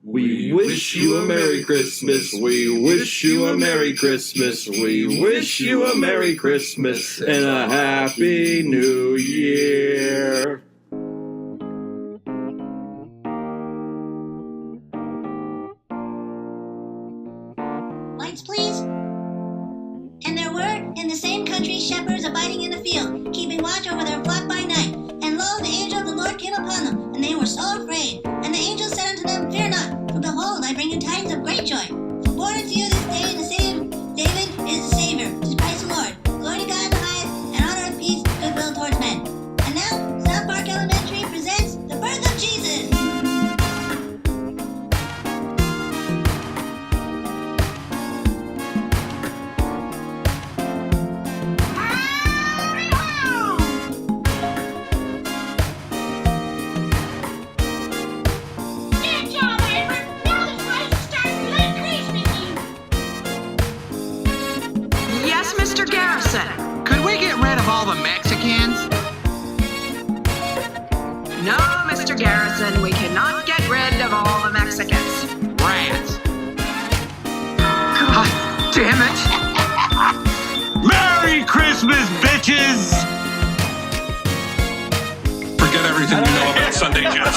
We wish you a Merry Christmas. We wish you a Merry Christmas. We wish you a Merry Christmas and a Happy New Year. Lights, please. And there were, in the same country, shepherds abiding in the field, keeping watch over their flock by night. And lo, the angel of the Lord came upon them, and they were so afraid. And the angel said unto them, Fear not, for behold, I bring you tidings of great joy. For born unto you this day in the city of David is the Savior, is Christ the Lord. Glory to God in the highest, and on earth peace, goodwill towards men. And now, South Park Elementary presents The Birth of Jesus. Could we get rid of all the Mexicans? No, Mr. Garrison, we cannot get rid of all the Mexicans. Rats. God damn it! Merry Christmas, bitches! Forget everything you know about Sunday Jeff.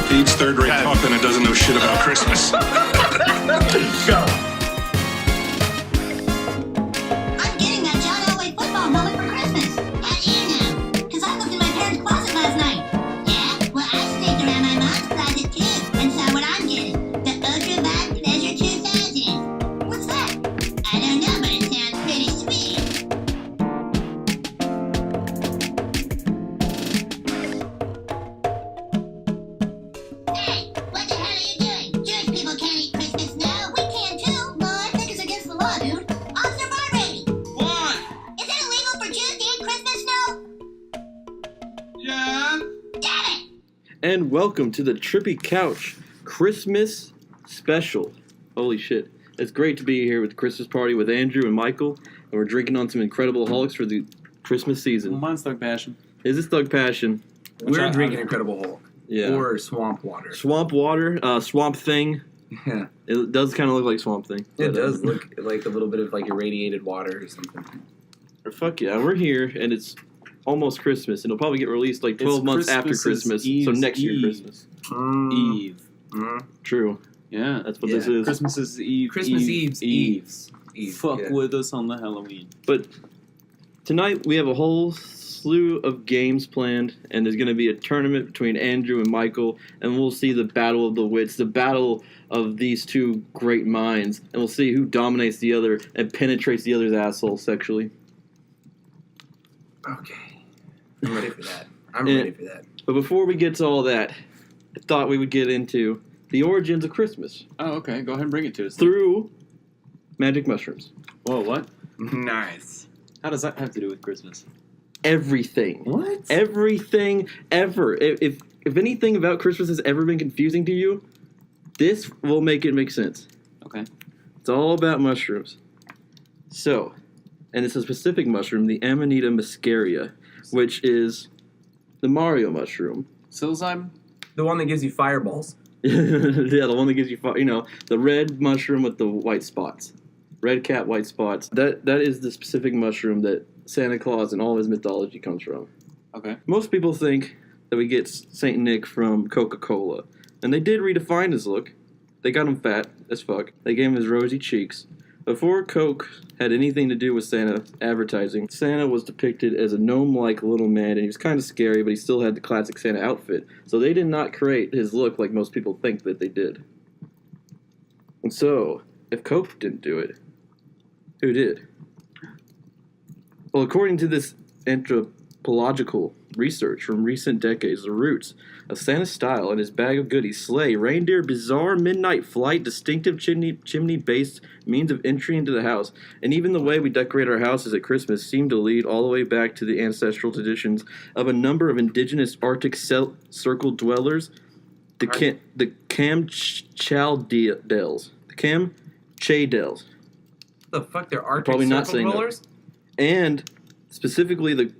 He eats third-rate pumpkin and doesn't know shit about Christmas. Go. And welcome to the Trippy Couch Christmas special. Holy shit. It's great to be here with the Christmas party with Andrew and Michael. And we're drinking on some Incredible Hulks for the Christmas season. Well, mine's Thug Passion. Is this Thug Passion? We're drinking Incredible Hulk. Yeah. Or Swamp Water. Swamp Water, Swamp Thing. Yeah. It does kind of look like Swamp Thing. It does look like a little bit of like irradiated water or something. Or fuck yeah, we're here and it's almost Christmas, and it'll probably get released like 12 months after Christmas, so next year Christmas. Eve. True. Yeah. That's what this is. Christmas is Eve. Christmas Eve's. Fuck with us on the Halloween. But tonight we have a whole slew of games planned, and there's going to be a tournament between Andrew and Michael, and we'll see the battle of the wits, the battle of these two great minds, and we'll see who dominates the other and penetrates the other's asshole sexually. Okay. I'm ready for that. Ready for that. But before we get to all that, I thought we would get into the origins of Christmas. Oh, okay. Go ahead and bring it to us. Through magic mushrooms. Whoa, what? Nice. How does that have to do with Christmas? Everything. What? Everything ever. If anything about Christmas has ever been confusing to you, this will make it make sense. Okay. It's all about mushrooms. So, and it's a specific mushroom, the Amanita muscaria, which is the Mario mushroom. Psilocybin? The one that gives you fireballs. Yeah, the one that gives you, the red mushroom with the white spots. Red cap, white spots. That is the specific mushroom that Santa Claus and all of his mythology comes from. Okay. Most people think that we get Saint Nick from Coca-Cola. And they did redefine his look. They got him fat as fuck. They gave him his rosy cheeks. Before Coke had anything to do with Santa advertising, Santa was depicted as a gnome-like little man, and he was kind of scary, but he still had the classic Santa outfit. So they did not create his look like most people think that they did. And so, if Coke didn't do it, who did? Well, according to this anthropological research from recent decades, the roots of Santa's style and his bag of goodies, sleigh, reindeer, bizarre midnight flight, distinctive chimney-based means of entry into the house, and even the way we decorate our houses at Christmas seem to lead all the way back to the ancestral traditions of a number of indigenous Arctic circle dwellers, the Kamchadales. The Kamchadales. The fuck, they're Arctic Probably not circle saying dwellers? And specifically the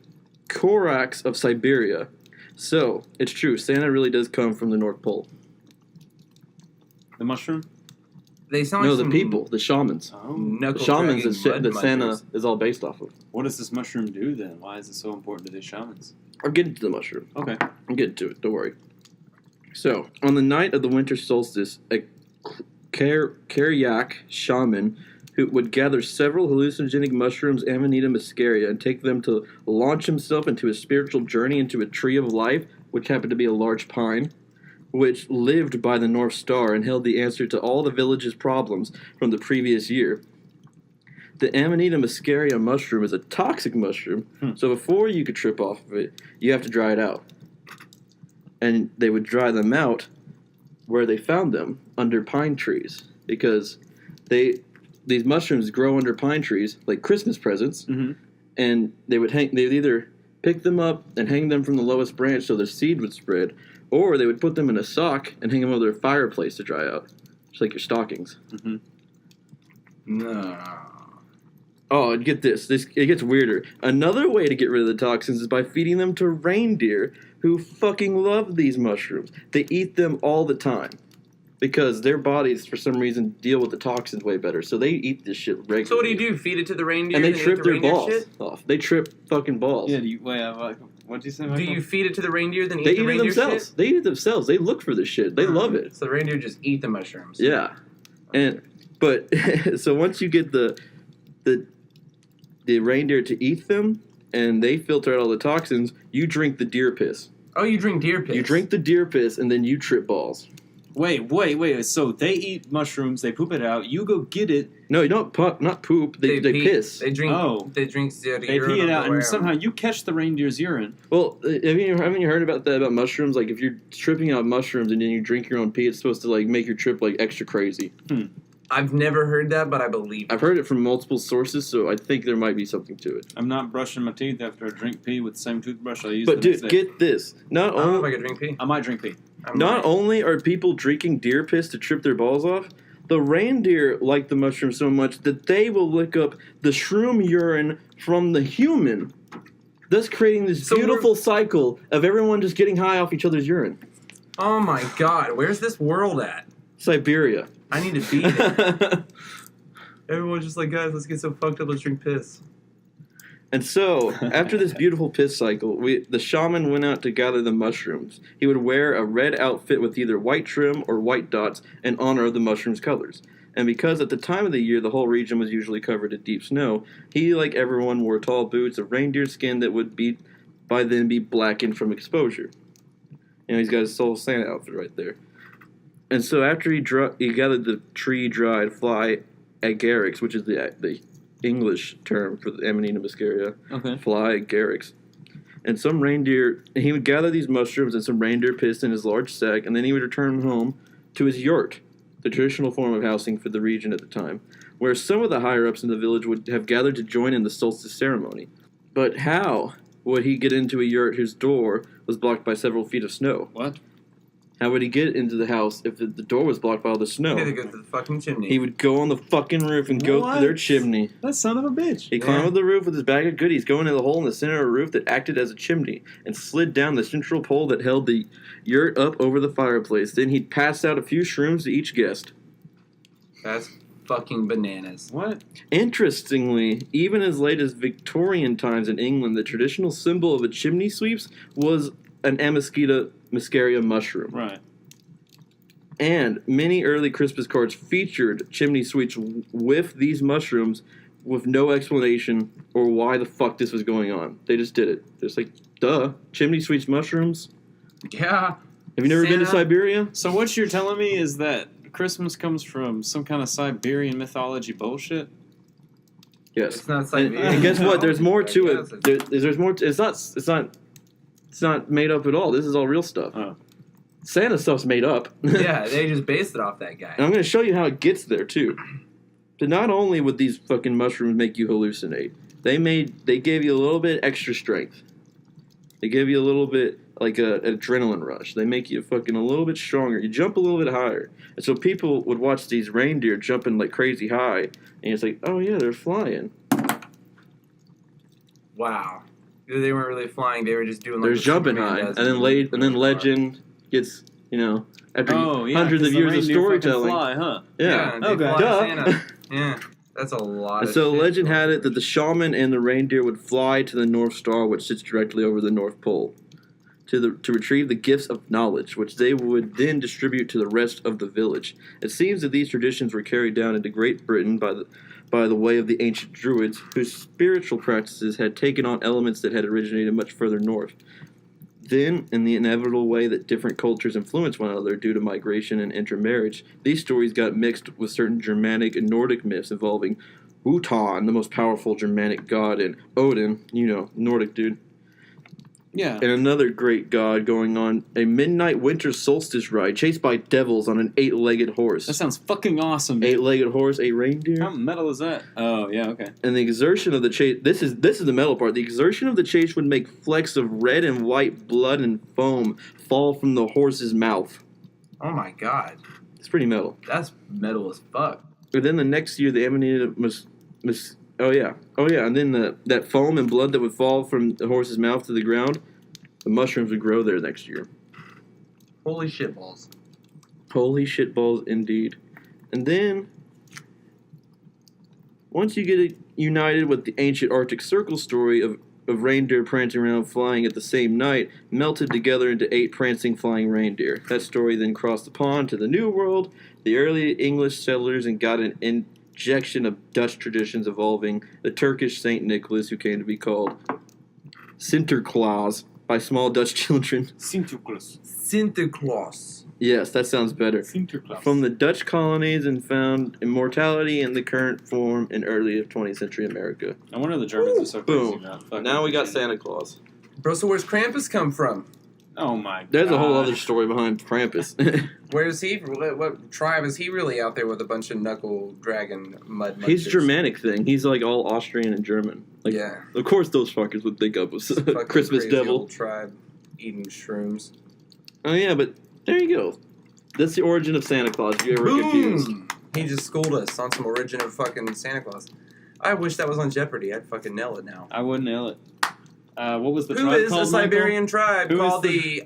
Koraks of Siberia. So, it's true. Santa really does come from the North Pole. The mushroom? They sound No, like the some people, the shamans. Oh. The knuckle shamans dragging that mud Santa munchers. is all based off of. What does this mushroom do then? Why is it so important to these shamans? I'll get into the mushroom. Okay. I'm getting to it. Don't worry. So, on the night of the winter solstice, a Karyak shaman who would gather several hallucinogenic mushrooms, Amanita muscaria, and take them to launch himself into a spiritual journey into a tree of life, which happened to be a large pine, which lived by the North Star and held the answer to all the village's problems from the previous year. The Amanita muscaria mushroom is a toxic mushroom, so before you could trip off of it, you have to dry it out. And they would dry them out where they found them, under pine trees, because these mushrooms grow under pine trees like Christmas presents, and they'd either pick them up and hang them from the lowest branch so the seed would spread, or they would put them in a sock and hang them over their fireplace to dry out, just like your stockings. No. Oh, and get this. It gets weirder. Another way to get rid of the toxins is by feeding them to reindeer who fucking love these mushrooms. They eat them all the time because their bodies, for some reason, deal with the toxins way better. So they eat this shit regularly. So what do you do? Feed it to the reindeer? And they eat trip the their reindeer balls shit? off. They trip fucking balls. Yeah, what did you say, Michael? Do you feed it to the reindeer, then eat They the eat it reindeer themselves. shit? They eat it themselves. They look for this shit. They love it. So the reindeer just eat the mushrooms. Yeah. But so once you get the reindeer to eat them and they filter out all the toxins, you drink the deer piss. Oh, you drink deer piss. You drink the deer piss and then you trip balls. Wait. So they eat mushrooms, they poop it out, you go get it. No, you don't not poop. They pee. piss. They drink. Oh. They drink zero. They pee it out, and somehow you catch the reindeer's urine. Well, haven't you heard about that about mushrooms? Like if you're tripping out mushrooms and then you drink your own pee, it's supposed to like make your trip like extra crazy. I've never heard that, but I believe it. I've heard it from multiple sources, so I think there might be something to it. I'm not brushing my teeth after I drink pee with the same toothbrush I use But the next dude, day. get this. I don't know if I Not could drink pee. I might drink pee. Not only are people drinking deer piss to trip their balls off, the reindeer like the mushroom so much that they will lick up the shroom urine from the human, thus creating this beautiful cycle of everyone just getting high off each other's urine. Oh my god, where's this world at? Siberia. I need to beat it. Everyone's just like, guys, let's get so fucked up, let's drink piss. And so, after this beautiful piss cycle, the shaman went out to gather the mushrooms. He would wear a red outfit with either white trim or white dots in honor of the mushrooms' colors. And because at the time of the year the whole region was usually covered in deep snow, he, like everyone, wore tall boots of reindeer skin that would by then be blackened from exposure. You know, he's got his Soul Santa outfit right there. And so after he gathered the tree-dried fly agarics, which is the English term for the Amanita muscaria. Okay. Fly agarics. And some reindeer, he would gather these mushrooms and some reindeer piss in his large sack, and then he would return home to his yurt, the traditional form of housing for the region at the time, where some of the higher-ups in the village would have gathered to join in the solstice ceremony. But how would he get into a yurt whose door was blocked by several feet of snow? What? How would he get into the house if the door was blocked by all the snow? He had to go to the fucking chimney. He would go on the fucking roof and go through their chimney. That son of a bitch. He climbed up the roof with his bag of goodies, going in the hole in the center of the roof that acted as a chimney, and slid down the central pole that held the yurt up over the fireplace. Then he'd pass out a few shrooms to each guest. That's fucking bananas. What? Interestingly, even as late as Victorian times in England, the traditional symbol of the chimney sweeps was an Amanita muscaria mushroom. Right. And many early Christmas cards featured chimney sweeps with these mushrooms with no explanation or why the fuck this was going on. They just did it. Just like, duh, chimney sweeps mushrooms? Yeah. Have you never been to Santa- Siberia? So what you're telling me is that Christmas comes from some kind of Siberian mythology bullshit? Yes. It's not And, Siberian. and guess what? There's more to I it. guess There's more. It's not made up at all. This is all real stuff. Oh. Santa stuff's made up. Yeah, they just based it off that guy. And I'm going to show you how it gets there too. But not only would these fucking mushrooms make you hallucinate, they gave you a little bit extra strength. They give you a little bit like an adrenaline rush. They make you fucking a little bit stronger. You jump a little bit higher. And so people would watch these reindeer jumping like crazy high, and it's like, oh yeah, they're flying. Wow. They weren't really flying. They were just doing. They're what jumping Superman high, does and then legend gets after hundreds of 'cause the years of reindeer storytelling. fucking fly, huh? Yeah. they Okay. fly Duh. Santa. Yeah, that's a lot. And of so shit. legend had it that the shaman and the reindeer would fly to the North Star, which sits directly over the North Pole, to retrieve the gifts of knowledge, which they would then distribute to the rest of the village. It seems that these traditions were carried down into Great Britain by the way of the ancient Druids, whose spiritual practices had taken on elements that had originated much further north. Then, in the inevitable way that different cultures influence one another due to migration and intermarriage, these stories got mixed with certain Germanic and Nordic myths involving Wotan, the most powerful Germanic god, and Odin, Nordic dude. Yeah. And another great god going on a midnight winter solstice ride, chased by devils on an 8-legged horse. That sounds fucking awesome. 8-legged horse, a reindeer. How metal is that? Oh, yeah, okay. And the exertion of the chase, this is the metal part. The exertion of the chase would make flecks of red and white blood and foam fall from the horse's mouth. Oh my god, It's pretty metal. that's metal as fuck. But then the next year, they emanated and then that foam and blood that would fall from the horse's mouth to the ground, the mushrooms would grow there next year. Holy shit balls. Holy shit balls, indeed. And then, once you get united with the ancient Arctic Circle story of reindeer prancing around flying at the same night, melted together into 8 prancing flying reindeer. That story then crossed the pond to the New World, the early English settlers, and got an injection of Dutch traditions involving the Turkish Saint Nicholas, who came to be called Sinterklaas by small Dutch children. Sinterklaas. Sinterklaas. Yes, that sounds better. Sinterklaas. From the Dutch colonies and found immortality in the current form in early 20th century America. I wonder the Germans are so crazy Boom. about fucking Now we got Santa. Santa Claus. Bro, so where's Krampus come from? Oh my god. There's a whole other story behind Krampus. Where's he? What tribe is he really out there with a bunch of knuckle dragon mud? He's munchers? Germanic thing. He's like all Austrian and German. Like, Yeah. Of course those fuckers would think of us. Fucking Christmas crazy devil. old tribe eating shrooms. Oh yeah, but there you go. That's the origin of Santa Claus. If you ever confused. Boom! He just schooled us on some origin of fucking Santa Claus. I wish that was on Jeopardy. I'd fucking nail it now. I wouldn't nail it. What was the Who tribe is called? a Siberian tribe Who is called the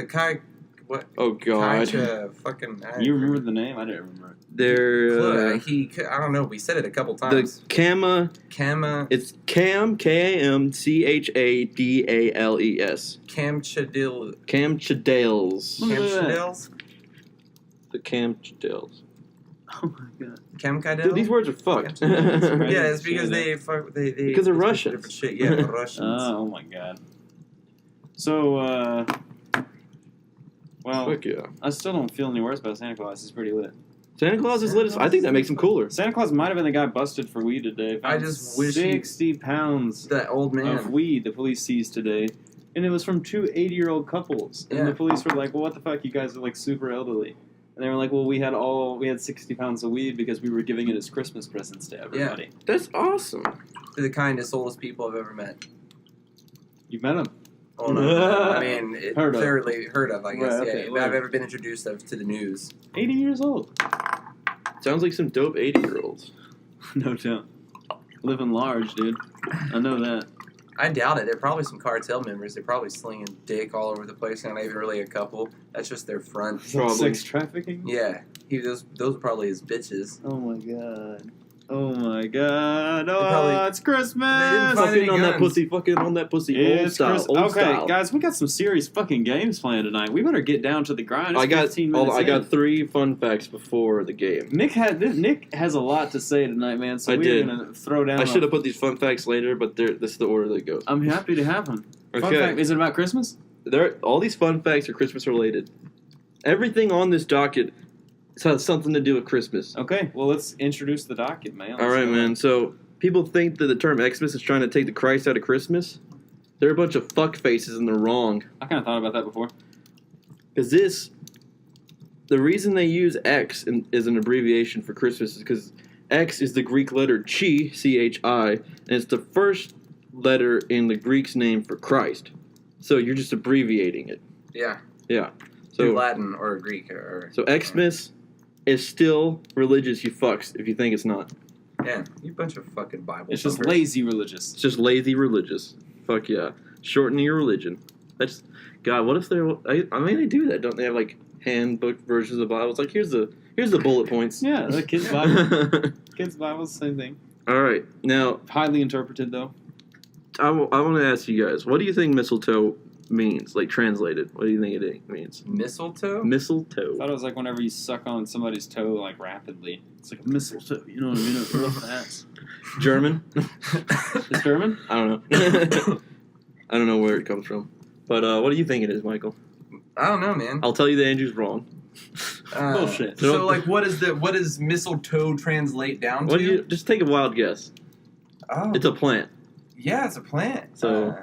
Kai? What? Oh god. Kaija, fucking. You remember the name? I didn't remember it. They're I don't know. We said it a couple the times. Kama. Kama. It's Cam Kamchadales. Kamchadil. Kamchadales. Kamchadils. The Kamchadales. Oh my god. Kamkadil. Dude, these words are fucked. Yeah, it's because they Because they're Russians. Different shit. Yeah, they're Russians. Oh my god. So, well, Fuck yeah. I still don't feel any worse about Santa Claus. He's pretty lit. Santa Claus is lit as I think that makes him cooler. Santa Claus might have been the guy busted for weed today. I just wish he- 60 pounds That old man. of weed the police seized today. And it was from 2 80-year-old couples. And Yeah. the police were like, well, what the fuck? You guys are like super elderly. And they were like, well, we had 60 pounds of weed because we were giving it as Christmas presents to everybody. That's awesome. They're the kindest, oldest people I've ever met. You met him. Oh no! I mean, Heard of. thoroughly heard of, I guess. Right, okay, yeah, well. I've ever been introduced to the news. 80 years old. Sounds like some dope 80-year-olds. No doubt. Living large, dude. I know that. I doubt it. They're probably some cartel members. They're probably slinging dick all over the place. They're not even really a couple. That's just their front. Probably. Sex trafficking? Yeah, those are probably his bitches. Oh my god. Oh my god. Oh, probably- it's Christmas! They didn't find Fucking any on that guns. pussy, fucking on that pussy. Old It's style, Christmas. old Okay, style. guys, we got some serious fucking games planned tonight. We better get down to the grind. It's I got 15 minutes I got in. 3 fun facts before the game. Nick has a lot to say tonight, man. So I we're did. gonna throw down. I should have put these fun facts later, but this is the order they go. I'm happy to have them. Fun Okay. fact, is it about Christmas? All these fun facts are Christmas related. Everything on this docket has something to do with Christmas. Okay, well let's introduce the docket, man. All right, man. So people think that the term Xmas is trying to take the Christ out of Christmas. They're a bunch of fuck faces and they're wrong. I kind of thought about that before. Because the reason they use X as an abbreviation for Christmas is because X is the Greek letter chi, C-H-I, and it's the first letter in the Greek's name for Christ. So you're just abbreviating it. Yeah. Yeah. So So Latin or Greek or. Xmas is still religious, you fucks, if you think it's not. Yeah, you bunch of fucking Bible. It's just thumpers. lazy religious. It's just lazy religious. Fuck yeah. Shortening your religion. That's God. What if they're? I mean, they do that, don't they? Have like handbook versions of the Bible. It's like here's the bullet points. Yeah, the kids' Bible. Kids' Bible's the same thing. All right, now Highly interpreted though. I want to ask you guys, what do you think mistletoe means? Like translated, what do you think it means? Mistletoe? Mistletoe. I thought it was like whenever you suck on somebody's toe like rapidly. It's like a mistletoe. You know what I mean? A rough ass. German. It's German? I don't know. I don't know where it comes from. But what do you think it is, Michael? I don't know, man. I'll tell you that Andrew's wrong. Bullshit. So, like, what does mistletoe translate down to? What do you just take a wild guess? Oh, It's a plant. yeah, it's a plant. So-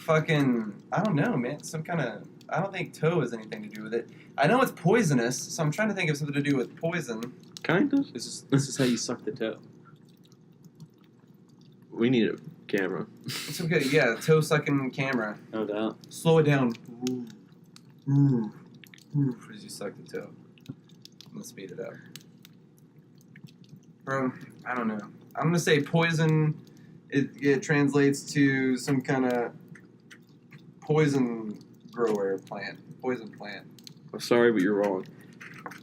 I don't know, man. Some kind of. I don't think toe has anything to do with it. I know it's poisonous, so I'm trying to think of something to do with poison. Kind of. This is how you suck the toe. We need a camera. It's okay. Yeah, toe sucking camera. No doubt. Slow it down. Ooh. As you suck the toe. I'm gonna speed it up. Bro, I don't know. I'm gonna say poison. It translates to some kind of poison grower plant. Poison plant. I'm sorry, but you're wrong.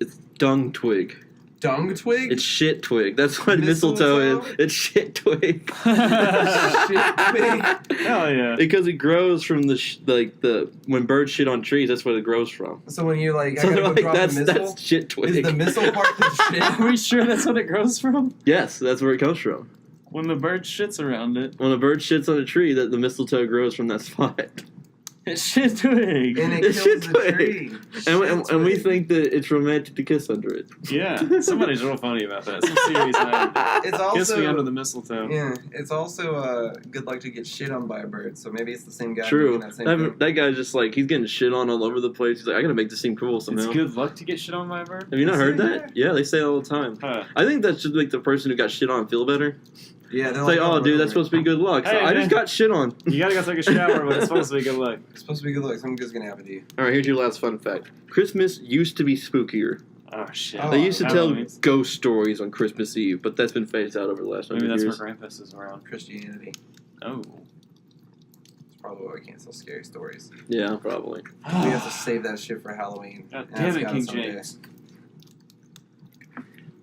It's dung twig. Dung twig? It's shit twig. That's what mistletoe is. It's shit twig. Shit twig. Hell yeah. Because it grows from the when birds shit on trees. That's what it grows from. So when you like, I So gotta they're go like, drop that's the missile. shit twig. Is the missile part the shit? Are we sure that's what it grows from? Yes, that's where it comes from. When the bird shits around it. When a bird shits on a tree, that the mistletoe grows from that spot. It's shit twig. And it It's kills shit the twig. tree. And we think that it's romantic to kiss under it. Yeah. Somebody's real funny about that. Some serious man. It's Kiss me under also the mistletoe. yeah. It's also good luck to get shit on by a bird. So maybe it's the same guy True. doing that same thing. That guy's just like, he's getting shit on all over the place. He's like, I gotta make this seem cool somehow. It's good luck to get shit on by a bird? Have you not heard Say that? Yeah, they say it all the time. Huh. I think that should make the person who got shit on feel better. Yeah, they're It's like, oh, dude, that's supposed to be good luck. So Hey, I just man. got shit on. You gotta go take a shower, but it's supposed to be good luck. It's supposed to be good luck. Something good's gonna happen to you. All right, here's your last fun fact. Christmas used to be spookier. Oh, shit. Oh, They used to tell Halloween. ghost stories on Christmas Eve, but that's been phased out over the last Maybe 100 that's years. where Krampus is around. Christianity. Oh. It's probably why we can't tell scary stories. Yeah, probably. We have to save that shit for Halloween. God And damn that's it, gotta King someday. James.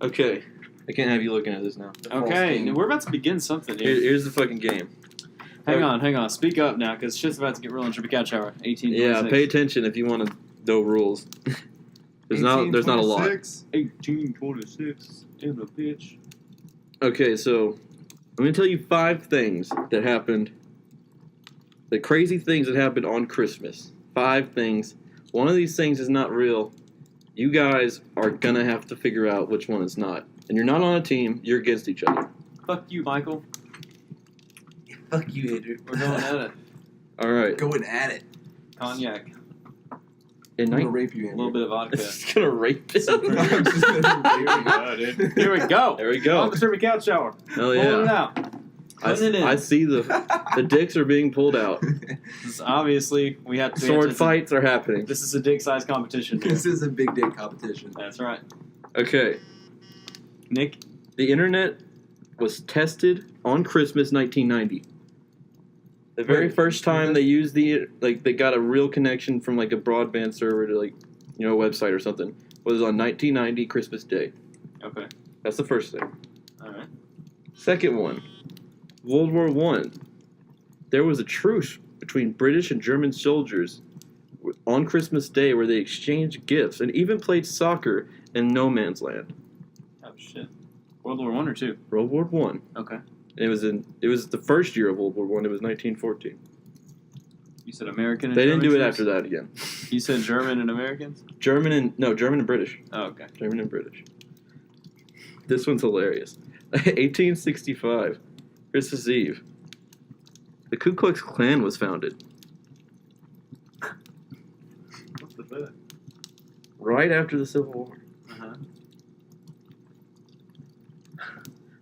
Okay, I can't have you looking at this now. The false Okay, king. we're about to begin something here. Here's the fucking game. Hang on. Speak up now, because shit's about to get real in Trippy Couch Hour. 18. Yeah, pay attention if you want to know rules. There's not a lot. 1826 in the pitch. Okay, so I'm gonna tell you 5 things that happened. The crazy things that happened on Christmas. 5 things. One of these things is not real. You guys are gonna have to figure out which one is not. And you're not on a team. You're against each other. Fuck you, Michael. Fuck you, Andrew. We're going at it. All right. Going at it. Cognac. In I'm gonna 19 rape you, A Andrew. little bit of vodka. It's gonna rape this. I'm just gonna rape you. dude. Here we go. There we go. On the Trippy Couch Hour. Hell Pulling it yeah. out. Putting it in. I see the dicks are being pulled out. This is obviously, we have to Sword fights are happening. This is a dick-sized competition. Here. This is a big dick competition. That's right. Okay. Nick? The internet was tested on Christmas 1990. The very Wait, first time they used they got a real connection from like a broadband server to a website or something was on 1990 Christmas Day. Okay. That's the first thing. Alright. Second one, World War I. There was a truce between British and German soldiers on Christmas Day where they exchanged gifts and even played soccer in no man's land. Oh, shit. World War I or II? World War One. Okay. It was the first year of World War One. It was 1914. You said American and They didn't do it German after that again. troops? You said German and Americans? German and British. Oh, okay. German and British. This one's hilarious. 1865, Christmas Eve. The Ku Klux Klan was founded. What's the bet? Right after the Civil War. Uh-huh.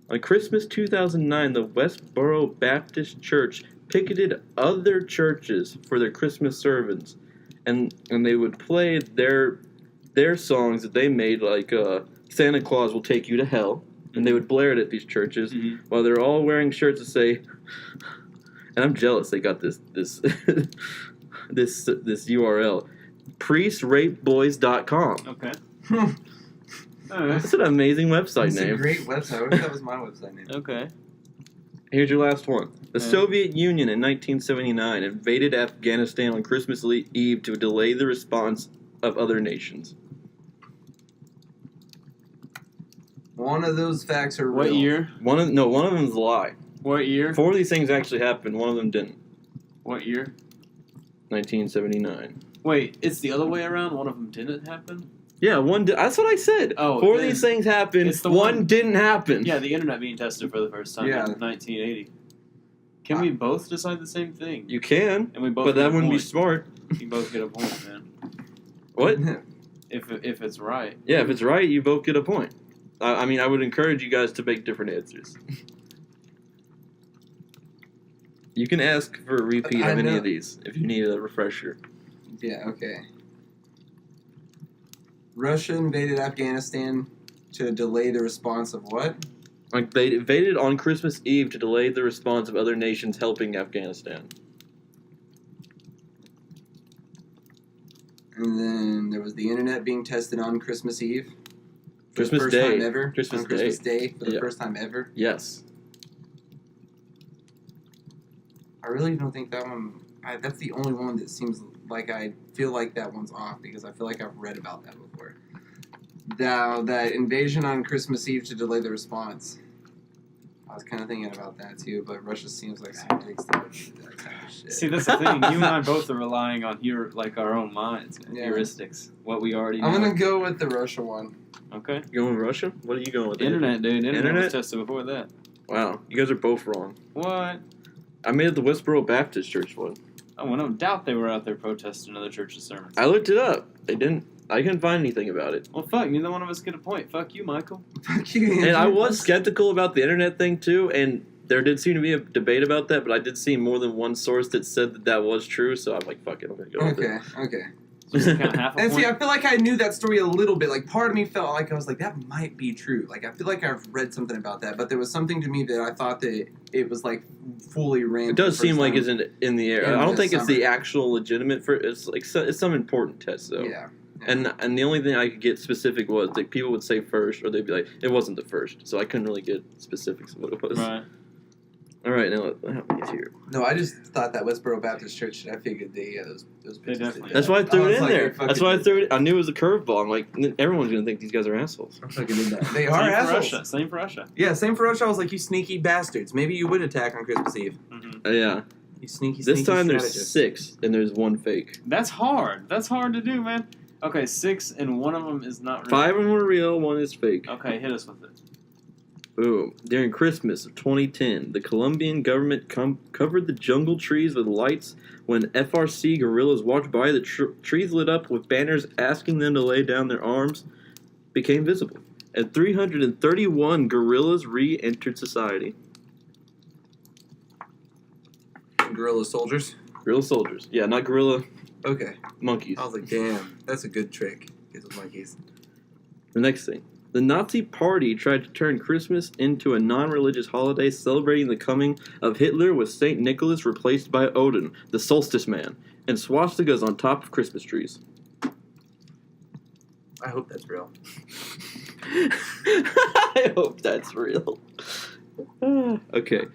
On Christmas 2009, the Westboro Baptist Church picketed other churches for their Christmas sermons, and they would play their songs that they made, like Santa Claus Will Take You to Hell, and they would blare it at these churches Mhm. while they're all wearing shirts that say, And I'm jealous they got this this URL. priestrapeboys.com. Okay. That's an amazing website That's name. a great website. I wish that was my website name. Okay. Here's your last one. The Soviet Union in 1979 invaded Afghanistan on Christmas Eve to delay the response of other nations. One of those facts are real. What year? One of them is a lie. What year? 4 of these things actually happened. One of them didn't. What year? 1979. Wait, it's the other way around? One of them didn't happen? Yeah, one. That's what I said. Oh, 4 of then these things happened. it's the one one- didn't happen. Yeah, the internet being tested for the first time Yeah. in 1980. Can we both decide the same thing? You can, And we both but get that a wouldn't be point. smart. You both get a point, man. What? If it's right. Yeah, if it's right, you both get a point. I mean, I would encourage you guys to make different answers. You can ask for a repeat I of any know. of these if you need a refresher. Yeah, okay. Russia invaded Afghanistan to delay the response of what? Like, they invaded on Christmas Eve to delay the response of other nations helping Afghanistan. And then there was the internet being tested on Christmas Eve. For Christmas the first Day. time ever. Christmas on Christmas Day. Day for the Yeah. first time ever. Yes. I really don't think that one. That's the only one that seems like I feel like that one's off because I feel like I've read about that before. That invasion on Christmas Eve to delay the response. I was kind of thinking about that too, but Russia seems like some digs that would do that kind of shit. See, that's the thing. You and I both are relying on our own minds, man. Yeah. Heuristics. What we already know. I'm gonna go with the Russia one. Okay. You going with Russia? What are you going with? Internet, dude. Internet Internet? was tested before that. Wow, you guys are both wrong. What? I made it the Westboro Baptist Church one. Oh, well, no doubt they were out there protesting other churches' sermons. I looked it up. They didn't. I couldn't find anything about it. Well, fuck. Neither one of us get a point. Fuck you, Michael. Fuck you, And I Andrew. was skeptical about the internet thing too, and there did seem to be a debate about that, but I did see more than one source that said that was true, so I'm like, fuck it, I'm gonna go with Okay, okay. Just kind of half a And point. see, I feel like I knew that story a little bit. Like, part of me felt like I was like, that might be true. Like, I feel like I've read something about that, but there was something to me that I thought that it was like fully ran. It does seem like it's in the air. In I don't the think it's the summer. actual legitimate it's like it's some important test though. Yeah. And the only thing I could get specific was like people would say first, or they'd be like, it wasn't the first, so I couldn't really get specifics of what it was. Right. All right, now how many's here? No, I just thought that Westboro Baptist Church. I figured those They bitches definitely- did That's that. why I threw was it in like, there. you're fucking- That's why I threw it. I knew it was a curveball. I'm like, everyone's gonna think these guys are assholes. I fucking did that. They Same are for assholes. Russia. Same for Russia. Yeah, same for Russia. I was like, you sneaky bastards. Maybe you would attack on Christmas Eve. Mm-hmm. Yeah. You sneaky. This sneaky time there's strategist. 6, and there's 1 fake. That's hard. That's hard to do, man. Okay, 6, and one of them is not real. 5 of them are real, 1 is fake. Okay, hit us with it. Boom. During Christmas of 2010, the Colombian government covered the jungle trees with lights. When FRC guerrillas walked by, the trees lit up with banners asking them to lay down their arms became visible. And 331 guerrillas re-entered society. Guerrilla soldiers. Guerrilla soldiers. Yeah, not guerrilla Okay. monkeys. I was like, damn, that's a good trick. Get those monkeys. The next thing. The Nazi Party tried to turn Christmas into a non-religious holiday celebrating the coming of Hitler, with St. Nicholas replaced by Odin, the solstice man, and swastikas on top of Christmas trees. I hope that's real. I hope that's real. Okay.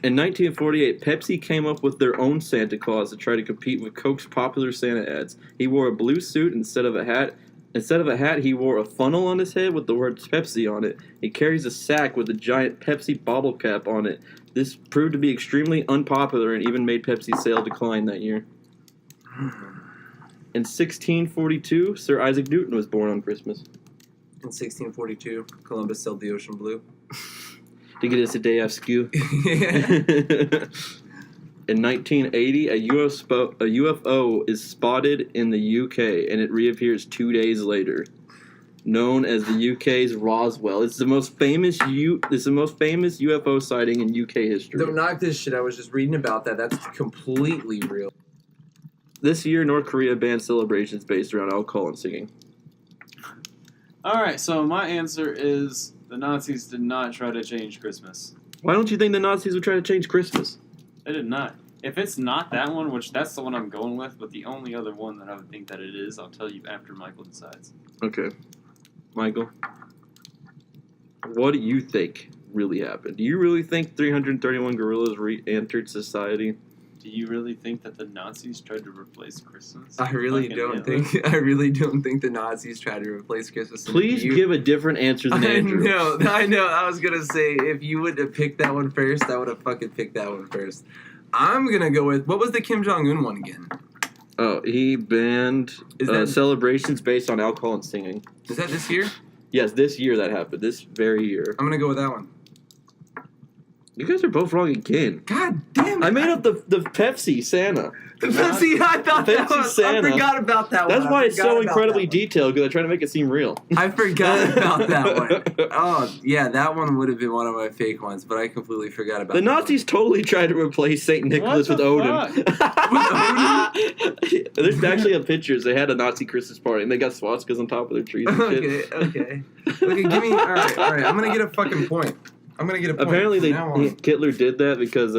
In 1948, Pepsi came up with their own Santa Claus to try to compete with Coke's popular Santa ads. He wore a blue suit instead of a hat. Instead of a hat, he wore a funnel on his head with the words Pepsi on it. He carries a sack with a giant Pepsi bottle cap on it. This proved to be extremely unpopular and even made Pepsi's sale decline that year. In 1642, Sir Isaac Newton was born on Christmas. In 1642, Columbus sailed the ocean blue. To get us a day off school. In 1980, a UFO is spotted in the UK, and it reappears 2 days later. Known as the UK's Roswell, it's the most famous UFO sighting in UK history. Don't knock this shit. I was just reading about that. That's completely real. This year, North Korea banned celebrations based around alcohol and singing. Alright, so my answer is the Nazis did not try to change Christmas. Why don't you think the Nazis would try to change Christmas? I did not. If it's not that one, which that's the one I'm going with, but the only other one that I would think that it is, I'll tell you after Michael decides. Okay. Michael, what do you think really happened? Do you really think 331 gorillas re-entered society? Do you really think that the Nazis tried to replace Christmas? I really don't think the Nazis tried to replace Christmas. Please give a different answer than Andrew. I know. I was gonna say if you would have picked that one first, I would have fucking picked that one first. I'm gonna go with what was the Kim Jong Un one again? Oh, he banned celebrations based on alcohol and singing. Is that this year? Yes, this year that happened. This very year. I'm gonna go with that one. You guys are both wrong again. God damn it! I made up the Pepsi Santa. The Pepsi. I thought that was. Santa. I forgot about that one. That's why it's so incredibly detailed because I try to make it seem real. I forgot about that one. Oh yeah, that one would have been one of my fake ones, but I completely forgot about. The Nazis totally tried to replace Saint Nicholas with Odin. There's actually a pictures. They had a Nazi Christmas party and they got swastikas on top of their trees. And shit. Okay. Give me. All right. I'm gonna get a fucking point. Apparently, Hitler did that because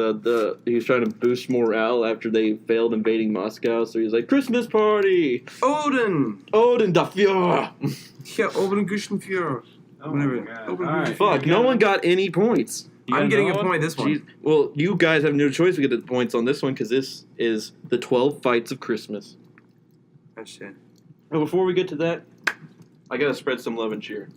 he was trying to boost morale after they failed invading Moscow. So he was like, "Christmas party, Odin dafür." Yeah, Odin Gustenführer. Oh my God. All right. Fuck, no one got any points. I'm getting a point this one. Well, you guys have no choice to get the points on this one because this is the 12 Fights of Christmas. Oh shit. But before we get to that, I gotta spread some love and cheer.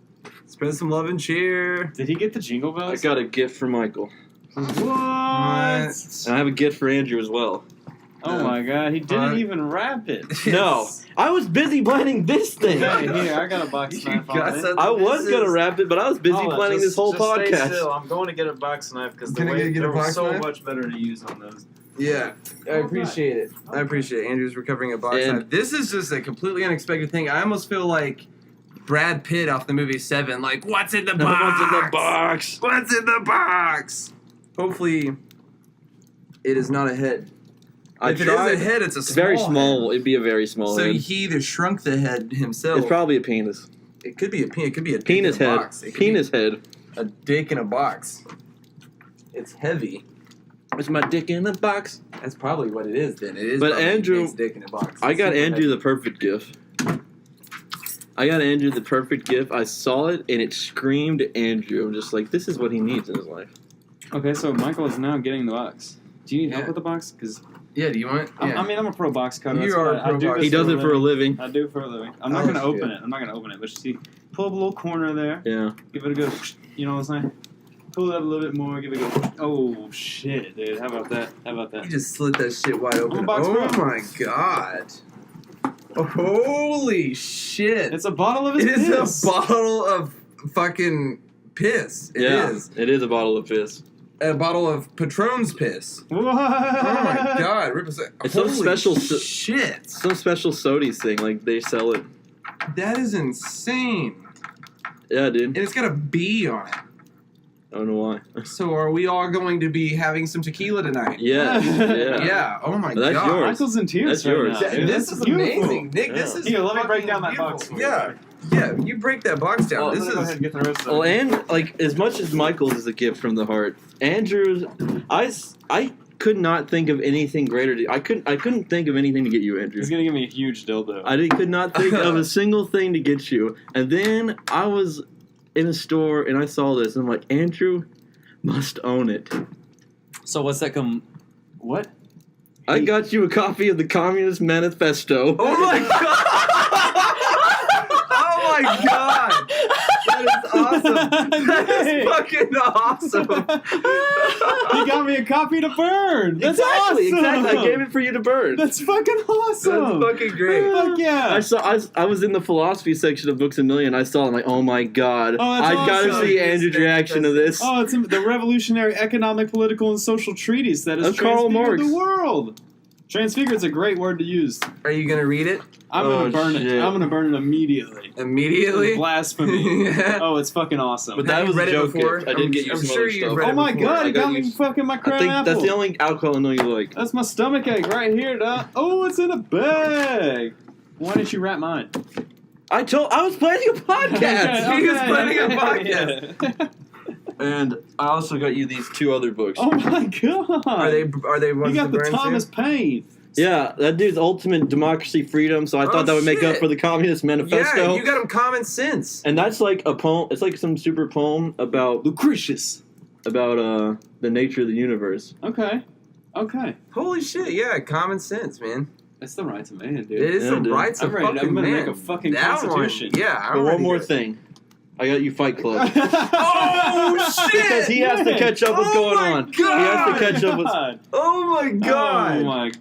Spread some love and cheer. Did he get the jingle bells? I got a gift for Michael. What? And I have a gift for Andrew as well. Oh my God, he didn't even wrap it. No, I was busy planning this thing. Okay, here, I got a box knife on it. I was gonna wrap it, but I was busy planning this whole podcast. Stay still. I'm going to get a box knife because they're so much better to use on those. Yeah, I appreciate it. Andrew's recovering a box knife. This is just a completely unexpected thing. I almost feel like Brad Pitt off the movie Seven. Like, what's in the box? What's in the box? What's in the box? Hopefully, it is not a head. If it is a head, it's a small very small. head. It'd be a very small So head. he either shrunk the head himself. It's probably a penis. It could be a penis. It could be a Penis dick in a head. box. It could Penis be head. a dick in a box. It's heavy. It's my dick in a box. That's probably what it is. Then it is. But probably Andrew, his dick in a box. I got Super Andrew heavy. the perfect gift. I saw it and it screamed Andrew. I'm just like, this is what he needs in his life. Okay, so Michael is now getting the box. Do you need help with the box? Because yeah, do you want? Yeah. I'm a pro box cutter. You are a pro box. He does it for a living. I do for a living. I'm not gonna open it. But just see, pull up a little corner there. Yeah. Give it a good. You know what I'm saying? Pull it up a little bit more. Give it a go. Oh shit, dude! How about that? You just slit that shit wide open. I'm a box oh pro. my god! Oh, holy shit! It's a bottle of his It piss. is a bottle of fucking piss. It is. It is a bottle of piss. A bottle of Patron's piss. What? Oh my god! Rip It's some special shit. Some special Sodies thing. Like they sell it. That is insane. Yeah, dude. And it's got a B on it. I don't know why. So are we all going to be having some tequila tonight? Yeah. Yeah. Oh my That's god. yours. Michael's in tears. That's yours. Right now, dude. This is beautiful. amazing, Nick. Yeah. This is Here, let me break fucking down that beautiful. box for you. Yeah, you break that box down. Oh, This I'm gonna go is ahead and get the rest of it. Well, and like as much as Michael's is a gift from the heart, Andrew's, I could not think of anything greater. I couldn't think of anything to get you, Andrew. He's gonna give me a huge dildo. Could not think of a single thing to get you. And then I was in a store and I saw this and I'm like, Andrew must own it. So what's that What? I got you a copy of the Communist Manifesto. Oh my god! Oh my god! That is awesome. That is fucking awesome. You got me a copy to burn. That's Exactly. awesome. I gave it for you to burn. That's fucking awesome. That's fucking great. Fuck yeah. I was in the philosophy section of Books a Million. I saw it. I'm like, oh my god. Oh, that's I gotta awesome. see Andrew's reaction to this. Oh, it's the revolutionary economic, political, and social treatise that has Of Karl transfigured Marx. the world. Transfigured is a great word to use. Are you gonna read it? I'm gonna burn shit. it. I'm gonna burn it immediately. Immediately? Blasphemy. Yeah. Oh, it's fucking awesome. But that Have was you a read it joke before? gift. I did get you I'm some sure other you've stuff. read Oh it my before. god, I it got got me you- fucking my I crab think apple. that's the only alcohol I know you like. That's my stomach ache right here, dog. Oh, it's in a bag. Why didn't you wrap mine? I was planning a podcast. He was planning a podcast. And I also got you these 2 other books. Oh my god! Are they ones You got to the burn Thomas too? Paine. Yeah, that dude's Ultimate Democracy Freedom, so I thought that would make up shit. for the Communist Manifesto. Yeah, you got them common sense. And that's like a poem. It's like some super poem about Lucretius. the nature of the universe. Okay. Holy shit! Yeah, common sense, man. That's the rights of man, dude. It is Yeah, the dude. rights of I'm ready. fucking I'm gonna man. make a fucking That constitution. One, yeah, I'm But ready one more to- thing. I got you Fight Club. Oh shit! Because he has to catch up what's Oh going my on. God. He has to catch up with... Oh my god! Oh my!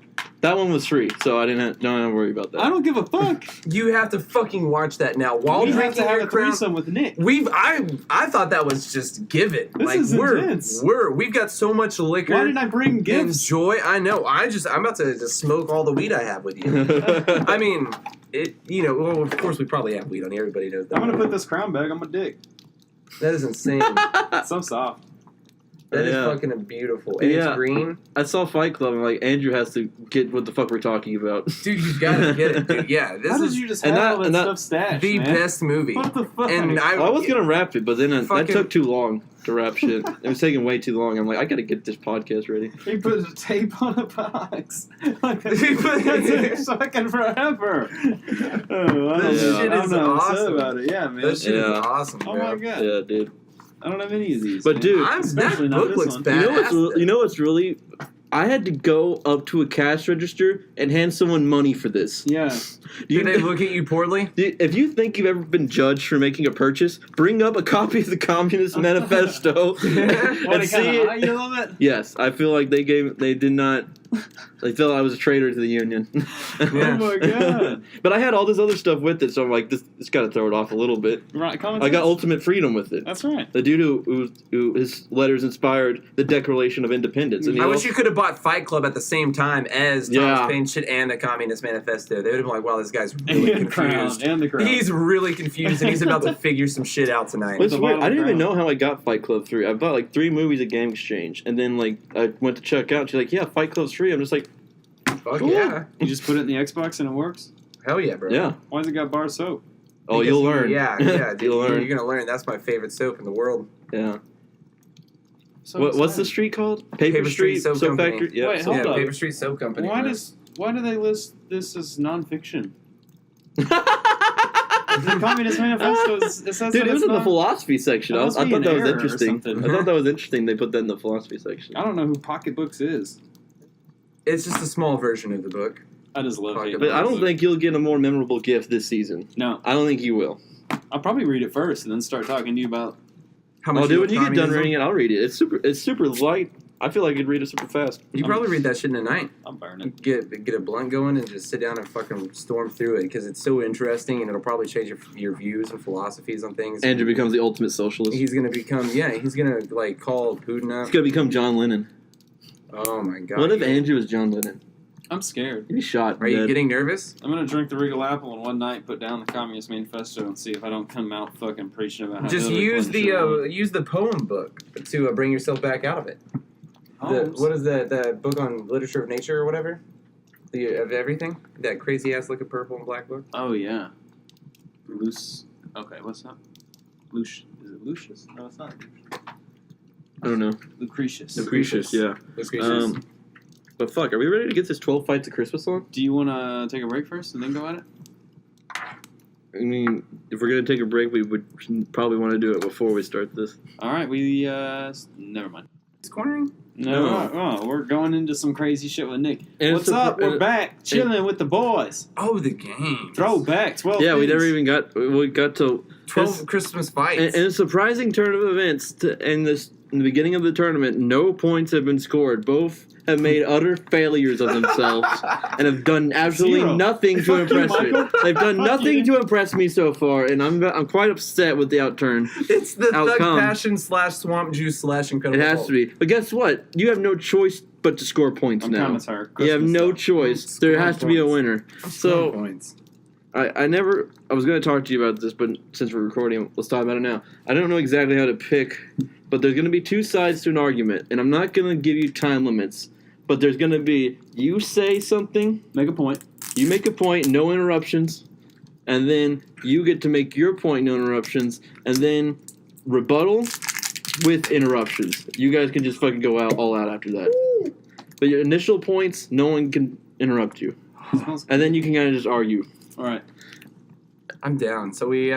That one was free, so I don't have to worry about that. I don't give a fuck. You have to fucking watch that now while We have drinking to have your a crown. threesome with Nick. I thought that was just give it. This is intense. We've got so much liquor. Why did I bring and gifts? joy? I know. I'm about to just smoke all the weed I have with you. I mean, well, of course we probably have weed on here. Everybody knows that. I'm gonna put this crown back on my dick. That is insane. It's so soft. That is Yeah. fucking beautiful. And Yeah. it's green. I saw Fight Club, and like, Andrew has to get what the fuck we're talking about. Dude, you gotta get it. Dude. Yeah, this How did is you just and have that- all that and that- stuff stashed, the man? best movie. What the fuck? And I was gonna wrap it, but then that Fucking- took too long to wrap shit. It was taking way too long. I'm like, I gotta get this podcast ready. He put a tape on a box. Like, He put- it's fucking forever. Oh, I This don't, shit I don't is know what to say awesome. about it. Yeah, man. That shit is Yeah. awesome, bro. Oh my god. Yeah, dude. I don't have any of these. But man. dude, That Especially not book this looks one. badass. you know what's really? I had to go up to a cash register and hand someone money for this. Yeah. Did they look at you poorly? If you think you've ever been judged for making a purchase, bring up a copy of the Communist Manifesto What, and they see kinda high it. you a little bit? Yes, I feel like they did not. They felt I was a traitor to the union. Oh my god. But I had all this other stuff with it, so I'm like, this got to throw it off a little bit. Right, common I got sense. ultimate freedom with it. That's right. The dude who his letters inspired the Declaration of Independence. And I wish you could have bought Fight Club at the same time as Thomas Yeah. Paine shit and the Communist Manifesto. They would have been like, wow, this guy's really And the crown. confused. And the crown. He's really confused and he's about to figure some shit out tonight. Well, it's the weird. bottom I didn't even ground. know how I got Fight Club 3. I bought like 3 movies at Game Exchange, and then like I went to check out. And she's like, "Yeah, Fight Club's free." I'm just like, Fuck cool. yeah. You just put it in the Xbox and it works? Hell yeah, bro. "Yeah." Why's it got bar soap? Oh, Because you'll learn. Yeah, dude. You'll learn. You're going to learn. That's my favorite soap in the world. Yeah. So What's the excited. street called? Paper, Paper Street Soap Soap Company. Factory. Yeah. Wait, so- hold Yeah, up. Paper Street Soap Company. Why bro. do they list this as nonfiction? The Communist Manifesto it says Dude, that it was it's in the not- philosophy section. That I must thought be an that was error or interesting. something. I thought that was interesting. They put that in the philosophy section. I don't know who Pocketbooks is. It's just a small version of the book. I just love it. But I don't think you'll get a more memorable gift this season. No, I don't think you will. I'll probably read it first and then start talking to you about. How Oh, dude, when you you love get done communism? reading it, I'll read it. It's super light. I feel like I could read it super fast. You probably read that shit in a night. I'm burning. Get a blunt going and just sit down and fucking storm through it because it's so interesting and it'll probably change your views and philosophies on things. Andrew becomes the ultimate socialist. He's gonna become he's gonna like call Putin up. He's gonna become John Lennon. Oh my god! What if Andrew is John Lennon? I'm scared. He'd be shot. Are you dead. getting nervous? I'm gonna drink the Regal Apple and one night put down the Communist Manifesto and see if I don't come out fucking preaching about how Just Hillary use Clinton should win. use the poem book to bring yourself back out of it. Holmes. What is the book on literature of nature or whatever? Of everything? That crazy ass looking purple and black book? Oh yeah. Luce. Okay, what's that? Lucius. Is it Lucius? No, it's not. I don't know. Lucretius. Lucretius, yeah. Lucretius. But fuck, are we ready to get this 12 Fights of Christmas on? Do you want to take a break first and then go at it? I mean, if we're gonna take a break, we would probably want to do it before we start this. All right, we never mind. It's cornering? No, oh, we're going into some crazy shit with Nick. And What's it's a- up? We're back, chilling with the boys. Oh, the game. Throwback, 12. Yeah, we things. never even got to 12 Christmas fights. In a surprising turn of events, in the beginning of the tournament, no points have been scored. Both have made utter failures of themselves and have done absolutely Zero. nothing to Fuck you, impress me. Michael. They've done Fuck nothing you. to impress me so far, and I'm quite upset with the outturn. It's the Thug Outcome. Passion / Swamp Juice / Incredible It has Hulk. to be. But guess what? You have no choice but to score points I'm now. kind of tired. You have Christmas no stuff. choice. Score There has to be a points. winner. Scoring So points. I was going to talk to you about this, but since we're recording, let's talk about it now. I don't know exactly how to pick, but there's going to be 2 sides to an argument, and I'm not going to give you time limits, but there's going to be you say something, Make a point. you make a point, no interruptions, and then you get to make your point, no interruptions, and then rebuttal, with interruptions. You guys can just fucking go all out after that. But your initial points, no one can interrupt you. And then you can kind of just argue. All right. I'm down. So we.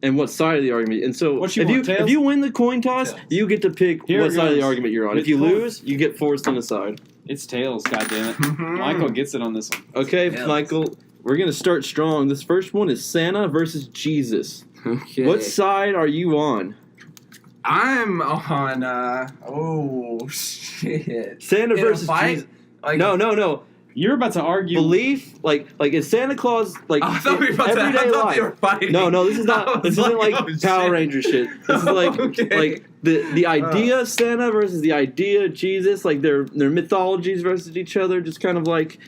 And what side of the argument? And so, What you want, tails? if you win the coin toss, you get to pick Here what it side of the goes. argument you're on. It's If you close. lose, you get forced on the side. It's tails, goddammit. Michael gets it on this one. Okay, Tails. Michael, we're gonna start strong. This first one is Santa versus Jesus. Okay. What side are you on? I'm on. Oh shit. Santa In a versus fight? Jesus. Like, No. You're about to argue. Belief, like is Santa Claus like I thought we were about to. I everyday thought they were life? fighting. No, this is I not. was This isn't like oh, Power shit. Ranger shit. This is like Okay. like the idea of Santa versus the idea of Jesus. Like their mythologies versus each other. Just kind of like,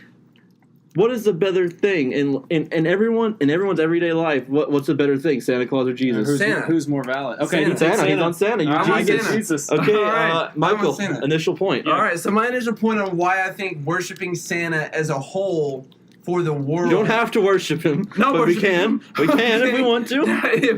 what is the better thing in everyone's everyday life? What's the better thing, Santa Claus or Jesus? Santa. Who's more valid? Okay, Santa. He's on Santa. You're I'm on Jesus. Santa. Jesus. Okay, All right. Michael. I'm on Santa. Initial point. All right. So my initial point on why I think worshiping Santa as a whole for the world. You don't have to worship him, Not but we worship can. him. We can if we want to.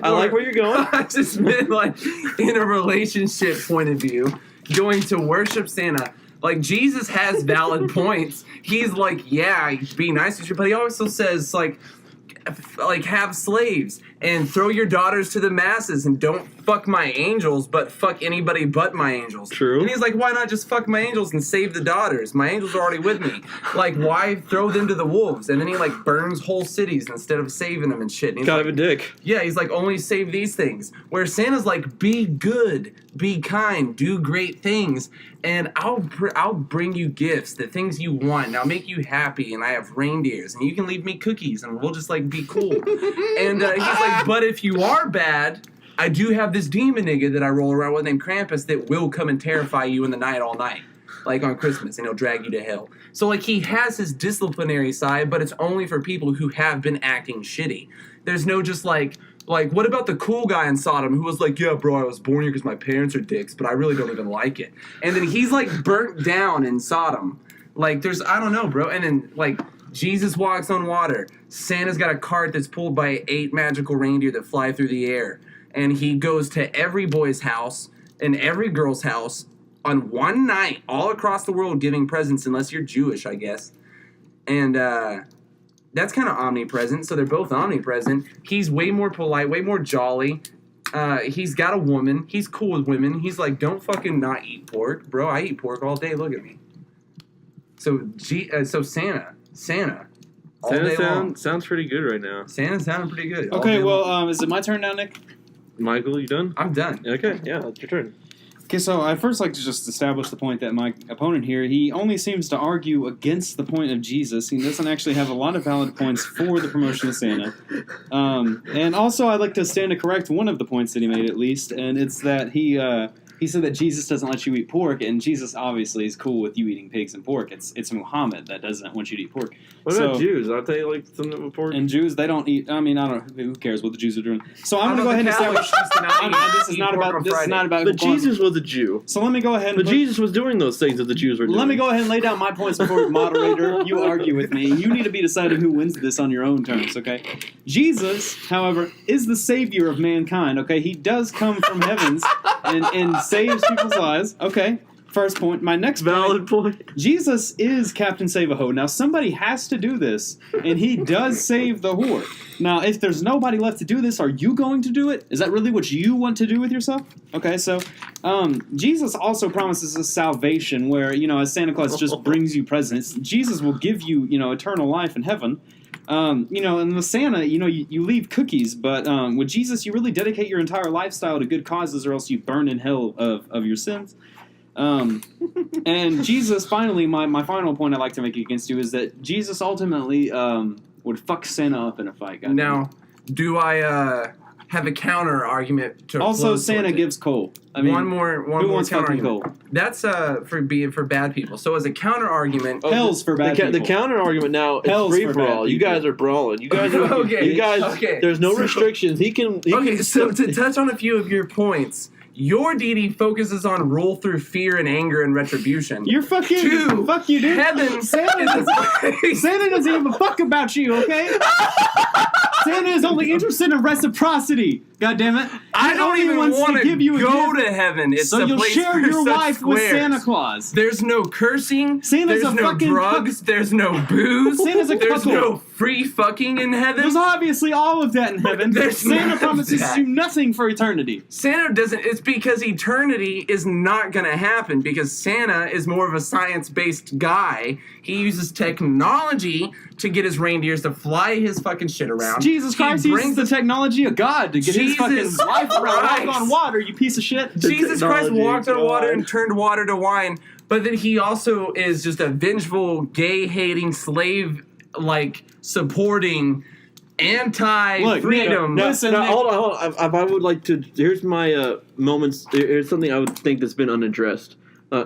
I like where you're going. I just meant like in a relationship point of view, going to worship Santa. Like Jesus has valid points. He's like, yeah, be nice to you, but he also says like have slaves and throw your daughters to the masses and don't fuck my angels, but fuck anybody but my angels. True. And he's like, why not just fuck my angels and save the daughters? My angels are already with me. Like, why throw them to the wolves? And then he like burns whole cities instead of saving them and shit. And he's Kind like, of a dick. yeah, he's like, only save these things. Where Santa's like, be good, be kind, do great things, and I'll bring you gifts, the things you want, and I'll make you happy, and I have reindeers, and you can leave me cookies, and we'll just like be cool. And he's like, but if you are bad, I do have this demon nigga that I roll around with named Krampus that will come and terrify you in the night all night. Like on Christmas, and he'll drag you to hell. So like he has his disciplinary side, but it's only for people who have been acting shitty. There's no just like what about the cool guy in Sodom who was like, yeah, bro, I was born here because my parents are dicks, but I really don't even like it. And then he's like burnt down in Sodom. Like I don't know, bro. And then like Jesus walks on water. Santa's got a cart that's pulled by 8 magical reindeer that fly through the air. And he goes to every boy's house and every girl's house on one night all across the world giving presents, unless you're Jewish, I guess. And that's kind of omnipresent, so they're both omnipresent. He's way more polite, way more jolly. He's got a woman. He's cool with women. He's like, don't fucking not eat pork. Bro, I eat pork all day. Look at me. So Santa. All day long. Sounds pretty good right now. Santa sounded pretty good. all Okay, day well, long. is it my turn now, Nick? Michael, you done? I'm done. Okay, yeah, it's your turn. Okay, so I'd first like to just establish the point that my opponent here, he only seems to argue against the point of Jesus. He doesn't actually have a lot of valid points for the promotion of Santa. And also, I'd like to stand to correct one of the points that he made, at least, and it's that he said that Jesus doesn't let you eat pork, and Jesus obviously is cool with you eating pigs and pork. It's Muhammad that doesn't want you to eat pork. What about Jews? Aren't they like something with pork? And Jews, they don't eat. I mean, I don't. Who cares what the Jews are doing? So I'm going to go ahead and establish. This is not about. But Jesus was a Jew. So let me go ahead. But Jesus was doing those things that the Jews were doing. Let me go ahead and lay down my points before moderator. You argue with me. You need to be deciding who wins this on your own terms. Okay. Jesus, however, is the savior of mankind. Okay. He does come from heavens and saves people's lives. Okay. First point. My next valid point. Jesus is Captain Save-A-Ho. Now, somebody has to do this, and he does save the whore. Now, if there's nobody left to do this, are you going to do it? Is that really what you want to do with yourself? Okay, so Jesus also promises us salvation where, as Santa Claus just brings you presents, Jesus will give you, eternal life in heaven. And with Santa, you leave cookies, but with Jesus, you really dedicate your entire lifestyle to good causes or else you burn in hell of your sins. And Jesus, finally, my final point I'd like to make against you is that Jesus ultimately would fuck Santa up in a fight. Now, do I have a counter argument to also Santa gives coal? I mean, one more counter argument. Coal? That's for bad people. So as a counter argument, hell's for bad people. The counter argument now is free for all. You guys are brawling. You guys are okay. There's no restrictions. He can so to touch on a few of your points. Your deity focuses on rule through fear and anger and retribution. You're fucking... Fuck you, dude. Heaven Santa doesn't give a fuck about you, okay? Santa is only interested in reciprocity. God damn it. I don't even want to go to heaven. It's so a you'll place share for your such life with squares. Santa Claus. There's no cursing. Santa's there's a no fucking drugs. There's no booze. Santa's a there's cuckold. no free fucking in heaven. There's obviously all of that in heaven. There's Santa none of promises that. you nothing for eternity. Santa doesn't. It's because eternity is not going to happen because Santa is more of a science-based guy. He uses technology to get his reindeers to fly his fucking shit around. Jesus Christ, he uses the technology of God to get his fucking Jesus life around. Christ. Walk on water, you piece of shit. Jesus Christ technology walked on of water God. and turned water to wine, but then he also is just a vengeful, gay-hating, slave-like supporting, anti-freedom. Hold on. I would like to. Here's my moments. Here's something I would think that's been unaddressed.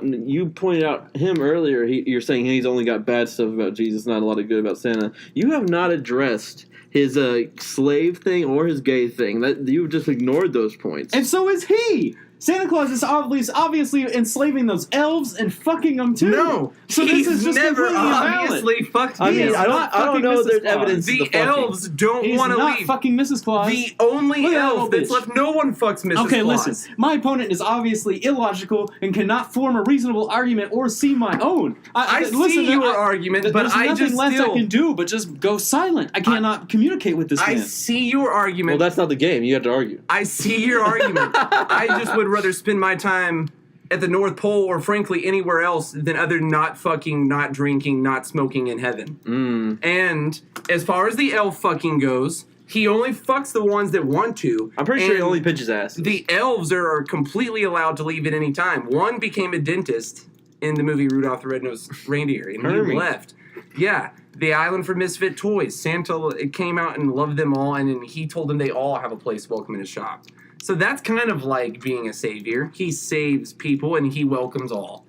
You pointed out him earlier. You're saying he's only got bad stuff about Jesus, not a lot of good about Santa. You have not addressed his slave thing or his gay thing. That you just ignored those points. And so is he. Santa Claus is obviously enslaving those elves and fucking them too. No, so he's this is just never completely obviously invalid. fucked. I mean, is I not don't know. fucking If there's Mrs. Claus. evidence. The of the elves don't He's want to not leave. fucking Mrs. Claus. The only Look at that elf little that's bitch. left. No one fucks Mrs. Okay, Claus. listen. My opponent is obviously illogical and cannot form a reasonable argument or see my own. I see your argument, but there's I nothing just less still. I can do but just go silent. I cannot communicate with this I man. see your argument. Well, that's not the game. You have to argue. I see your argument. I just would rather spend my time at the North Pole or frankly anywhere else than other not fucking, not drinking, not smoking in heaven. And as far as the elf fucking goes, he only fucks the ones that want to. I'm pretty sure he and only pitches ass. The elves are completely allowed to leave at any time. One became a dentist in the movie Rudolph the Red-Nosed Reindeer, and Hermie. he left. Yeah, the Island for Misfit Toys. Santa came out and loved them all, and then he told them they all have a place welcome in his shop. So that's kind of like being a savior. He saves people, and he welcomes all.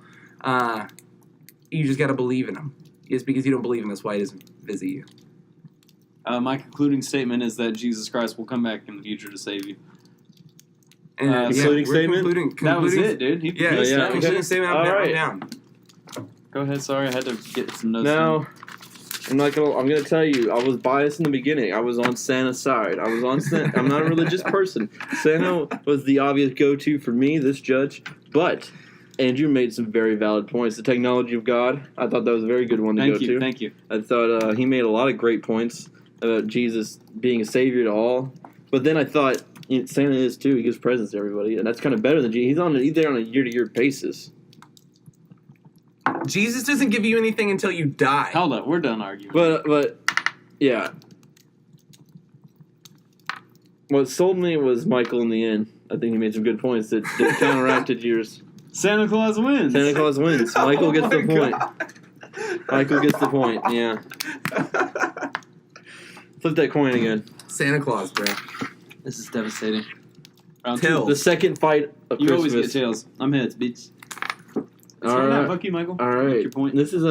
You just got to believe in him. It's because you don't believe in this why he doesn't visit you. My concluding statement is that Jesus Christ will come back in the future to save you. And, concluding we're statement? concluding, That was it, dude. Concluding statement. I'm down. Go ahead. Sorry, I had to get some notes. No, I'm gonna tell you. I was biased in the beginning. I was on Santa's side. I was on Santa. I'm not a religious person. Santa was the obvious go-to for me, this judge. But Andrew made some very valid points. The technology of God. I thought that was a very good one to go to. Thank you. I thought he made a lot of great points about Jesus being a savior to all. But then I thought Santa is too. He gives presents to everybody, and that's kind of better than Jesus. He's there on a year-to-year basis. Jesus doesn't give you anything until you die. Hold up, we're done arguing. But yeah. What sold me was Michael in the end. I think he made some good points that counteracted yours. Santa Claus wins. Santa Claus wins. Michael gets the point. Michael gets the point, yeah. Flip that coin again. Santa Claus, bro. This is devastating. Round Tails. The second fight of You Christmas. always get tails. I'm heads, bitch. All right. Fuck you, Michael. All right. What's your point? This is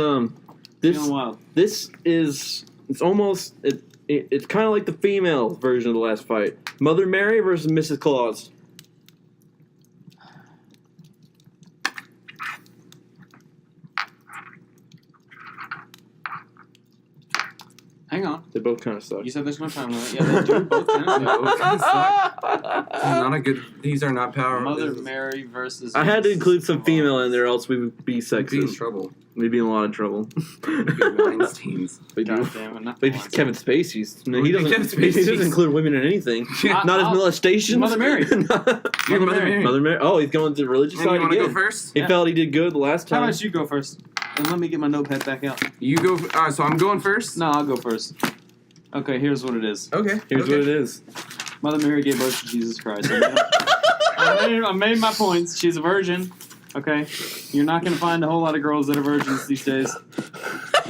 Feeling wild. This is it's almost it's kind of like the female version of the last fight. Mother Mary versus Mrs. Claus. Hang on. They both kind of suck. You said there's no time limit. Yeah, they do both kind of Not a good. These are not power. Mother Mary versus. I had to include some Claus. female in there, else we would be Be in sexist. trouble. We'd be in a lot of trouble. Weinstein's. We do. God damn it! Not But Claus. Kevin Spacey's. No, Kevin he Spacey's. doesn't include women in anything. Not as molestation. Mother Mary. Mother Mary. Mother Mary. Oh, he's going to the religious And side you want to again. go first? He felt he did good the last How time. about you go first? And let me get my notepad back out. You go. So I'm going first. No, I'll go first. Okay, here's what it is. Okay. Here's what it is. Mother Mary gave birth to Jesus Christ. I made my points. She's a virgin. Okay, you're not gonna find a whole lot of girls that are virgins these days.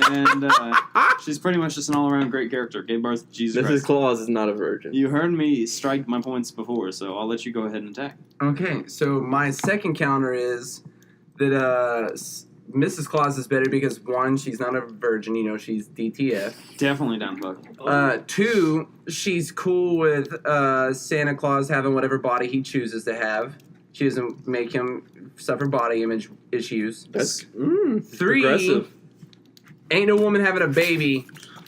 And she's pretty much just an all-around great character. Gave birth to Jesus Mrs. Christ. Claus is not a virgin. You heard me strike my points before, so I'll let you go ahead and attack. Okay. So my second counter is that Mrs. Claus is better because one, she's not a virgin. You know, she's DTF. Definitely down fuck. Two, she's cool with Santa Claus having whatever body he chooses to have. She doesn't make him suffer body image issues. That's Three, progressive. ain't no woman having a baby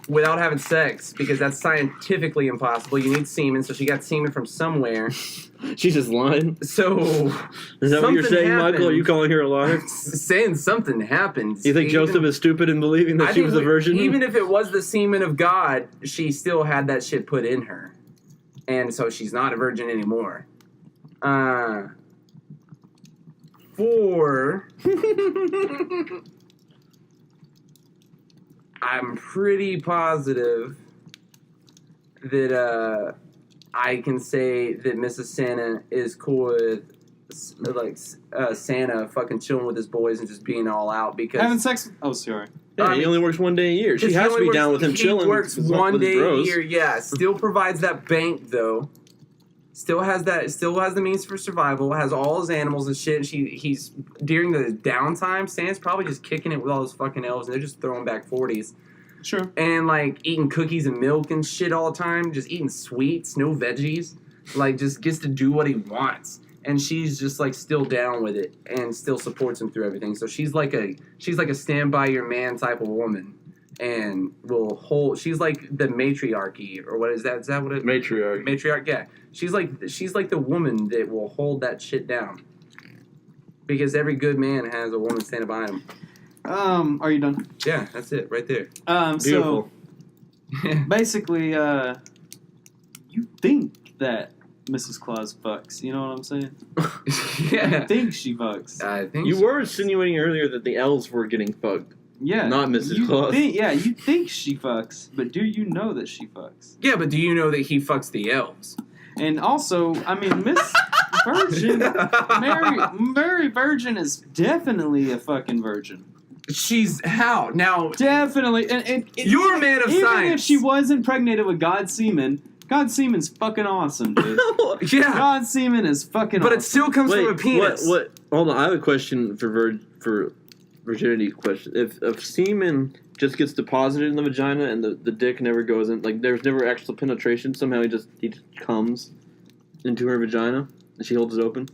without having sex because that's scientifically impossible. You need semen, so she got semen from somewhere. She's just lying. So is that what you're saying, Michael? Are you calling her a liar? Saying something happened. You think Joseph is stupid in believing that she was a virgin? Even if it was the semen of God, she still had that shit put in her, and so she's not a virgin anymore. 4. I'm pretty positive that I can say that Mrs. Santa is cool with Santa fucking chilling with his boys and just being all out because having sex. Oh, sorry. Yeah, he only works one day a year. She has to be down with him chilling. He works one day a year. Yeah, still provides that bank though. Still has the means for survival, has all his animals and shit. He's during the downtime, Santa's probably just kicking it with all those fucking elves and they're just throwing back 40s. Sure. And like eating cookies and milk and shit all the time, just eating sweets, no veggies. Like just gets to do what he wants. And she's just like still down with it and still supports him through everything. So she's like a stand by your man type of woman. And will hold. She's like the matriarchy, or what is that? Is that what it? Matriarch. Matriarch. Yeah. She's like the woman that will hold that shit down. Because every good man has a woman standing by him. Are you done? Yeah, that's it, right there. Beautiful. So basically, you think that Mrs. Claus fucks. You know what I'm saying? Yeah. You think she fucks. I think you were insinuating earlier that the elves were getting fucked. Yeah. Not Mrs. Claus. You think she fucks, but do you know that she fucks? Yeah, but do you know that he fucks the elves? And also, I mean, Miss Virgin, Mary Virgin is definitely a fucking virgin. She's how? Now... Definitely. And you're a man of even science. Even if she was impregnated with God's semen, God's semen's fucking awesome, dude. Yeah. God's semen is fucking awesome. But it still comes from a penis. What? Hold on, I have a question for virginity question. If semen just gets deposited in the vagina and the dick never goes in, like there's never actual penetration, somehow he just comes into her vagina and she holds it open.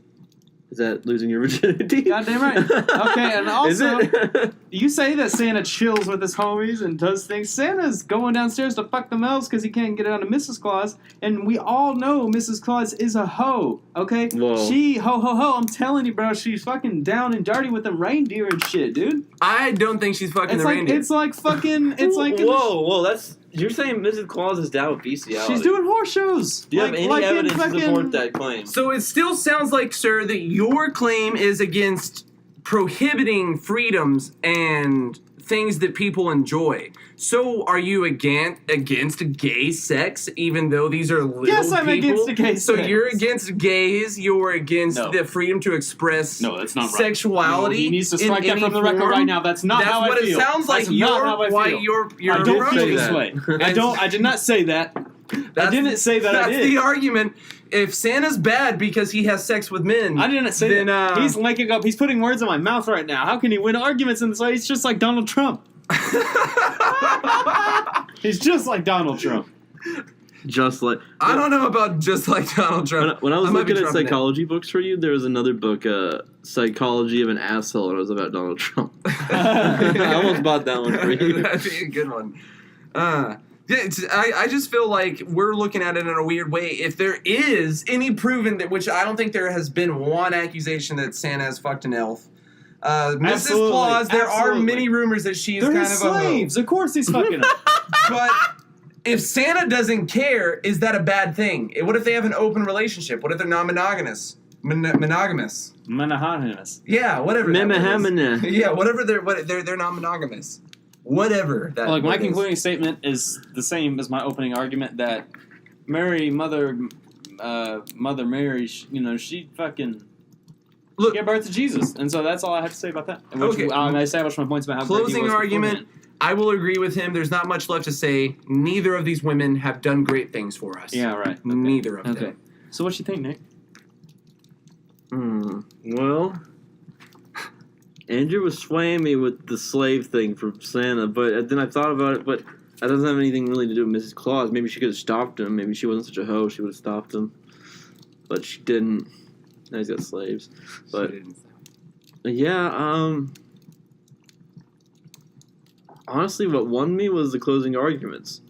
Is that losing your virginity? Goddamn right. Okay, and also, Is it? You say that Santa chills with his homies and does things. Santa's going downstairs to fuck them elves because he can't get it on to Mrs. Claus, and we all know Mrs. Claus is a hoe, okay? Whoa. She, ho, I'm telling you, bro, she's fucking down and dirty with them reindeer and shit, dude. I don't think she's fucking the reindeer. It's like fucking, it's like... Whoa, that's... You're saying Mrs. Claus is down with bestiality. She's doing horse shows. Do you have any evidence to support that claim? So it still sounds like, sir, that your claim is against prohibiting freedoms and things that people enjoy. So are you against gay sex, even though these are little Yes, I'm people? against the gay So sex. you're against gays, you're against the freedom to express that's not right. sexuality. No, he needs to strike in that from any the record form? right now. That's not how I feel. That's what it sounds like. That's not how I feel. You're I don't approaching feel it. this way. I did not say that. I didn't say that I did. That's the argument. If Santa's bad because he has sex with men, I didn't say then, that. He's making up. He's putting words in my mouth right now. How can he win arguments in this way? He's just like Donald Trump. He's just like Donald Trump. Just like... I don't know about just like Donald Trump. When I was might be looking at trumping psychology books for you, there was another book, Psychology of an Asshole, and it was about Donald Trump. I almost bought that one for you. That'd be a good one. Yeah, I just feel like we're looking at it in a weird way. If there is any proven that, which I don't think there has been one accusation that Santa has fucked an elf. Mrs. Absolutely, Claus, there are absolutely. many rumors that she's They're kind his of slaves. Of course he's fucking them. But if Santa doesn't care, is that a bad thing? What if they have an open relationship? What if they're non-monogamous? Monogamous. Monogamous. Yeah, whatever. Memahamina. Yeah, whatever. They're non-monogamous. Whatever. That. Like my what is. concluding statement is the same as my opening argument that Mother Mary, she fucking. Look, gave birth to Jesus, and so that's all I have to say about that. Okay. I established my points about how great he Closing was argument. beforehand. I will agree with him. There's not much left to say. Neither of these women have done great things for us. Yeah, right. Okay. Neither of Okay. them. So what you think, Nick? Well, Andrew was swaying me with the slave thing from Santa, but then I thought about it, but that doesn't have anything really to do with Mrs. Claus. Maybe she could have stopped him. Maybe she wasn't such a hoe. She would have stopped him. But she didn't. Now he's got slaves. But, yeah, Honestly, what won me was the closing arguments.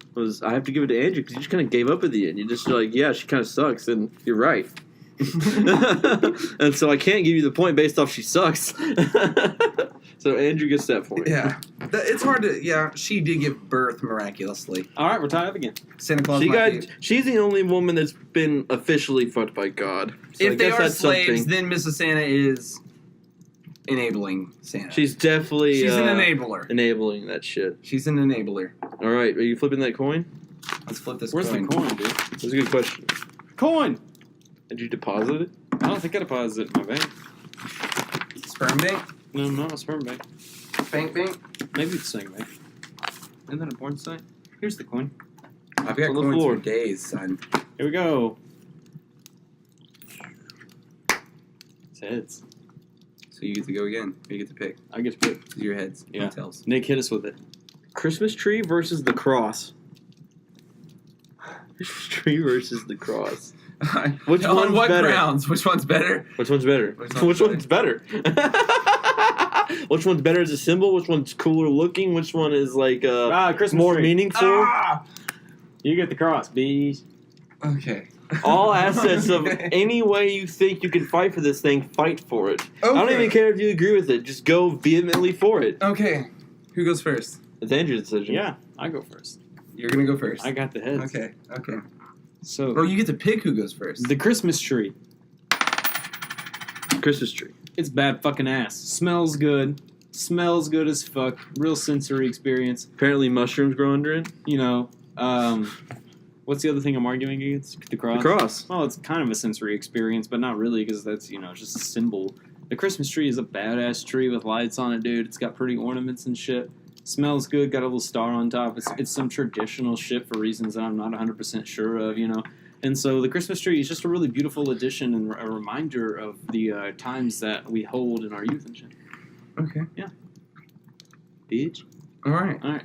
I have to give it to Andrew because you just kind of gave up at the end. You're like, yeah, she kind of sucks, and you're right. And so I can't give you the point based off she sucks. So Andrew gets that point. Yeah. It's hard to... Yeah, she did give birth miraculously. All right, we're tied up again. Santa Claus She's the only woman that's been officially fucked by God. So if they are slaves, then Mrs. Santa is enabling Santa. She's definitely... She's an enabler. Enabling that shit. She's an enabler. All right, are you flipping that coin? Let's flip this Where's coin. the coin, dude? That's a good question. Coin! Did you deposit it? I don't think I deposited it in my bank. Sperm bank? No, not a sperm bank. Bank bank? Maybe it's a bank. Isn't that a porn site? Here's the coin. I've got On the coins floor. for days, son. Here we go. It's heads. So you get to go again. You get to pick. I get to pick. These are your heads. Yeah. Tails. Nick, hit us with it. Christmas tree versus the cross. Christmas tree versus the cross. Which On one's what better? grounds? Which one's better? Which one's better? Which one's better? Which one's better as a symbol? Which one's cooler looking? Which one is like Christmas more tree. meaningful? You get the cross, bees. Okay. All assets of any way you think you can fight for this thing, fight for it. I don't even care if you agree with it. Just go vehemently for it. Okay. Who goes first? It's Andrew's decision. Yeah, I go first. You're gonna go first. I got the heads. Okay. Okay. So, Or you get to pick who goes first. the Christmas tree. Christmas tree. It's bad fucking ass. Smells good. Smells good as fuck. Real sensory experience. Apparently mushrooms grow under it. You know, what's the other thing I'm arguing against? The cross? The cross. Well, it's kind of a sensory experience, but not really because that's, it's just a symbol. The Christmas tree is a badass tree with lights on it, dude. It's got pretty ornaments and shit. Smells good, got a little star on top. It's some traditional shit for reasons that I'm not 100% sure of, And so the Christmas tree is just a really beautiful addition and a reminder of the times that we hold in our youth and shit. Okay. Yeah. Bitch. All right.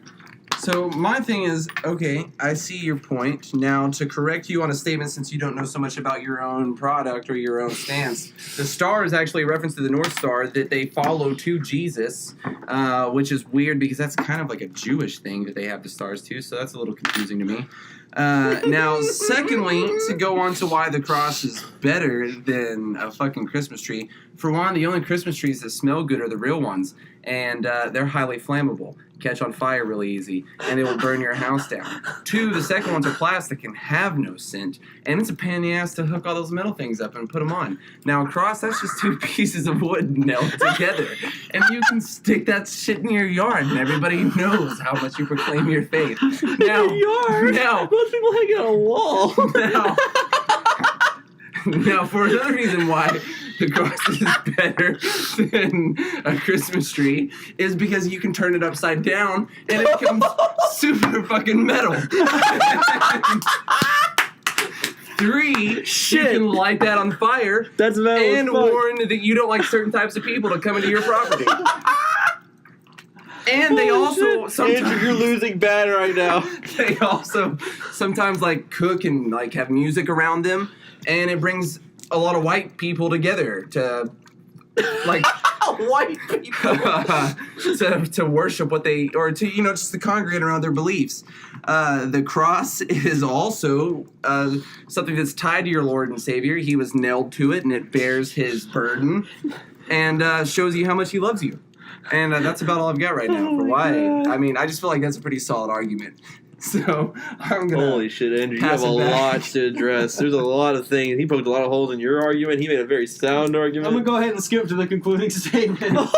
So my thing is, okay, I see your point. Now, to correct you on a statement, since you don't know so much about your own product or your own stance, the star is actually a reference to the North Star that they follow to Jesus, which is weird because that's kind of like a Jewish thing that they have the stars too, so that's a little confusing to me. Now, secondly, to go on to why the cross is better than a fucking Christmas tree, for one, the only Christmas trees that smell good are the real ones, and they're highly flammable, catch on fire really easy, and they will burn your house down. Two, the second ones are plastic and have no scent, and it's a pain in the ass to hook all those metal things up and put them on. Now, a cross, that's just two pieces of wood nailed together, and you can stick that shit in your yard, and everybody knows how much you proclaim your faith. Now, Most people hang it on a wall. Now, for another reason why the cross is better than a Christmas tree is because you can turn it upside down and it becomes super fucking metal. Three, you can light that on fire. That's metal and as fuck. warn that you don't like certain types of people to come into your property. And they also sometimes Andrew, you're losing bad right now. They also sometimes cook and have music around them, and it brings a lot of white people together to white people to worship what they or to just to congregate around their beliefs. The cross is also something that's tied to your Lord and Savior. He was nailed to it, and it bears his burden and shows you how much he loves you. And that's about all I've got right now for why. God. I mean, I just feel like that's a pretty solid argument. So I'm gonna. Holy shit, Andrew! You have a lot to address. There's a lot of things. He poked a lot of holes in your argument. He made a very sound argument. I'm going to go ahead and skip to the concluding statement.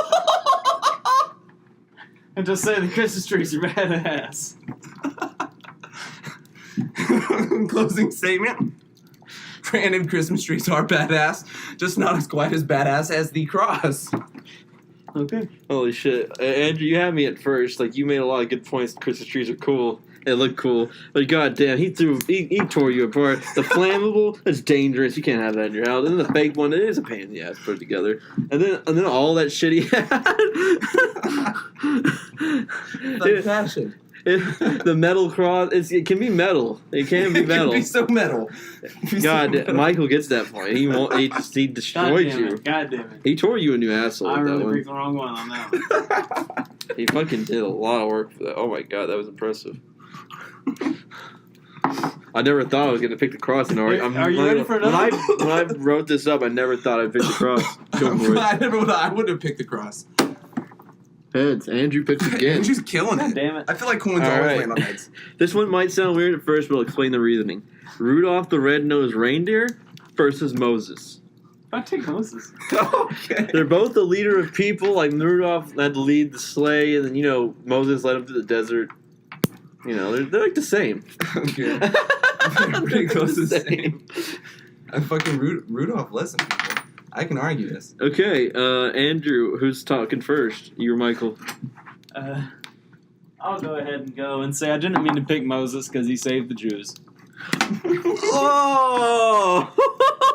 And just say the Christmas trees are badass. Closing statement. Random Christmas trees are badass, just not as quite as badass as the cross. Okay. Holy shit, Andrew! You had me at first. You made a lot of good points. Christmas trees are cool. They look cool, but goddamn, he tore you apart. The flammable, that's dangerous. You can't have that in your house. And then the fake one, it is a pain in the ass to put it together. And then all that shit he had. Fashion. The metal cross. It can be metal. It can be metal. It can be so metal. God, Michael gets that point. He won't. He destroyed you. God damn it. He tore you a new asshole. I with that really one. picked the wrong one on that one. He fucking did a lot of work for that. Oh my god, that was impressive. I never thought I was gonna pick the cross. And Are you ready for another? When I wrote this up, I never thought I'd pick the cross. Go for it. I wouldn't have picked the cross. Heads. Andrew picks again. Andrew's killing it. God damn it. I feel like coins All always right. land on heads. This one might sound weird at first, but I'll explain the reasoning. Rudolph the Red-Nosed Reindeer versus Moses. I take Moses. Okay. They're both the leader of people. Like Rudolph had to lead the sleigh, and then Moses led him to the desert. They're like the same. Okay. Pretty close to the same. I fucking Rudolph listen, people. I can argue this. Okay, Andrew, who's talking first? You or Michael? I'll go ahead and go and say I didn't mean to pick Moses because he saved the Jews. Oh!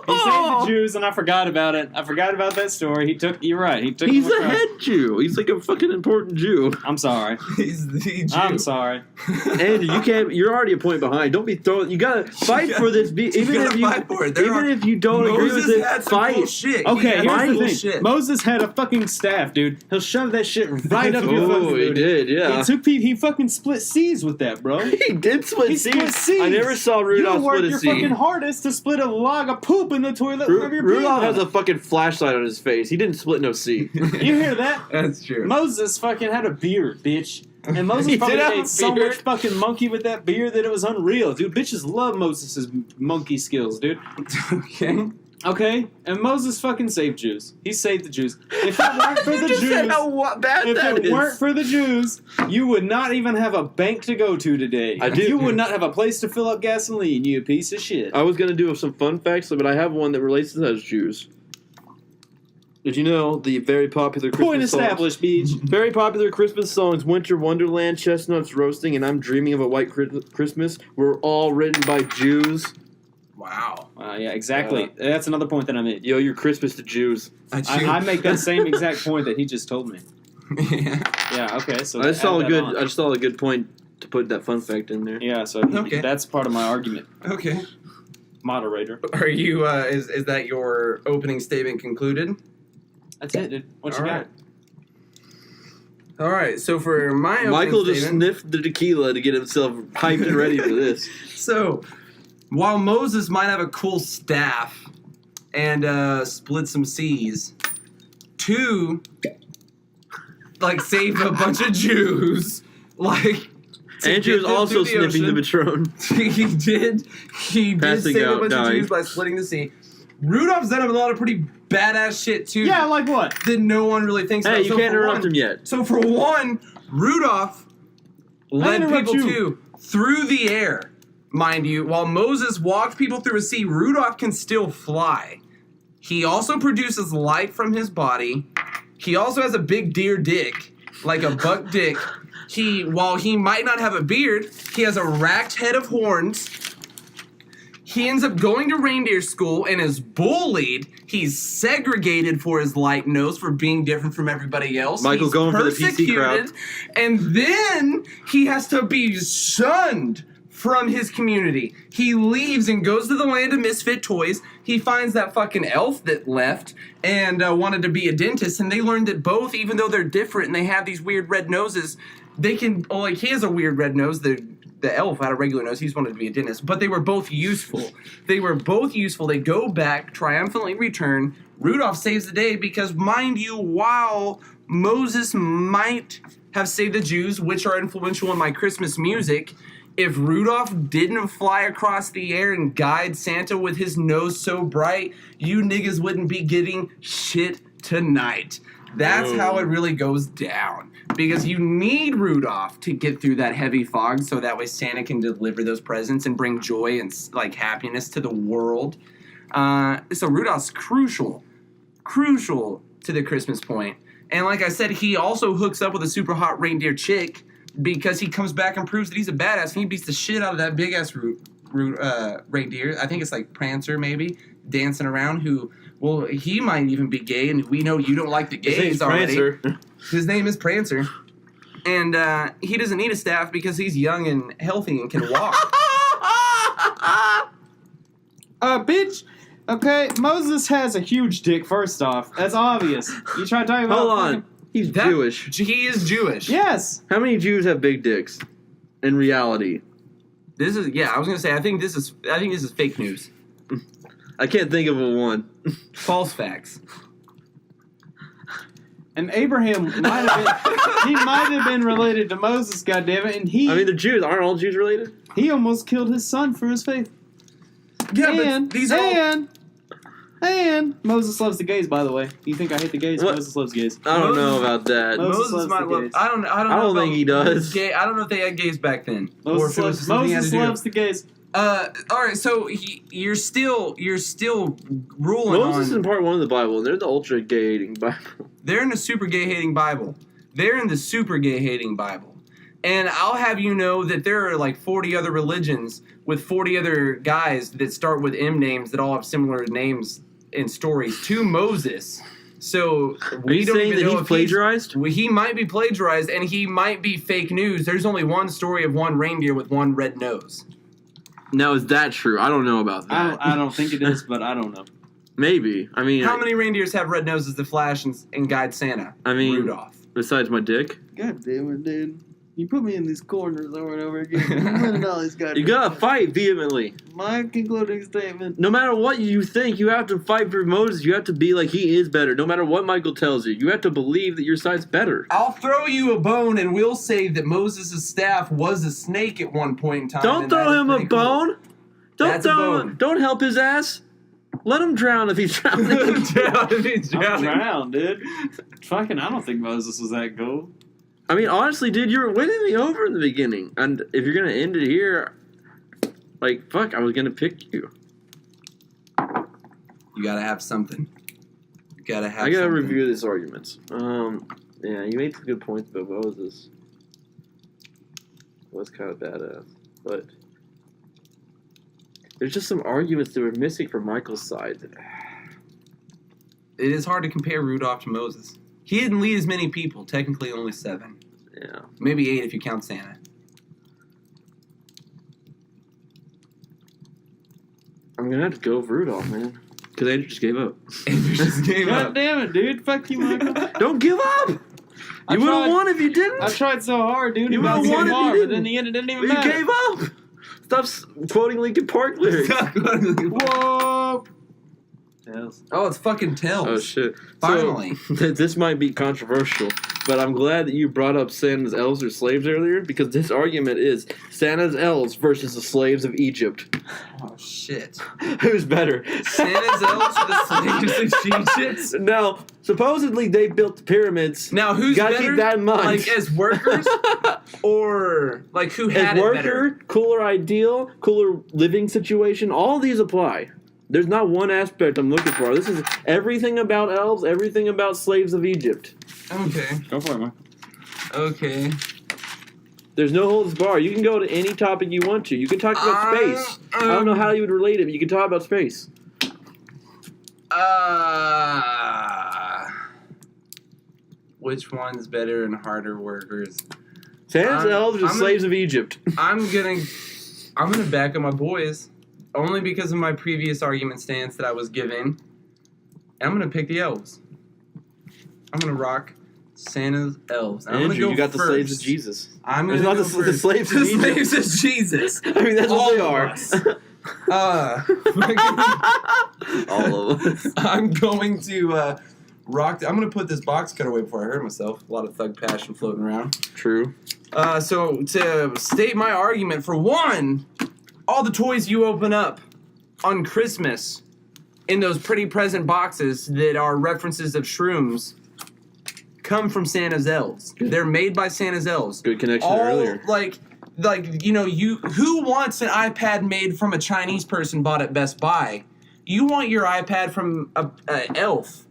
He saved the Jews, and I forgot about it. I forgot about that story. You're right. He took. He's them a across. head Jew. He's like a fucking important Jew. I'm sorry. He's the Jew. I'm sorry. Andrew, you can't. You're already a point behind. Don't be throwing. You gotta fight for this. Even if you don't agree with it, had some fight. cool shit. Okay, He had here's the cool thing. shit. Moses had a fucking staff, dude. He'll shove that shit right up your fucking Oh, he booty. did. Yeah. He fucking split seas with that, bro. He did split He seas. split seas. I never saw Rudolph You work split a your seed. fucking hardest to split a log of poop in the toilet whenever you're Rudolph peeing has on a fucking flashlight on his face. He didn't split no seed. it. You hear that? That's true. Moses fucking had a beard, bitch. And Moses He fucking did have a ate so beard. much fucking monkey with that beard that it was unreal, dude. Bitches love Moses' monkey skills, dude. Okay. Okay? And Moses fucking saved Jews. He saved the Jews. If it weren't for the Just said Jews, how bad if that it is. weren't for the Jews, you would not even have a bank to go to today. I do. You would not have a place to fill up gasoline, you piece of shit. I was gonna do some fun facts, but I have one that relates to those Jews. Did you know the very popular Christmas Point established, beach. Very popular Christmas songs, Winter Wonderland, Chestnuts Roasting, and I'm Dreaming of a White Christmas, were all written by Jews. Wow. Yeah, exactly. That's another point that I made. Yo, your Christmas to Jews. I make that same exact point that he just told me. Yeah. Yeah, okay. So I just saw add that on. I just saw a good point to put that fun fact in there. Yeah, so Okay. that's part of my argument. Okay. Moderator. Are you? Is that your opening statement concluded? That's it, dude. What you All got? right. All right. So for my opening Michael just statement, sniffed the tequila to get himself hyped and ready for this. So, while Moses might have a cool staff and split some seas, to save a bunch of Jews, to Andrew get is them also through the sniffing the ocean. Patron. He did Passing save a out, bunch of dying. Jews by splitting the sea. Rudolph's done a lot of pretty badass shit too. Yeah, like what? That no one really thinks about. Hey, you So can't for interrupt one- him yet. So for one, Rudolph led interrupt people you. through the air, mind you. While Moses walked people through a sea, Rudolph can still fly. He also produces light from his body. He also has a big deer dick, like a buck dick. While he might not have a beard, he has a racked head of horns. He ends up going to reindeer school and is bullied. He's segregated for his light nose for being different from everybody else. Michael He's going for the PC crowd. persecuted, and then he has to be shunned from his community. He leaves and goes to the land of misfit toys. He finds that fucking elf that left and wanted to be a dentist, and they learned that both, even though they're different and they have these weird red noses, they can, he has a weird red nose. The elf had a regular nose. He just wanted to be a dentist. But they were both useful. They go back, triumphantly return. Rudolph saves the day because, mind you, while Moses might have saved the Jews, which are influential in my Christmas music, if Rudolph didn't fly across the air and guide Santa with his nose so bright, you niggas wouldn't be getting shit tonight. That's how it really goes down. Because you need Rudolph to get through that heavy fog so that way Santa can deliver those presents and bring joy and happiness to the world. So Rudolph's crucial to the Christmas point. And like I said, he also hooks up with a super hot reindeer chick because he comes back and proves that he's a badass and he beats the shit out of that big ass reindeer. I think it's like Prancer maybe, dancing around he might even be gay, and we know you don't like the gays already. Prancer. His name is Prancer. And he doesn't need a staff because he's young and healthy and can walk. Bitch. Okay, Moses has a huge dick, first off. That's obvious. You try to talk about... Hold on. He's Jewish. He is Jewish. Yes. How many Jews have big dicks? In reality. I was gonna say, I think this is fake news. I can't think of a one. False facts. And Abraham might have been related to Moses, goddammit, and I mean, the Jews. Aren't all Jews related? he almost killed his son for his faith. Yeah, but these And Moses loves the gays, by the way. You think I hate the gays? What? Moses loves gays. I don't know about that. Moses might loves the love. gays. I don't know. I don't think he does. Gay. I don't know if they had gays back then. Moses loves the gays. All right. So you're still ruling Moses is on. in part 1 of the Bible, and they're the ultra gay hating Bible. They're in the super gay hating Bible. And I'll have you know that there are like 40 other religions with 40 other guys that start with M names that all have similar names and stories to Moses. So Are you saying that he's plagiarized? He might be plagiarized, and he might be fake news. There's only one story of one reindeer with one red nose. Now, is that true? I don't know about that. I don't think it is, but I don't know. Maybe. I mean, How many reindeers have red noses that flash and guide Santa? I mean, Rudolph. Besides my dick. God damn it, dude. You put me in these corners over and over again. You gotta fight vehemently. My concluding statement. No matter what you think, you have to fight for Moses. You have to be like he is better. No matter what Michael tells you, you have to believe that your side's better. I'll throw you a bone, and we'll say that Moses' staff was a snake at one point in time. Don't throw him a bone. That's a bone. Don't help his ass. Let him drown if he's drowning. I'm drowned, dude. Fucking, I don't think Moses was that cool. I mean, honestly, dude, you were winning me over in the beginning. And if you're going to end it here, like, fuck, I was going to pick you. You gotta have something. I gotta review this argument. Yeah, you made some good points about Moses. Was kind of badass. But there's just some arguments that were missing from Michael's side. It is hard to compare Rudolph to Moses. He didn't lead as many people, technically only 7. Yeah. Maybe 8 if you count Santa. I'm gonna have to go with Rudolph, man. Because Andrew just gave up. Andrew just gave God up. damn it, dude. Fuck you, Michael. Don't give up! You would have won if you didn't. I tried so hard, dude. You would have won if you didn't. But in the end, it didn't even You matter. gave up! Stop quoting Linkin Park lyrics. Whoa. Tails. Oh, it's fucking Tails. Oh, shit. Finally. So, this might be controversial, but I'm glad that you brought up Santa's elves or slaves earlier, because this argument is Santa's elves versus the slaves of Egypt. Oh, shit. Who's better? Santa's elves or the slaves of Egypt? Now, supposedly they built the pyramids. Now, who's Gotta better? keep that in mind. Like, as workers? Or, like, who had As it worker, better? cooler ideal, cooler living situation, all these apply. There's not one aspect I'm looking for. This is everything about elves, everything about slaves of Egypt. Okay. Go for it, man. Okay. There's no holds bar. You can go to any topic you want to. You can talk about space. I don't know how you would relate it, but you can talk about space. Which one's better and harder workers? Santa's elves or slaves of Egypt? I'm gonna back up my boys, only because of my previous argument stance that I was given. I'm gonna pick the elves. I'm gonna rock Santa's elves. I'm Andrew, gonna go you got first. the slaves of Jesus. I'm There's gonna not go the first. slaves of The Egypt. slaves of Jesus. I mean, that's what they are. All of us. I'm going to rock. I'm going to put this box cut away before I hurt myself. A lot of thug passion floating around. True. So to state my argument, for one, all the toys you open up on Christmas in those pretty present boxes that are references of shrooms come from Santa's elves. They're made by Santa's elves. Good connection earlier. Like you know, who wants an iPad made from a Chinese person bought at Best Buy? You want your iPad from a elf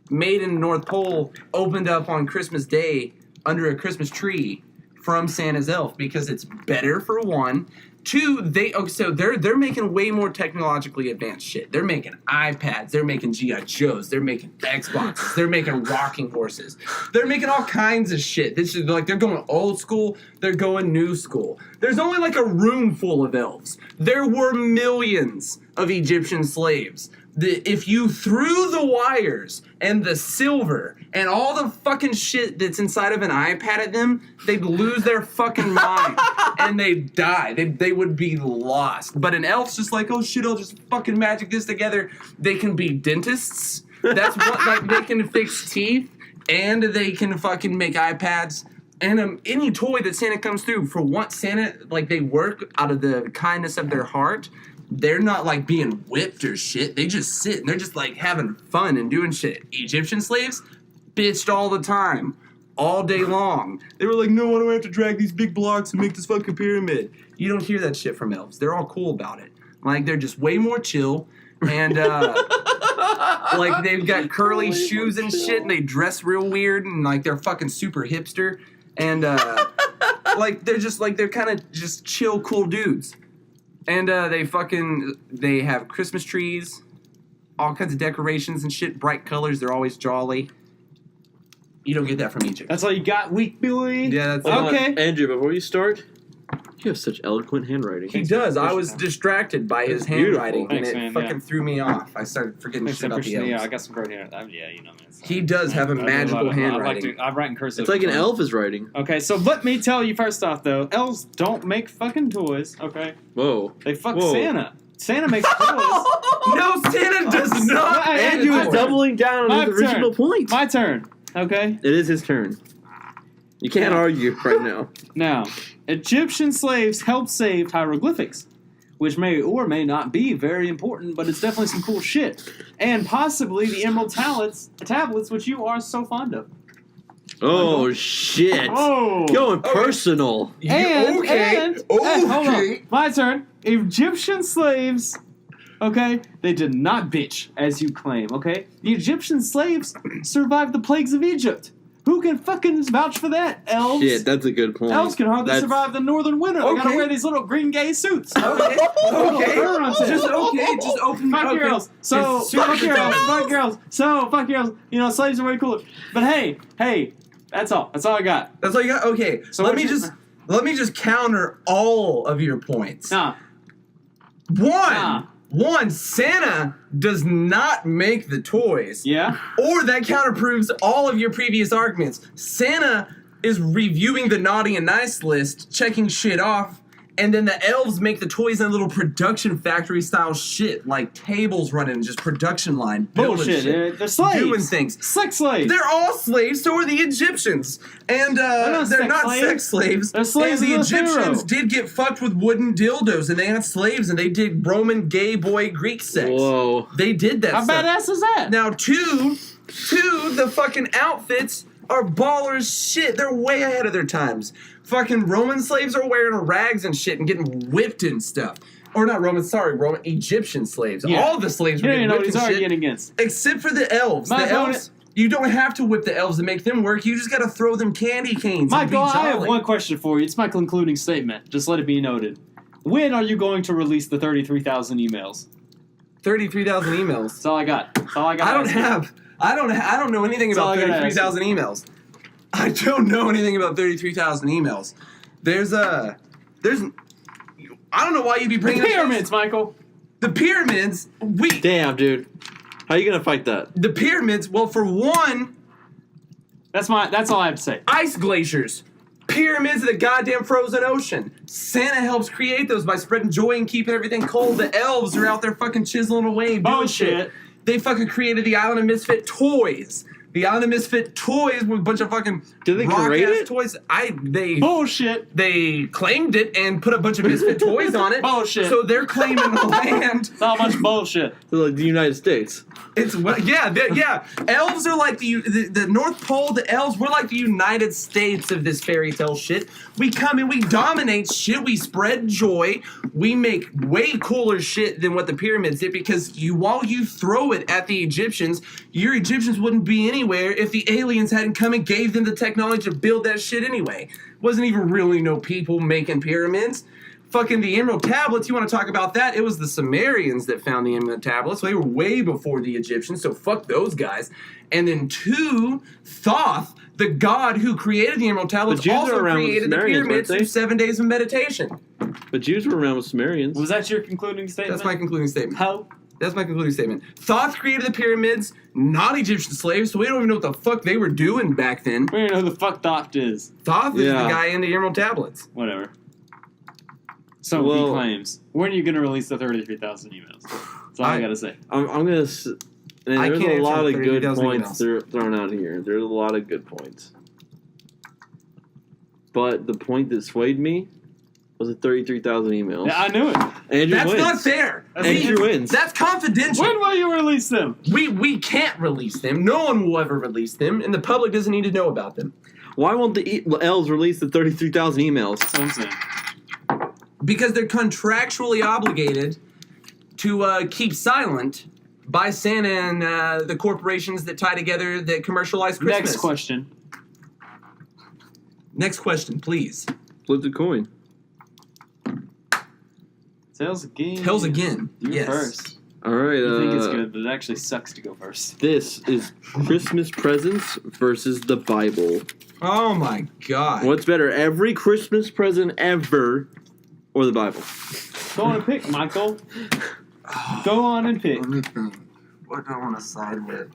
made in the North Pole, opened up on Christmas Day under a Christmas tree from Santa's elf because it's better for one. Two, they're making way more technologically advanced shit. They're making iPads, they're making G.I. Joes, they're making Xboxes, they're making rocking horses. They're making all kinds of shit. This is like they're going old school, they're going new school. There's only like a room full of elves. There were millions of Egyptian slaves. If you threw the wires and the silver and all the fucking shit that's inside of an iPad at them, they'd lose their fucking mind and they'd die. They would be lost. But an elf's just like, oh shit, I'll just fucking magic this together. They can be dentists. That's what, like, they can fix teeth and they can fucking make iPads. And any toy that Santa comes through, for once Santa, like, they work out of the kindness of their heart. They're not like being whipped or shit. They just sit and they're just like having fun and doing shit. Egyptian slaves bitched all the time, all day long. They were like, no, I don't have to drag these big blocks and make this fucking pyramid. You don't hear that shit from elves. They're all cool about it. Like, they're just way more chill. And, like, they've got curly shoes and shit, and they dress real weird, and, like, they're fucking super hipster. And, like, they're kind of just chill, cool dudes. And they have Christmas trees, all kinds of decorations and shit, bright colors. They're always jolly. You don't get that from Egypt. That's all you got, weak boy? Yeah, that's okay. Andrew, before you start, you have such eloquent handwriting. He does. I was distracted by his handwriting, and it fucking threw me off. I started forgetting shit about the elves. Yeah, I got some great handwriting. Yeah, you know, man. He does have a magical handwriting. I write in cursive. It's like an elf is writing. Okay, so let me tell you first off, though, elves don't make fucking toys, okay? Whoa. They fuck Santa. Santa makes toys. No, Santa does not. Andrew is doubling down on his original point. My turn, okay? It is his turn. You can't argue right now. Now, Egyptian slaves helped save hieroglyphics, which may or may not be very important, but it's definitely some cool shit. And possibly the emerald tablets, which you are so fond of. Oh, shit. Oh. Going personal. And hold on. My turn. Egyptian slaves, okay, they did not bitch, as you claim, okay? The Egyptian slaves survived the plagues of Egypt. Who can fucking vouch for that? Elves? Shit, that's a good point. Elves can hardly survive the northern winter. They gotta wear these little green gay suits. Okay. Just open fuck your elves. So, fuck your elves. Fuck your elves. So, fuck your elves. You know, slaves are way cooler. But hey, that's all. That's all I got. That's all you got? Okay. So let me just counter all of your points. One, Santa does not make the toys. Yeah. Or that counterproves all of your previous arguments. Santa is reviewing the naughty and nice list, checking shit off, and then the elves make the toys in a little production factory style shit, like tables running, just production line, building shit. They're slaves. Doing things. Sex slaves. They're all slaves, so are the Egyptians. And they're not sex slaves. They're slaves. And the of Egyptians did get fucked with wooden dildos, and they had slaves, and they did Roman gay boy Greek sex. Whoa. They did that How stuff. badass is that? Now, two, the fucking outfits are ballers shit. They're way ahead of their times. Fucking Roman slaves are wearing rags and shit and getting whipped and stuff. Or not Roman, Roman Egyptian slaves. Yeah. All the slaves were getting whipped and shit. Arguing against. Except for the elves. The elves, you don't have to whip the elves to make them work. You just gotta throw them candy canes. Michael, and be I have jolly. one question for you. It's my concluding statement. Just let it be noted. When are you going to release the 33,000 emails? 33,000 emails. That's all I got. That's all I got. I don't know anything about 33,000 emails. I don't know anything about 33,000 emails. I don't know why you'd be bringing the pyramids, Michael. The pyramids. Damn, dude. How are you gonna fight that? The pyramids. Well, for one, that's all I have to say. Ice glaciers. Pyramids of the goddamn frozen ocean. Santa helps create those by spreading joy and keeping everything cold. The elves are out there fucking chiseling away and doing shit. They fucking created the Island of Misfit toys. The Island of Misfit toys with a bunch of fucking rock-ass toys. Bullshit. They claimed it and put a bunch of Misfit toys on it. Bullshit. So they're claiming the land. It's all a bunch of bullshit. They're like the United States. Yeah. Elves are like the North Pole. The elves, we're like the United States of this fairy tale shit. We come in, we dominate shit. We spread joy. We make way cooler shit than what the pyramids did because while you throw it at the Egyptians, your Egyptians wouldn't be any anywhere if the aliens hadn't come and gave them the technology to build that shit anyway. Wasn't even really no people making pyramids. Fucking the Emerald Tablets, you want to talk about that? It was the Sumerians that found the Emerald Tablets. So they were way before the Egyptians, so fuck those guys. And then 2, Thoth, the god who created the Emerald Tablets, also created the pyramids through 7 days of meditation. But Jews were around with Sumerians. Was that your concluding statement? That's my concluding statement. How? That's my concluding statement. Thoth created the pyramids, not Egyptian slaves, so we don't even know what the fuck they were doing back then. We don't know who the fuck Thoth is. Thoth is the guy in the Emerald Tablets. Whatever. So he claims. When are you going to release the 33,000 emails? That's all I got to say. I'm going to... There's a lot of good points thrown out here. There's a lot of good points. But the point that swayed me was the 33,000 emails. Yeah, I knew it. Andrew wins. That's not fair. Andrew wins. That's confidential. When will you release them? We can't release them. No one will ever release them, and the public doesn't need to know about them. Why won't the elves release the 33,000 emails? That's what I'm saying. Because they're contractually obligated to keep silent by Santa and the corporations that tie together that commercialize Christmas. Next question. Next question, please. Flip the coin. Tails again. Tails again. You're first. All right. You think it's good, but it actually sucks to go first. This is Christmas presents versus the Bible. Oh my God. What's better, every Christmas present ever or the Bible? Go on and pick, Michael. Go on and pick. Let me think. What do I want to side with?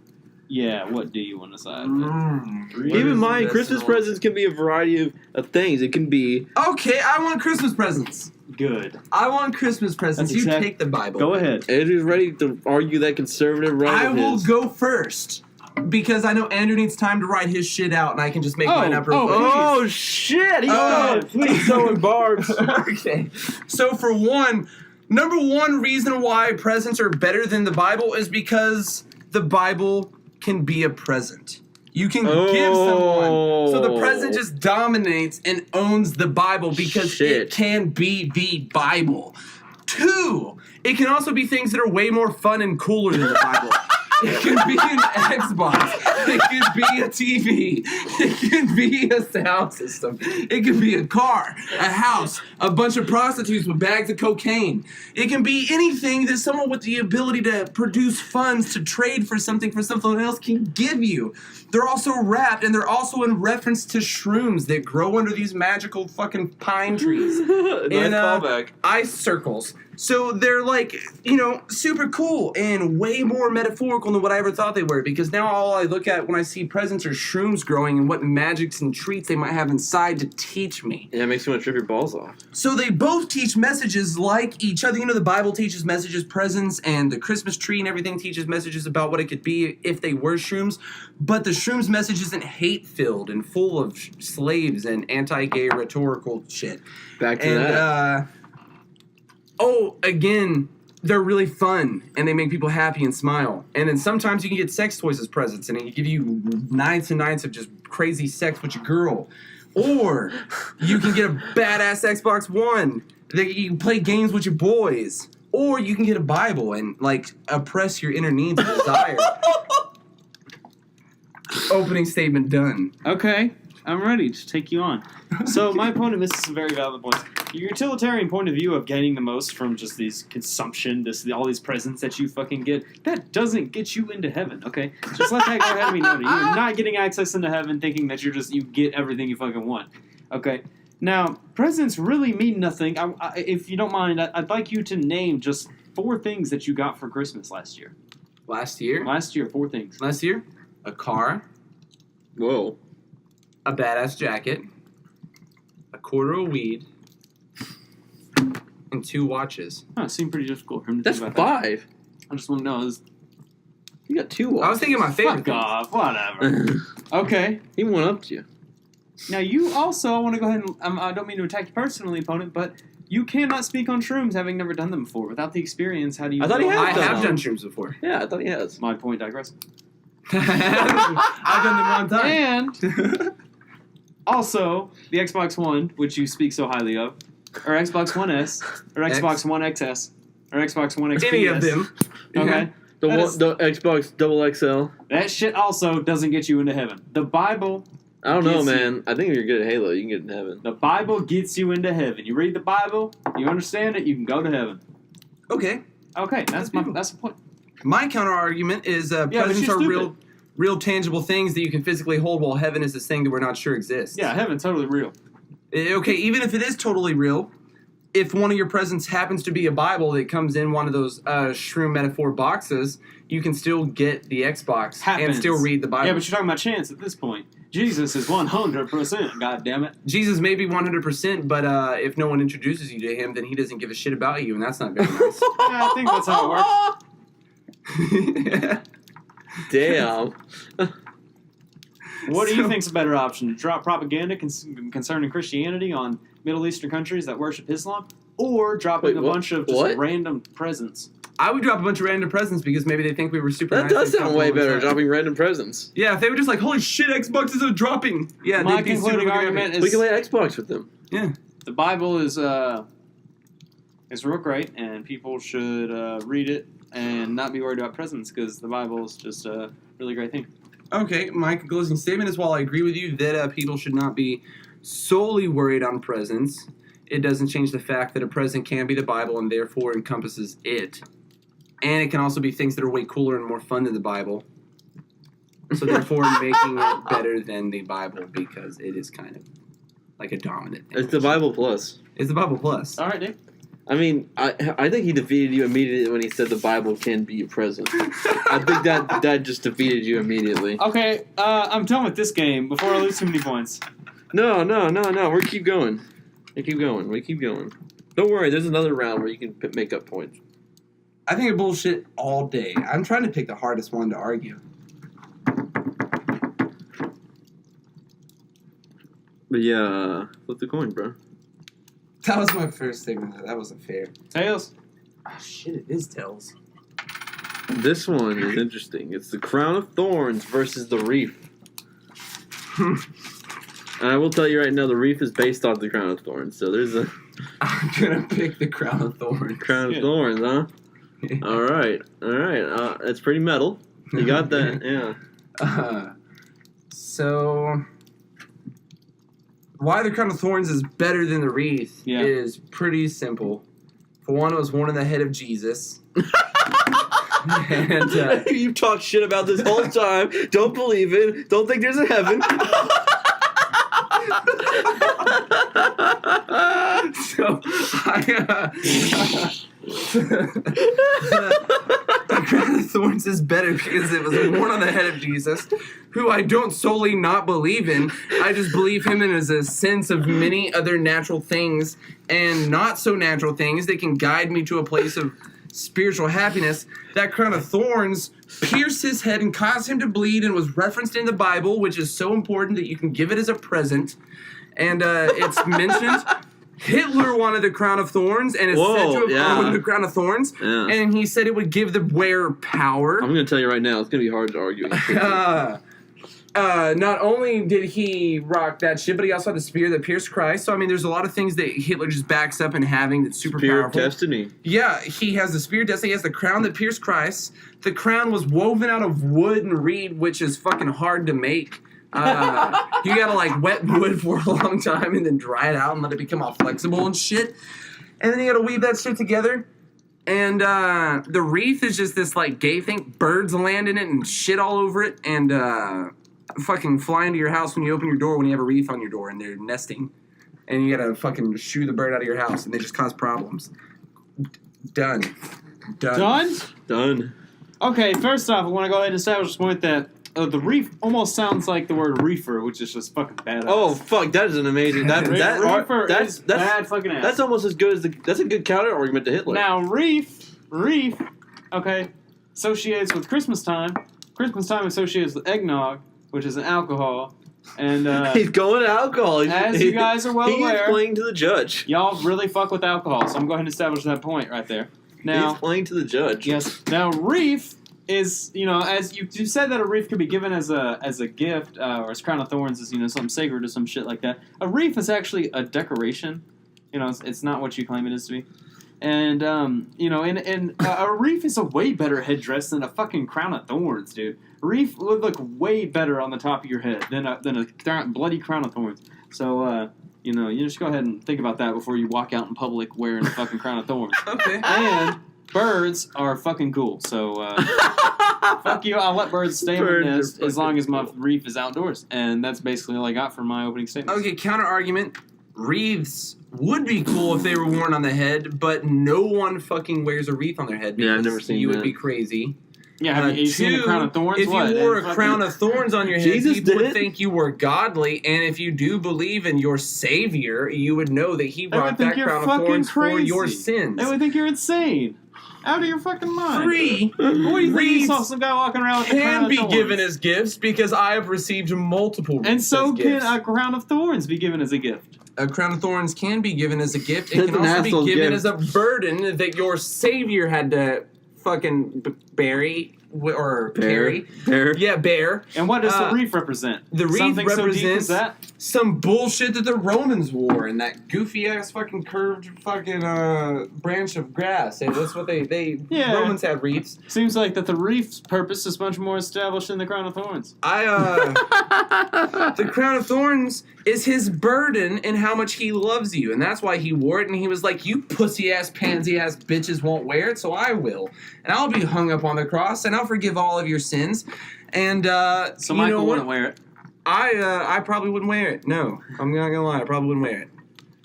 Yeah, what do you want to side with? Keep in mind, Christmas presents can be a variety of things. It can be... Okay, I want Christmas presents. Good. I want Christmas presents. You take the Bible. Go ahead. Andrew's ready to argue that conservative right I will go first. Because I know Andrew needs time to write his shit out, and I can just make mine up real quick. Oh, shit! He's throwing barbs. Okay. So for one, number one reason why presents are better than the Bible is because the Bible can be a present. You can give someone. So the present just dominates and owns the Bible because it can be the Bible. 2, it can also be things that are way more fun and cooler than the Bible. It can be an Xbox. It can be a TV. It can be a sound system. It can be a car, a house, a bunch of prostitutes with bags of cocaine. It can be anything that someone with the ability to produce funds to trade for something someone else can give you. They're also wrapped, and they're also in reference to shrooms that grow under these magical fucking pine trees. Nice callback. Ice circles. So they're like, super cool and way more metaphorical than what I ever thought they were, because now all I look at when I see presents are shrooms growing and what magics and treats they might have inside to teach me. Yeah, it makes you want to trip your balls off. So they both teach messages like each other. The Bible teaches messages, presents, and the Christmas tree and everything teaches messages about what it could be if they were shrooms. But the shrooms message isn't hate-filled and full of slaves and anti-gay rhetorical shit. Back to that. Again, they're really fun, and they make people happy and smile. And then sometimes you can get sex toys as presents, and it can give you nights and nights of just crazy sex with your girl. Or you can get a badass Xbox One that you can play games with your boys. Or you can get a Bible and, oppress your inner needs and desire. Opening statement done. Okay, I'm ready to take you on. So my opponent misses some very valid points. Your utilitarian point of view of getting the most from just these consumption, all these presents that you fucking get, that doesn't get you into heaven, okay? Just let that go ahead and be noted. You're not getting access into heaven thinking that you get everything you fucking want, okay? Now, presents really mean nothing. If you don't mind, I'd like you to name just 4 things that you got for Christmas last year. Last year? Last year, 4 things. Last year? A car. Whoa. A badass jacket. A quarter of weed. And 2 watches. Oh, it seemed pretty difficult for him to That's think about 5. that. I just want to know. You got 2 watches. I was thinking my favorite. Fuck off. Whatever. Okay. He went up to you. Now, you also, I want to go ahead and, I don't mean to attack you personally, opponent, but you cannot speak on shrooms having never done them before. Without the experience, how do you... I thought he had I have done shrooms before. Yeah, I thought he has. My point digress. I've done them 1 time. And also, the Xbox One, which you speak so highly of, or Xbox One S, or Xbox One XS, or Xbox One XP. Any of them. Okay. The That one, is- the Xbox Double XL. That shit also doesn't get you into heaven. The Bible. I don't know, Gets you- man. I think if you're good at Halo, you can get in heaven. The Bible gets you into heaven. You read the Bible, you understand it, you can go to heaven. Okay. Okay, that's the point. My counter argument is but presents you're are stupid. real tangible things that you can physically hold, while heaven is this thing that we're not sure exists. Yeah, heaven's totally real. Okay, even if it is totally real, if one of your presents happens to be a Bible that comes in one of those shroom metaphor boxes, you can still get the Xbox and still read the Bible. Yeah, but you're talking about chance at this point. Jesus is 100%. God damn it. Jesus may be 100%, but if no one introduces you to him, then he doesn't give a shit about you, and that's not very nice. Yeah, I think that's how it works. Damn. What do you think's a better option? To drop propaganda concerning Christianity on Middle Eastern countries that worship Islam? Or dropping a bunch of just random presents? I would drop a bunch of random presents because maybe they think we were super That nice. does and sound way comfortable better, inside. dropping random presents. Yeah, if they were just like, holy shit, Xboxes are dropping. Yeah, My they'd be super concluding happy. argument is We can play Xbox with them. Yeah. the Bible is real great, and people should read it and not be worried about presents because the Bible is just a really great thing. Okay, my closing statement is while I agree with you that people should not be solely worried on presents, it doesn't change the fact that a present can be the Bible and therefore encompasses it. And it can also be things that are way cooler and more fun than the Bible. So therefore making it better than the Bible because it is kind of like a dominant thing. It's the Bible Plus. It's the Bible Plus. All right, Dave. I mean, I think he defeated you immediately when he said the Bible can be a present. I think that just defeated you immediately. Okay, I'm done with this game before I lose too many points. No. We keep going. We keep going. Don't worry. There's another round where you can make up points. I think of bullshit all day. I'm trying to pick the hardest one to argue. But yeah, flip the coin, bro. That was my first statement. That wasn't fair. Tails. Oh shit, it is Tails. This one is interesting. It's the Crown of Thorns versus the Reef. And I will tell you right now, the Reef is based off the Crown of Thorns. So there's a I'm gonna pick the Crown of Thorns. Crown of Thorns, huh? All right. It's pretty metal. You got that? Yeah. So, why the Crown of Thorns is better than the wreath is pretty simple. For one, it was worn on the head of Jesus. And you've talked shit about this whole time. Don't believe it. Don't think there's a heaven. So, the Crown of Thorns is better because it was worn on the head of Jesus, who I don't solely not believe in. I just believe him in as a sense of many other natural things and not so natural things that can guide me to a place of spiritual happiness. That Crown of Thorns pierced his head and caused him to bleed and was referenced in the Bible, which is so important that you can give it as a present. And it's mentioned. Hitler wanted the Crown of Thorns and is said to have owned the Crown of Thorns. Yeah. And he said it would give the wearer power. I'm going to tell you right now, it's going to be hard to argue. Not only did he rock that shit, but he also had the spear that pierced Christ. So, I mean, there's a lot of things that Hitler just backs up in having that's super Spear powerful. of Destiny. Yeah, he has the spear of destiny. He has the crown that pierced Christ. The crown was woven out of wood and reed, which is fucking hard to make. You gotta like wet wood for a long time and then dry it out and let it become all flexible and shit. And then you gotta weave that shit together. And the wreath is just this like gay thing. Birds land in it and shit all over it and fucking fly into your house when you open your door when you have a wreath on your door and they're nesting. And you gotta fucking shoo the bird out of your house and they just cause problems. Done. Done. Okay, first off, I want to go ahead and establish this point that the reef almost sounds like the word reefer, which is just fucking badass. Oh fuck, that is an amazing. That's bad fucking ass. That's almost as good as that's a good counter argument to Hitler. Now reef, okay, associates with Christmas time. Christmas time associates with eggnog, which is an alcohol, and he's going to alcohol. You guys are well aware, he's playing to the judge. Y'all really fuck with alcohol, so I'm going to establish that point right there. Now he's playing to the judge. Yes. Now reef is, as you said that a wreath could be given as a gift, or as Crown of Thorns is, something sacred or some shit like that. A wreath is actually a decoration. It's not what you claim it is to be. And a wreath is a way better headdress than a fucking crown of thorns, dude. A wreath would look way better on the top of your head than a bloody crown of thorns. So, you just go ahead and think about that before you walk out in public wearing a fucking crown of thorns. Okay. And birds are fucking cool. So, fuck you. I'll let birds stay in the nest as long as my wreath is outdoors. And that's basically all I got for my opening statement. Okay, counter argument. Wreaths would be cool if they were worn on the head, but no one fucking wears a wreath on their head. Yeah, I've never seen you that. would be crazy. Yeah, have you seen a crown of thorns? If you wore a crown of thorns on your head, Jesus people did would it? think you were godly, and if you do believe in your Savior, you would know that He They would brought think that you're crown of fucking thorns for crazy. your sins. They would think you're insane. Out of your fucking mind. What do you think? You saw some guy walking around with a crown can of be thorns. given as gifts because I have received multiple wreaths And so as can gifts. a crown of thorns be given as a gift. A crown of thorns can be given as a gift. It That's can an also be asshole given gift. as a burden that your Savior had to fucking bury or carry. Bear. Yeah, bear. And what does the wreath represent? The wreath Something so deep represents as that? some bullshit that the Romans wore and that goofy ass fucking curved fucking branch of grass. And that's what they Yeah. Romans had wreaths. Seems like that the wreath's purpose is much more established than the crown of thorns. The crown of thorns is his burden and how much he loves you, and that's why he wore it. And he was like, "You pussy ass, pansy ass bitches won't wear it, so I will, and I'll be hung up on the cross, and I'll forgive all of your sins." And So you Michael know what? wouldn't wear it. I probably wouldn't wear it. No, I'm not gonna lie, I probably wouldn't wear it.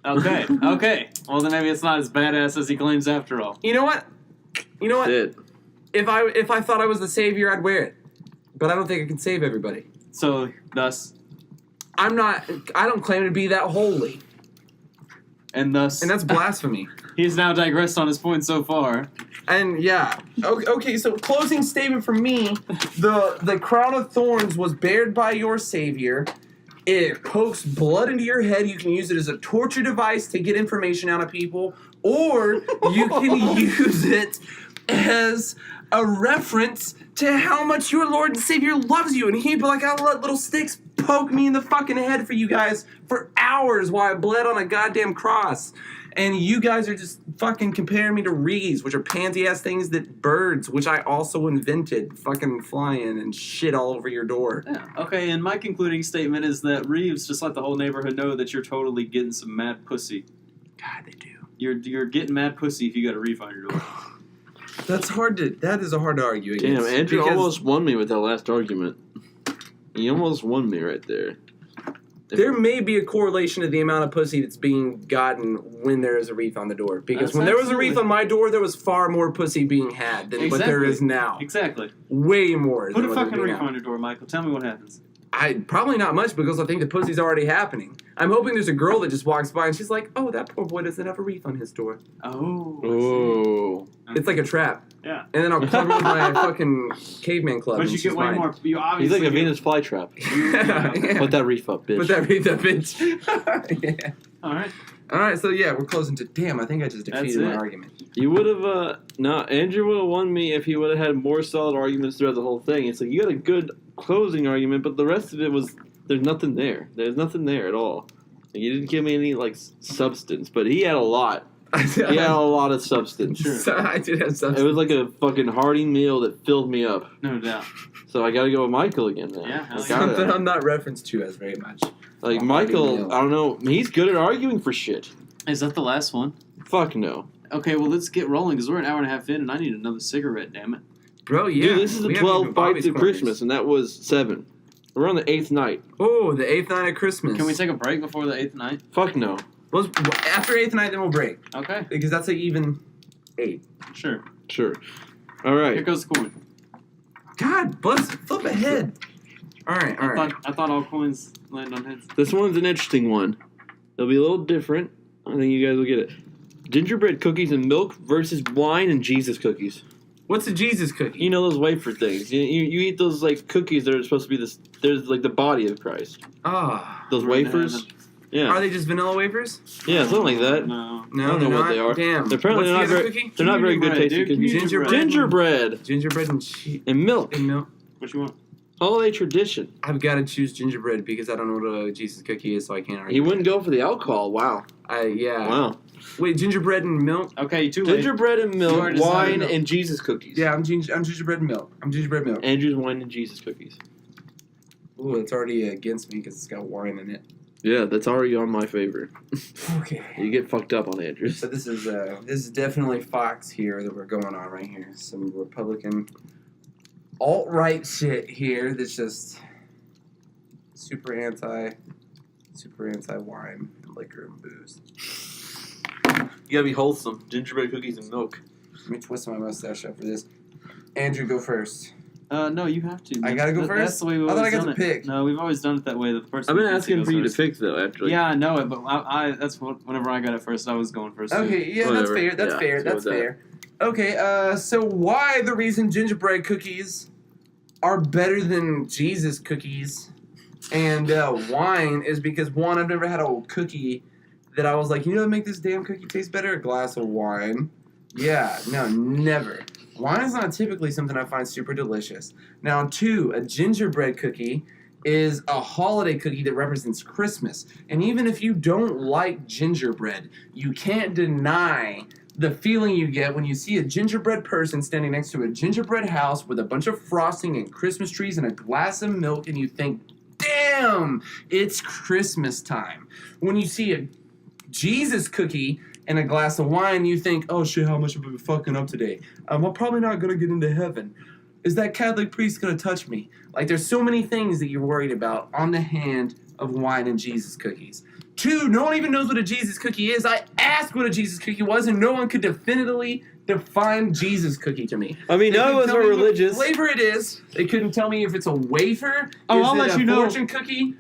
Okay, okay. Well, then maybe it's not as badass as he claims after all. You know what? Shit. If I thought I was the savior, I'd wear it, but I don't think I can save everybody. So, thus, I don't claim to be that holy, and thus, and that's blasphemy. he's now digressed on his point so far. And yeah, okay. So closing statement from me: the crown of thorns was bared by your Savior. It pokes blood into your head. You can use it as a torture device to get information out of people, or you can use it as a reference to how much your Lord and Savior loves you. And he'd be like, "I'll let little sticks poke me in the fucking head for you guys for hours while I bled on a goddamn cross." And you guys are just fucking comparing me to wreaths, which are pansy-ass things that birds, which I also invented, fucking fly in and shit all over your door. Yeah. Okay, and my concluding statement is that Reeves just let the whole neighborhood know that you're totally getting some mad pussy. God, they do. You're getting mad pussy if you got a reef on your door. That is hard to argue against. Damn, Andrew because almost won me with that last argument. He almost won me right there. there may be a correlation to the amount of pussy that's being gotten when there is a wreath on the door. Because That's when there was a absolutely- wreath on my door, there was far more pussy being had than what there is now. Exactly. Way more. Put than a what there fucking is reef now. on your door, Michael. Tell me what happens. Probably not much because I think the pussy's already happening. I'm hoping there's a girl that just walks by and she's like, "Oh, that poor boy doesn't have a wreath on his door." Oh. Oh. It's like a trap. Yeah. And then I'll cover it with my fucking caveman club. But and you she's get way mine. more. You He's obviously like a get- Venus flytrap. Yeah. Put that reef up, bitch. Put that wreath up, bitch. Yeah. All right. All right, so yeah, we're closing to. Damn, I think I just That's defeated my it. argument. You would have, no, Andrew would have won me if he would have had more solid arguments throughout the whole thing. It's like, you got a good closing argument, but the rest of it was, there's nothing there. There's nothing there at all. Like, you didn't give me any, like, substance, but he had a lot. He had a lot of substance. Sure. So I did have It something. was like a fucking hearty meal that filled me up. No doubt. So I gotta go with Michael again now. Yeah, hell I yeah. gotta. Something I'm not referenced to as very much. Like, A Michael, hearty meal. I don't know, he's good at arguing for shit. Is that the last one? Fuck no. Okay, well, let's get rolling because we're an hour and a half in and I need another cigarette, damn it. Bro, yeah. Dude, this is we the haven't 12 even bites Bobby's of corners. Christmas, and that was 7. We're on the 8th night. Oh, the 8th night of Christmas. Can we take a break before the 8th night? Fuck no. After 8th night, then we'll break. Okay, Because that's an even 8. sure. Sure. All Here right. goes the coin. God, bless. Flip ahead. All right, all right. I thought all coins land on heads. This one's an interesting one. It'll be a little different. I think you guys will get it. Gingerbread cookies and milk versus wine and Jesus cookies. What's a Jesus cookie? You know those wafer things. You eat those like cookies that are supposed to be this. There's like the body of Christ. Ah. Those Right, wafers. Yeah. Are they just vanilla wafers? Yeah, something like that. No. No, I don't know they're what not. they are. Damn. They're apparently What's not the other very. cookie? They're not very good Gingerbread, tasting dude. cookies. Gingerbread. Gingerbread Gingerbread and cheese and milk. and milk. What you want? Holiday tradition. I've got to choose gingerbread because I don't know what a Jesus cookie is, so I can't argue. He wouldn't go for the alcohol. Wow. Yeah. Wow. Wait, gingerbread and milk? Okay, too late. Gingerbread and You milk, already decided wine, milk. and Jesus cookies. Yeah, I'm gingerbread and milk. I'm gingerbread milk. Andrew's wine and Jesus cookies. Ooh, it's already against me because it's got wine in it. Yeah, that's already on my favor. Okay. You get fucked up on Andrew's. So this is definitely Fox here that we're going on right here. Some Republican alt-right shit here that's just super anti wine and liquor and booze. You gotta be wholesome. Gingerbread cookies and milk. Let me twist my mustache up for this. Andrew, go first. No, you have to. I gotta go first? That's the way we've I thought always I got done to it. pick. No, we've always done it that way. The person I've been who asking goes for you to first. pick though. After Yeah, I know it, but that's whenever I got it first, I was going first. Okay, yeah, Whatever. that's Yeah, fair. let's go with Fair. Okay, so why the reason gingerbread cookies are better than Jesus cookies and wine is because, one, I've never had a cookie that I was like, you know what make this damn cookie taste better? A glass of wine. Yeah, no, never. Wine is not typically something I find super delicious. Now, two, a gingerbread cookie is a holiday cookie that represents Christmas. And even if you don't like gingerbread, you can't deny the feeling you get when you see a gingerbread person standing next to a gingerbread house with a bunch of frosting and Christmas trees and a glass of milk, and you think, damn, it's Christmas time. When you see a Jesus cookie and a glass of wine, you think, oh shit, how much have I been fucking up today? I'm probably not gonna get into heaven. Is that Catholic priest gonna touch me? Like, there's so many things that you're worried about on the hand of wine and Jesus cookies. Two, no one even knows what a Jesus cookie is. I asked what a Jesus cookie was, and no one could definitively define Jesus cookie to me. I mean, They none of couldn't us tell are me what religious. flavor it is. They couldn't tell me if it's a wafer. Oh, is I'll it let a you know. fortune cookie?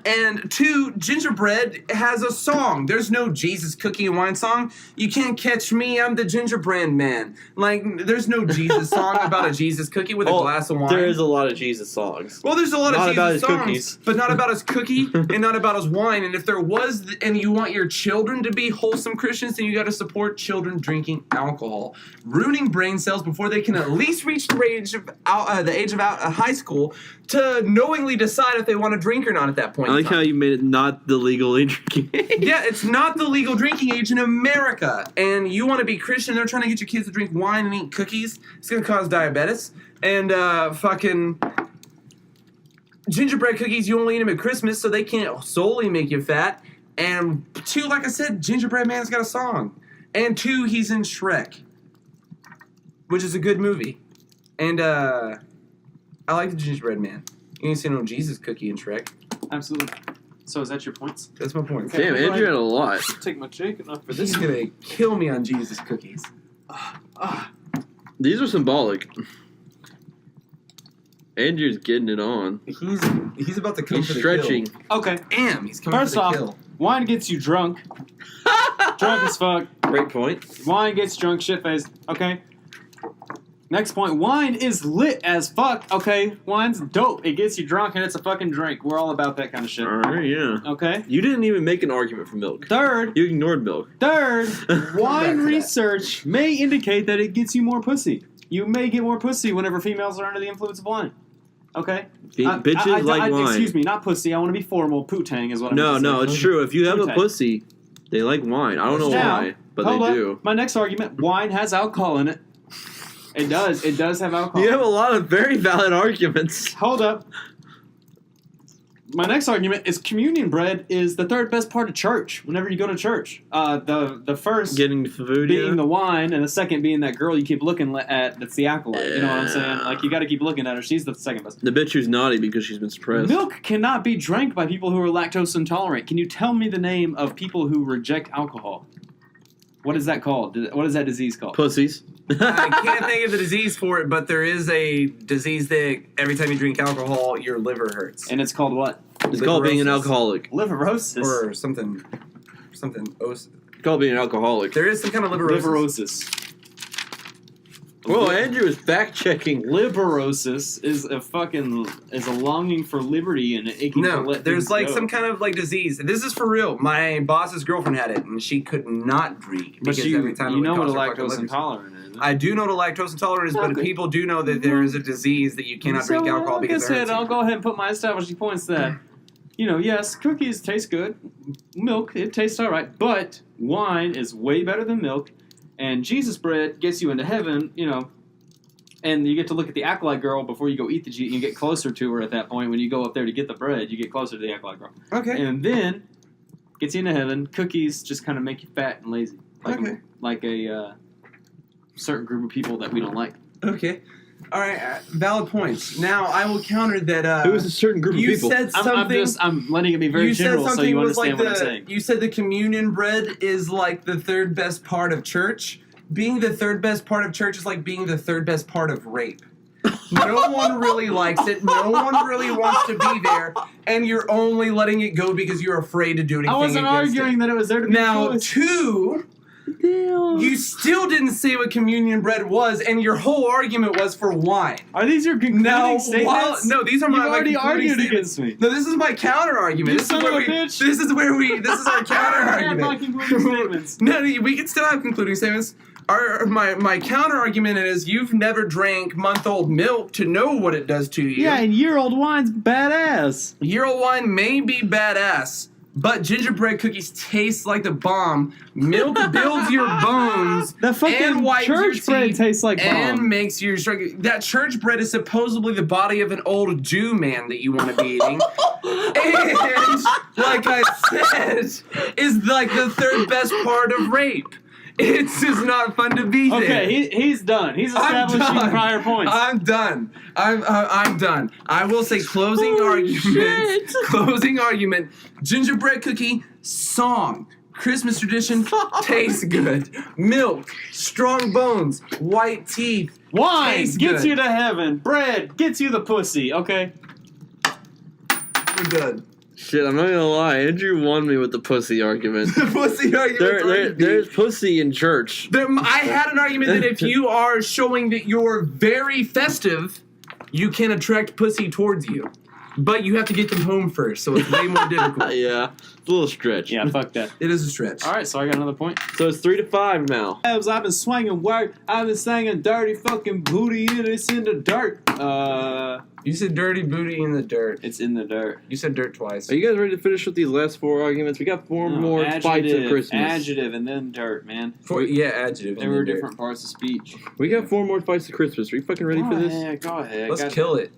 And two, gingerbread has a song. There's no Jesus cookie and wine song. You can't catch me, I'm the gingerbread man. Like, there's no Jesus song about a Jesus cookie with a glass of wine. There is a lot of Jesus songs. Well, there's a lot Not of about Jesus his songs, cookies. but not about his cookie and not about his wine. And if there was, and you want your children to be wholesome Christians, then you got to support children drinking alcohol, ruining brain cells before they can at least reach the age of high school to knowingly decide if they want to drink or not at that point. I in like time. how you made it not the legal drinking age. Yeah, it's not the legal drinking age in America. And you want to be Christian, they're trying to get your kids to drink wine and eat cookies. It's going to cause diabetes. And fucking gingerbread cookies, you only eat them at Christmas, so they can't solely make you fat. And two, like I said, Gingerbread Man's got a song. And two, he's in Shrek, which is a good movie. And I like the Gingerbread Man. You ain't seen no Jesus cookie in Shrek. Absolutely. So is that your points? That's my point. Damn, Andrew had a lot. Take my shake enough for He's this. gonna kill me on Jesus cookies. These are symbolic. Andrew's getting it on. He's about to come He's for the stretching. kill. Okay. Damn, he's coming First for the off, kill. wine gets you drunk. Drunk as fuck. Great point. Wine gets drunk, shit faced. Okay. Next point. Wine is lit as fuck. Okay. Wine's dope. It gets you drunk and it's a fucking drink. We're all about that kind of shit. All right, yeah. Okay. You didn't even make an argument for milk. Third. You ignored milk. Wine Back to that. research may indicate that it gets you more pussy. You may get more pussy whenever females are under the influence of wine. Okay? Bitches like wine. Excuse me, not pussy. I want to be formal. Pootang is what I'm No, saying. no, it's true. If you have a Pootang. pussy, they like wine. I don't know Now, why, but hold they up. do. My next argument, wine has alcohol in it. It does. It does have alcohol. You have a lot of very valid arguments. Hold up. My next argument is communion bread is the third best part of church. Whenever you go to church, the first Getting food, being the wine, and the second being that girl you keep looking at. That's the acolyte. You know what I'm saying? Like, you got to keep looking at her. She's the second best. The bitch who's naughty because she's been suppressed. Milk cannot be drank by people who are lactose intolerant. Can you tell me the name of people who reject alcohol? What is that called? What is that disease called? Pussies. I can't think of the disease for it, but there is a disease that every time you drink alcohol, your liver hurts. And it's called what? It's called being an Liverosis. alcoholic. Liverosis. Or something. It's called being an alcoholic. There is some kind of liverosis. Liverosis. Whoa, Andrew is fact checking. Liverosis is a longing for liberty and an aching to No, let there's things like go. some kind of like disease. This is for real. My boss's girlfriend had it, and she could not drink But because you every time it you would know what cause a her fucking lactose livers. intolerant is. I do know what a lactose intolerant is, but Okay. people do know that there is a disease that you cannot drink alcohol like because I it said, hurts I'll you. go ahead and put my establishing points there. yes, cookies taste good. Milk, it tastes all right. But wine is way better than milk. And Jesus bread gets you into heaven, and you get to look at the acolyte girl before you go eat the you get closer to her at that point. When you go up there to get the bread, you get closer to the acolyte girl. Okay. And then gets you into heaven. Cookies just kind of make you fat and lazy. Like a certain group of people that we don't like. Okay. All right. Valid points. Now, I will counter that. Who is a certain group of people? You said something. I'm letting it be very general so you understand what I'm saying. You said the communion bread is like the third best part of church. Being the third best part of church is like being the third best part of rape. No one really likes it. No one really wants to be there, and you're only letting it go because you're afraid to do anything. I wasn't arguing that it was there to be now. Two, you still didn't say what communion bread was, and your whole argument was for wine. Are these your concluding statements? No, these are my. You've already argued against me. No, this is my counter argument. You son of a bitch. This is our counter argument. I have my concluding statements. No, we can still have concluding statements. My counter argument is you've never drank month-old milk to know what it does to you. Yeah, and year-old wine's badass. Year-old wine may be badass, but gingerbread cookies taste like the bomb. Milk builds your bones. The fucking and wipes church your bread teeth tastes like bomb. and makes you struggle. That church bread is supposedly the body of an old Jew man that you want to be eating. And, like I said, is like the third best part of rape. It's just not fun to be there. Okay, he's done. He's establishing prior points. I'm done. I'm done. I will say closing argument. Shit. Closing argument. Gingerbread cookie song. Christmas tradition tastes good. Milk, strong bones, white teeth. Wine tastes gets good. you to heaven. Bread gets you the pussy. Okay. We're good. Shit, I'm not gonna lie. Andrew won me with the pussy argument. The pussy argument. There's pussy in church. I had an argument that if you are showing that you're very festive, you can attract pussy towards you. But you have to get them home first, so it's way more difficult. Yeah, it's a little stretch. Yeah, fuck that. It is a stretch. All right, so I got another point. So it's 3-5 now. I've been swinging work. I've been singing dirty fucking booty and it's in the dirt. You said dirty booty in the dirt. It's in the dirt. You said dirt twice. Are you guys ready to finish with these last 4 arguments? We got 4 more fights at Christmas. Adjective and then dirt, man. Adjective. They were different parts of speech. We got 4 more fights at Christmas. Are you fucking ready for this? Yeah, go ahead. Let's kill it.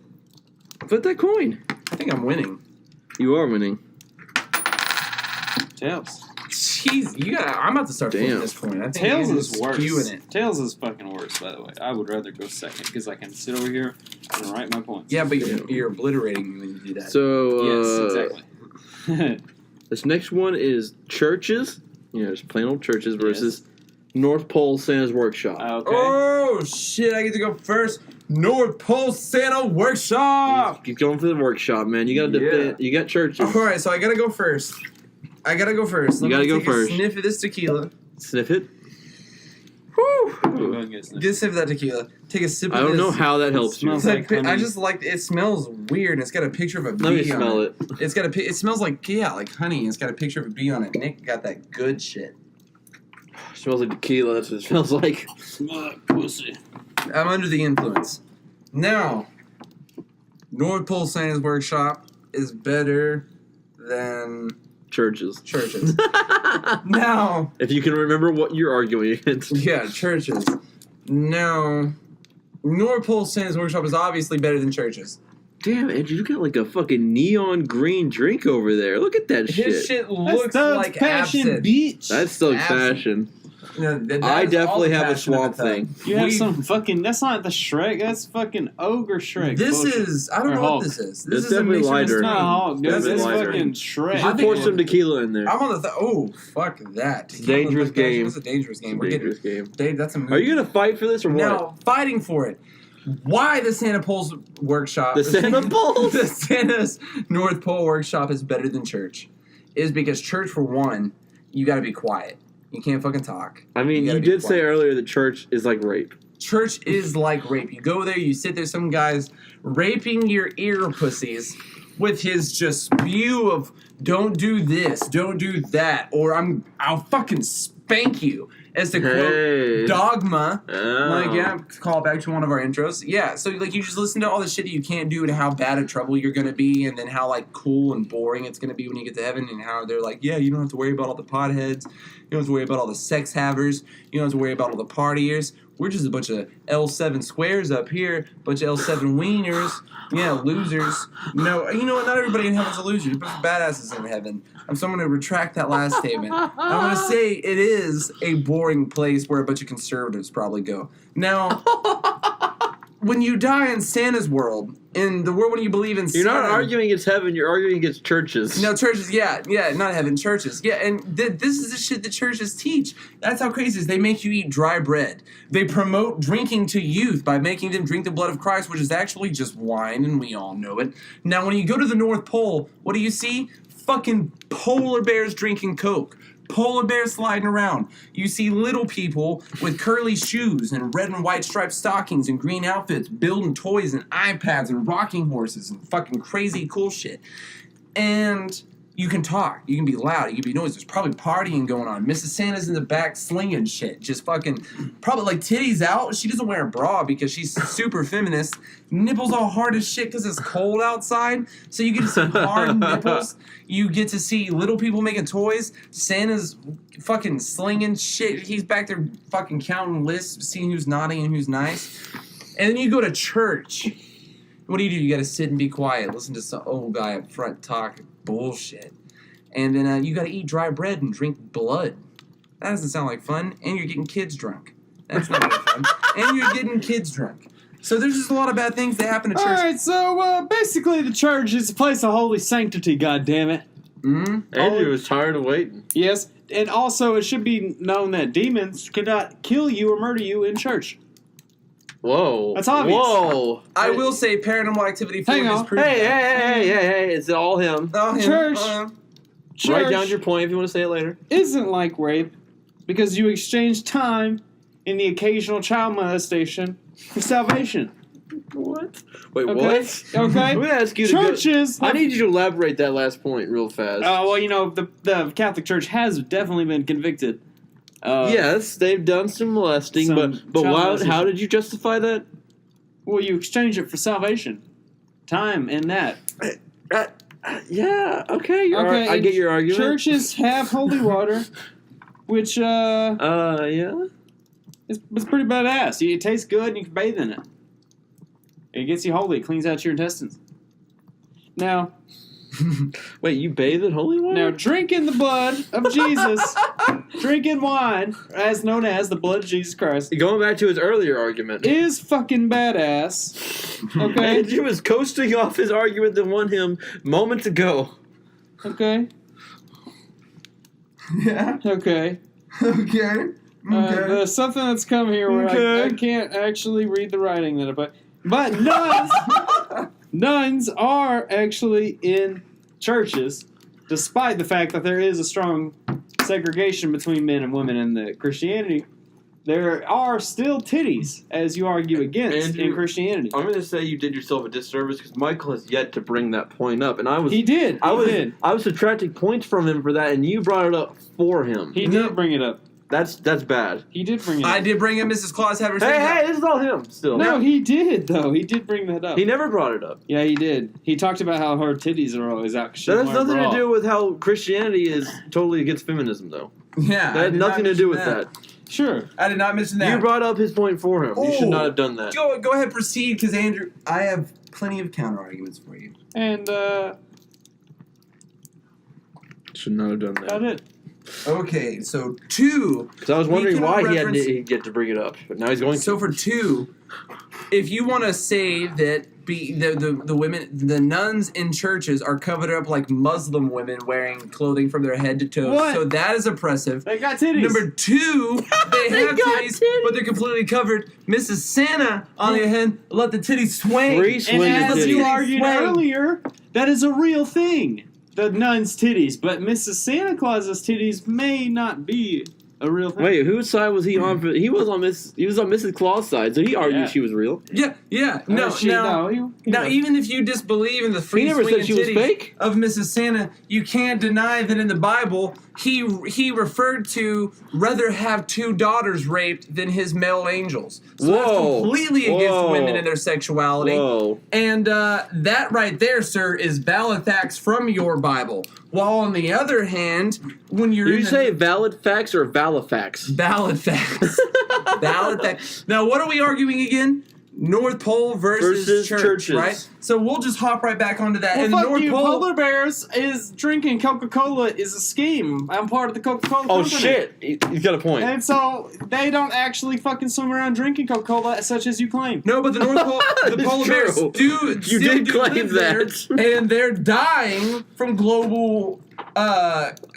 Flip that coin. I think I'm winning. You are winning. Tails. Jeez, I'm about to start flipping this coin. I think Tails you're is just worse. skewing it. Tails is fucking worse, by the way. I would rather go second because I can sit over here and write my points. Yeah, but you're obliterating me when you do that. So, yes, exactly. This next one is churches. Just plain old churches versus North Pole Santa's Workshop. Okay. Oh, shit, I get to go first. North Pole Santa Workshop! Keep going for the workshop, man. You gotta defend. You got churches. Alright, so I gotta go first. Let You gotta me go take first. A sniff of this tequila. Sniff it. Whew! Go ahead and get a sniff. Get a sip of that tequila. Take a sip of I this. don't know how that helps you. Smells like honey. I just like it. Smells weird. And it's got a picture of a bee Let me on smell it. it. It's got it smells like honey. It's got a picture of a bee on it. Nick got that good shit. Smells like tequila. That's what it smells like. Smell like pussy. I'm under the influence. Now, North Pole Santa's Workshop is better than Churches. churches. Now, If you can remember what you're arguing against. yeah, churches. Now, North Pole Santa's Workshop is obviously better than churches. Damn, Andrew, you got like a fucking neon green drink over there. Look at that His shit looks like Passion absinthe. Beach. That's still Absent. fashion. No, that I is all definitely the have a passion of swamp the thing. thing. You have We- some fucking. That's not the Shrek. That's fucking ogre Shrek. This bullshit. is. I don't Or know Hulk. what this is. This It's is a definitely mixture of lighter. three. No, Hulk. Dude, That's this lighter. fucking You Shrek. I should think pour it some was- tequila in there. I'm on the. Oh, fuck that. It's a dangerous game. It's a dangerous game. We're Dangerous getting. game. Dave, that's a movie. Are you gonna fight for this or what? Now, fighting for it. Why the Santa Pole's Workshop? The Santa Pole's? The Santa's North Pole Workshop is better than church. Is because church, for one, you got to be quiet. You can't fucking talk. I mean, you gotta be did say quiet. earlier that church is like rape. Church is like rape. You go there, you sit there, some guy's raping your ear pussies with his just spew of don't do this, don't do that, or I'll fucking spank you. as to quote Dogma. Like, yeah, call back to one of our intros. Yeah, so like you just listen to all the shit that you can't do and how bad of trouble you're gonna be, and then how like cool and boring it's gonna be when you get to heaven, and how they're like, yeah, you don't have to worry about all the potheads, you don't have to worry about all the sex havers, you don't have to worry about all the partiers. We're just a bunch of L7 squares up here, bunch of L7 wieners, yeah, losers. No, you know what? Not everybody in heaven's a loser. There's a bunch of badasses in heaven. So I'm going to retract that last statement. I'm going to say it is a boring place where a bunch of conservatives probably go. Now, when you die in Santa's world, in the world when you believe in Santa... You're not arguing against heaven, you're arguing against churches. No, churches, yeah, not heaven, churches. Yeah, and this is the shit that churches teach. That's how crazy it is. They make you eat dry bread. They promote drinking to youth by making them drink the blood of Christ, which is actually just wine, and we all know it. Now, when you go to the North Pole, what do you see? Fucking polar bears drinking Coke. Polar bears sliding around. You see little people with curly shoes and red and white striped stockings and green outfits building toys and iPads and rocking horses and fucking crazy cool shit. And you can talk. You can be loud. You can be noisy. There's probably partying going on. Mrs. Santa's in the back slinging shit. Just fucking, probably like titties out. She doesn't wear a bra because she's super feminist. Nipples all hard as shit because it's cold outside. So you get to see hard nipples. You get to see little people making toys. Santa's fucking slinging shit. He's back there fucking counting lists, seeing who's naughty and who's nice. And then you go to church. What do? You gotta sit and be quiet. Listen to some old guy up front talk bullshit. And then you gotta eat dry bread and drink blood. That doesn't sound like fun. And you're getting kids drunk. That's not really fun. And you're getting kids drunk. So there's just a lot of bad things that happen to church. Alright, so basically the church is a place of holy sanctity, goddammit. Mm-hmm. Andrew was tired of waiting. Yes, and also it should be known that demons could not kill you or murder you in church. Whoa. That's obvious. Whoa. I will say Paranormal Activity 4 has proved Hey, that. hey, it's all him. Oh, him. Church. Church. Write down your point if you want to say it later. Isn't like rape because you exchange time in the occasional child molestation for salvation. What? Wait, Okay. what? Okay. Let me ask you Churches. I need you to elaborate that last point real fast. Well, you know, the Catholic Church has definitely been convicted. Yes, they've done some molesting, but how did you justify that? Well, you exchange it for salvation. Time in that. Yeah, okay. I get your argument. Churches have holy water, which, yeah? it's pretty badass. It tastes good and you can bathe in it. It gets you holy. It cleans out your intestines. Now... Wait, you bathe in holy water? Now, drinking the blood of Jesus, drinking wine, as known as the blood of Jesus Christ, going back to his earlier argument, is fucking badass. Okay? Andrew was coasting off his argument that won him moments ago. Okay? Yeah. Okay. Okay. There's something that's come here where I can't actually read the writing that I put. But nuns are actually in churches, despite the fact that there is a strong segregation between men and women in the Christianity. There are still titties, as you argue against Andrew, in Christianity. I'm going to say you did yourself a disservice because Michael has yet to bring that point up, and I was. He did. I was subtracting points from him for that, and you brought it up for him. He did bring it up. That's bad. He did bring it up. I did bring up Mrs. Claus. Have her Hey, this is all him still. No, he did, though. He did bring that up. He never brought it up. Yeah, he did. He talked about how her titties are always out. That has nothing to do with how Christianity is totally against feminism, though. Yeah. That had nothing to do with that. Sure. I did not mention that. You brought up his point for him. You should not have done that. Go ahead, proceed, because Andrew, I have plenty of counter arguments for you. And, should not have done that. That's it. Okay, so 2. Because I was wondering why he'd get to bring it up, but now he's going to. So for 2, if you want to say that the women, the nuns in churches are covered up like Muslim women wearing clothing from their head to toes, What? so that is oppressive. They got titties. Number 2, they have titties, but they're completely covered. Mrs. Santa, on the other hand, let the titties swing. Free And swinging as titties. you argued Swing. earlier, that is a real thing. The nun's titties, but Mrs. Santa Claus's titties may not be a real thing. Wait, whose side was he on? He was on Mrs. Claus' side, so he argued she was real. Yeah. Now, even if you disbelieve in the free He never swinging said she was titties fake. of Mrs. Santa, you can't deny that in the Bible, he referred to rather have 2 daughters raped than his male angels. So that's completely against women and their sexuality. Whoa. And that right there, sir, is valid facts from your Bible. While on the other hand, when you're Did you say valid facts or valifax? valid facts, valid facts. Now, what are we arguing again? North Pole versus churches. right? So we'll just hop right back onto that. Well, and fuck the North you. Pole. Polar Bears is drinking Coca-Cola is a scheme. I'm part of the Coca-Cola Oh company. shit! He's got a point. And so they don't actually fucking swim around drinking Coca-Cola such as you claim. No, but the North Pole, the It's polar bears true. do You still did do claim live there, that. and they're dying from global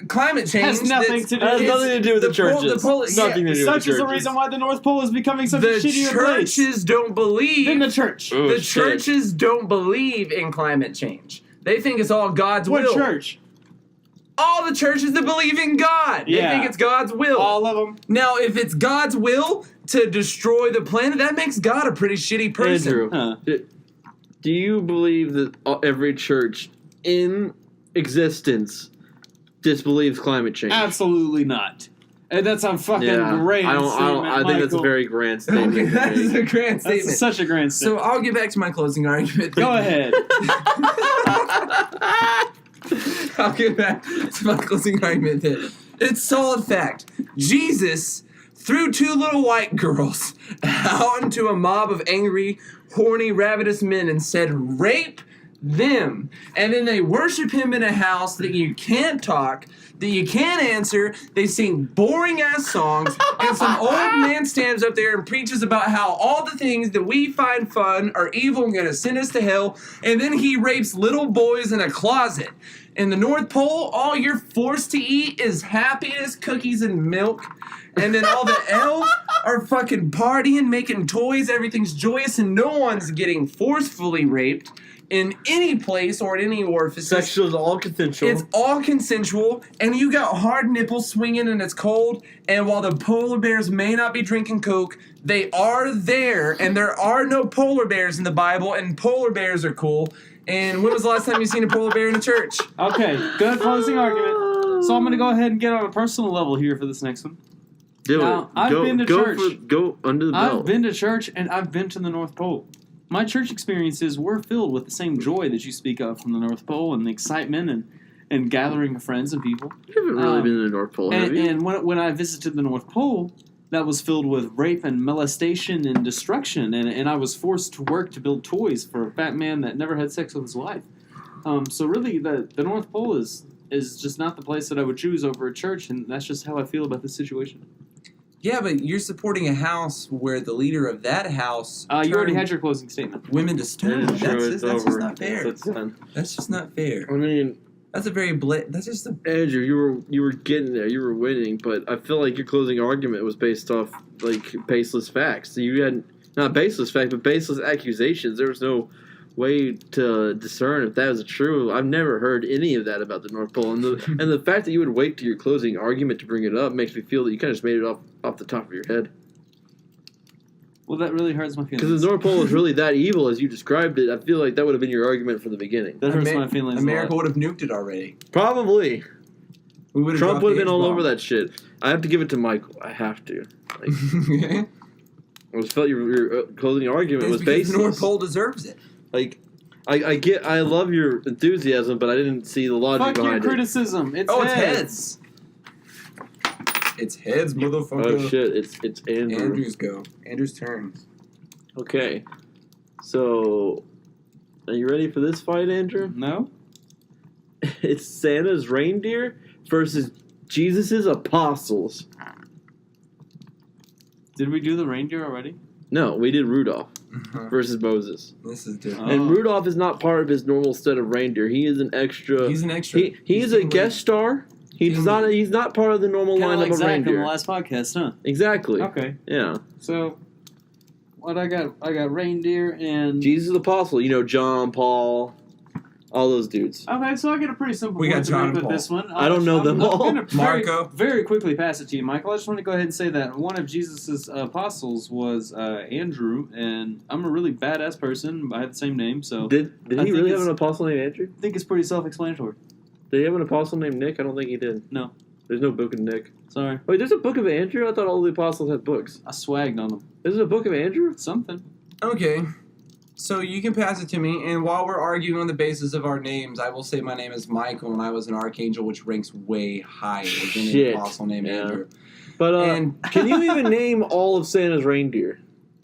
climate change. Has nothing to do. Has nothing to do with the churches. Nothing to do with Such the is the churches. reason why the North Pole is becoming such a The shittier place. churches don't believe. In the church. Oh, the shit. churches don't believe in climate change. They think it's all God's What will. church? All the churches that believe in God. They Yeah. think it's God's will. All of them. Now, if it's God's will to destroy the planet, that makes God a pretty shitty person. Andrew, Huh. do you believe that every church in existence disbelieves climate change? Absolutely not. And that's a fucking Yeah, great statement, I think that's a Michael. very grand statement. Okay, to that is make. a grand statement. That's such a grand So statement. I'll get back to my closing argument. Go ahead. I'll get back to my closing argument then. It's solid fact. Jesus threw 2 little white girls out into a mob of angry, horny, ravenous men and said, rape them. And then they worship him in a house that you can't talk, that you can't answer. They sing boring ass songs, and some old man stands up there and preaches about how all the things that we find fun are evil and gonna send us to hell. And then he rapes little boys in a closet. In the North Pole, all you're forced to eat is happiness, cookies, and milk. And then all the elves are fucking partying, making toys, everything's joyous, and no one's getting forcefully raped in any place or in any orifice. Sexual is all consensual. It's all consensual, and you got hard nipples swinging and it's cold, and while the polar bears may not be drinking Coke, they are there, and there are no polar bears in the Bible, and polar bears are cool. And when was the last time you seen a polar bear in a church? Okay, good closing argument. So I'm going to go ahead and get on a personal level here for this next one. Do Now, it. I've been to church. Go under the belt. I've been to church and I've been to the North Pole. My church experiences were filled with the same joy that you speak of from the North Pole and the excitement and gathering of friends and people. You haven't really been to the North Pole, have And, you? and when I visited the North Pole, that was filled with rape and molestation and destruction, and I was forced to work to build toys for a fat man that never had sex with his wife. So really, the North Pole is just not the place that I would choose over a church, and that's just how I feel about this situation. Yeah, but you're supporting a house where the leader of that house You already turned had your closing statement. women to stone. It's true, it's That's just over. not fair. That's done. That's just not fair. I mean, That's a very that's just a Andrew, you were getting there, you were winning, but I feel like your closing argument was based off like baseless facts. So you had not baseless facts, but baseless accusations. There was no way to discern if that was true. I've never heard any of that about the North Pole, and the fact that you would wait to your closing argument to bring it up makes me feel that you kind of just made it off the top of your head. Well, that really hurts my feelings. Because the North Pole is really that evil as you described it. I feel like that would have been your argument from the beginning. That hurts my feelings. America a lot. would have nuked it already. Probably. We would have Trump would have been all over that shit. I have to give it to Michael. I have to. Like, I just felt your closing argument was because baseless. the North Pole deserves it. Like, I love your enthusiasm, but I didn't see the logic Fuck your behind it. criticism. It's Oh, it's heads. heads. It's heads, motherfucker. Oh shit! It's Andrew. Andrew's go. Andrew's turn. Okay, so are you ready for this fight, Andrew? No? It's Santa's reindeer versus Jesus' apostles. Did we do the reindeer already? No, we did Rudolph versus Moses. This is different. And Rudolph is not part of his normal set of reindeer. He is an extra. He's an extra. He He's is a team guest star. He's not. He's not part of the normal Kind of lineup like of Zakk on reindeer. the last podcast, huh? Exactly. Okay. Yeah. So, what I got reindeer and... Jesus the apostle. You know, John, Paul, all those dudes. Okay, so I get a pretty simple We point got to John make and with Paul. this one. I don't know them all. I'm gonna Marco. very quickly pass it to you, Michael. I just want to go ahead and say that one of Jesus' apostles was Andrew, and I'm a really badass person. I have the same name, so Did I he think really have it's- an apostle named Andrew? I think it's pretty self-explanatory. Did he have an apostle named Nick? I don't think he did. No. There's no book of Nick. Sorry. Wait, there's a book of Andrew? I thought all the apostles had books. I swagged on them. Is it a book of Andrew? Something. Okay. So you can pass it to me, and while we're arguing on the basis of our names, I will say my name is Michael, and I was an archangel, which ranks way higher than an apostle named Andrew. But And- can you even name all of Santa's reindeer?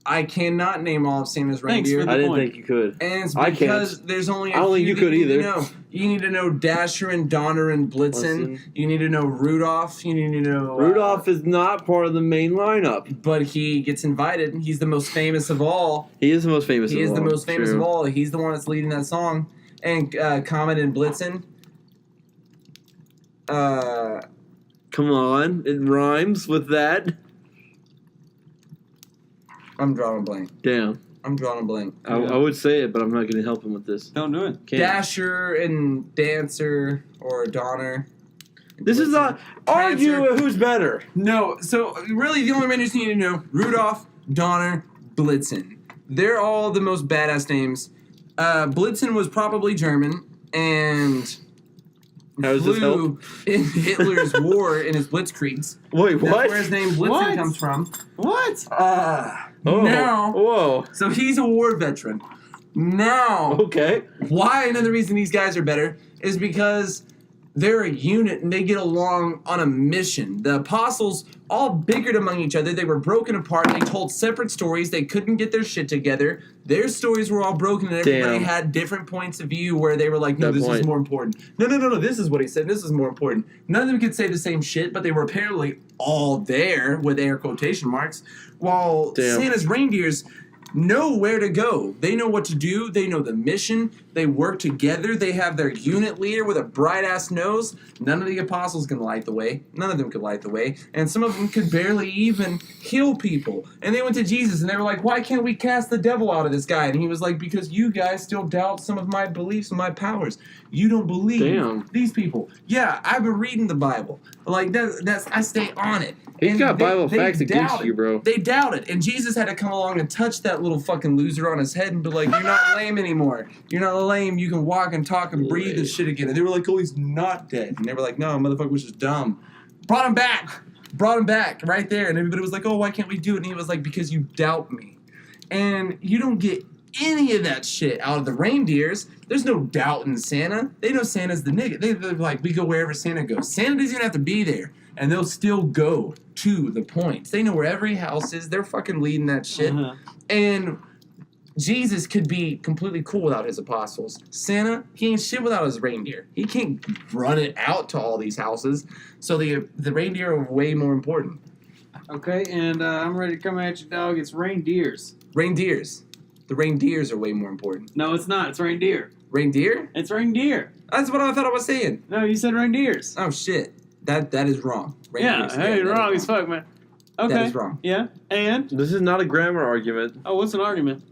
I cannot name all of Santa's Thanks for reindeer. the I didn't point. think you could. And it's I because can't. there's only a I don't think few you that could need to either. know. You need to know Dasher and Donner and Blitzen. Blitzen. You need to know Rudolph. You need to know... Rudolph is not part of the main lineup. But he gets invited. He's the most famous of all. He is the most famous He of is all. the most famous True. of all. He's the one that's leading that song. And Comet and Blitzen. Come on. It rhymes with that. I'm drawing a blank. Damn. I'm drawing a blank. I would say it, but I'm not going to help him with this. Don't do it. Can't. Dasher and Dancer or Donner. This is not... Argue who's better. No, so really the only reindeers you need to know, Rudolph, Donner, Blitzen. They're all the most badass names. Blitzen was probably German and How does this flew in Hitler's war in his blitzkriegs. Wait, That's what? where his name Blitzen What? comes from. What? Now, Whoa. so he's a war veteran. Now, Okay. why another reason these guys are better is because they're a unit and they get along on a mission. The apostles all bickered among each other. They were broken apart. They told separate stories. They couldn't get their shit together. Their stories were all broken and everybody Damn. had different points of view where they were like, no, That this point. is more important. No, this is what he said. This is more important. None of them could say the same shit, but they were apparently all there with air quotation marks. While Damn. Santa's reindeers know where to go. They know what to do. They know the mission. They work together. They have their unit leader with a bright-ass nose. None of the apostles can light the way. None of them could light the way. And some of them could barely even heal people. And they went to Jesus and they were like, why can't we cast the devil out of this guy? And he was like, because you guys still doubt some of my beliefs and my powers. You don't believe Damn. these people. Yeah, I've been reading the Bible. Like, that's I stay on it. He's And got Bible they facts against doubt you, it. bro. They doubt it. And Jesus had to come along and touch that little fucking loser on his head and be like, you're not lame anymore. You're not lame. You can walk and talk and breathe and shit again. And they were like, oh, he's not dead. And they were like, no, motherfucker was just dumb. Brought him back right there. And everybody was like, oh, why can't we do it? And he was like, because you doubt me. And you don't get any of that shit out of the reindeers. There's no doubt in Santa. They know Santa's the nigga. They're like, we go wherever Santa goes. Santa doesn't even have to be there. And they'll still go to the points. They know where every house is. They're fucking leading that shit. And Jesus could be completely cool without his apostles. Santa, he ain't shit without his reindeer. He can't run it out to all these houses. So the reindeer are way more important. Okay, and I'm ready to come at you, dog. It's reindeers. Reindeers. The reindeers are way more important. No, it's not. It's reindeer. Reindeer? It's reindeer. That's what I thought I was saying. No, you said reindeers. Oh, shit. That is wrong. Reindeers. Yeah, hey, that is wrong as fuck, man. Okay. That is wrong. Yeah, and? This is not a grammar argument. Oh, what's an argument?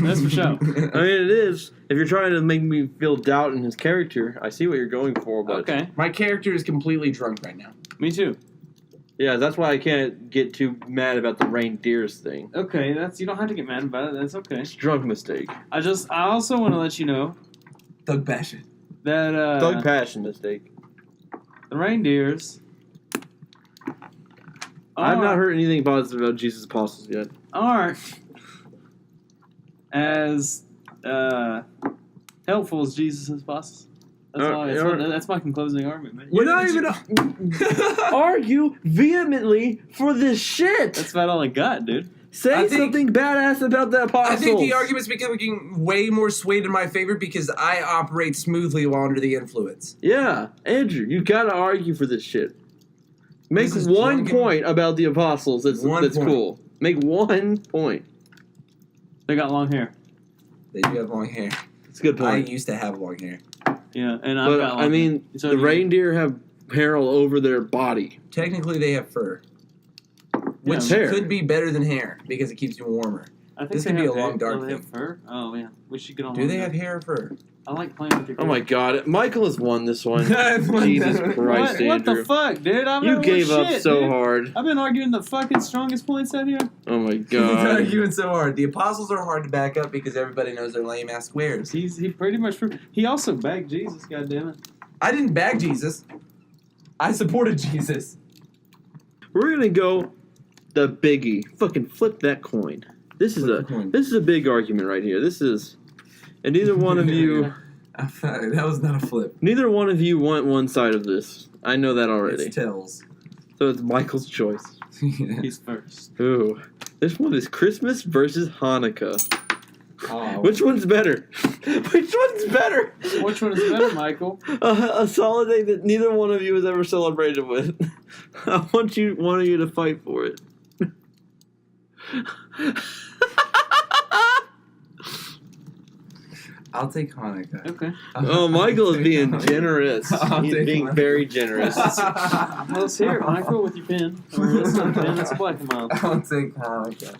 That's for sure. I mean, it is. If you're trying to make me feel doubt in his character, I see what you're going for, but... Okay. My character is completely drunk right now. Me too. Yeah, that's why I can't get too mad about the reindeers thing. Okay, you don't have to get mad about it. That's okay. It's drunk mistake. I also want to let you know Thug Passion. that Thug passion mistake. the reindeers. I've not heard anything positive about Jesus' apostles yet. Aren't as helpful as Jesus' apostles. That's my closing argument, man. You're not even argue vehemently for this shit. That's about all I got, dude. Say something badass about the apostles. I think the argument's becoming way more swayed in my favor because I operate smoothly while under the influence. Yeah, Andrew, you gotta argue for this shit. Make This is one drunken- point about the apostles that's One point. cool. Make 1 point. They got long hair. They do have long hair. It's a good I point. used to have long hair. Yeah, and I've But, got long I mean, hair. So the do you. reindeer have hair all over their body. Technically, they have fur, which hair. could be better than hair because it keeps you warmer. I think this they could be have a long hair. dark Oh, they have thing. fur? Oh, yeah. We should get on Do long they hair. have hair or fur? I like playing with your Oh my god, Michael has won this one. I've won Jesus that. Christ, What Andrew. the fuck, dude? You gave up so dude. hard. I've been arguing the fucking strongest points out here. Oh my He's god. arguing so hard. The apostles are hard to back up because everybody knows they're lame ass squares. He pretty much he also bagged Jesus, goddammit. I didn't bag Jesus. I supported Jesus. We're gonna go the biggie. Fucking flip that coin. This is a big argument right here. And neither one of you. That was not a flip. Neither one of you want one side of this. I know that already. It's tails. So it's Michael's choice. He's first. Ooh, this one is Christmas versus Hanukkah. Oh. Which one's better? Which one's better? Which one is better, Michael? A holiday that neither one of you has ever celebrated with. I want one of you to fight for it. I'll take Hanukkah. Okay. Oh, Michael is being generous. He's being very generous. Let's hear it, Michael, with your pen. Or that's not a pen, that's a black and mild. I'll take Hanukkah.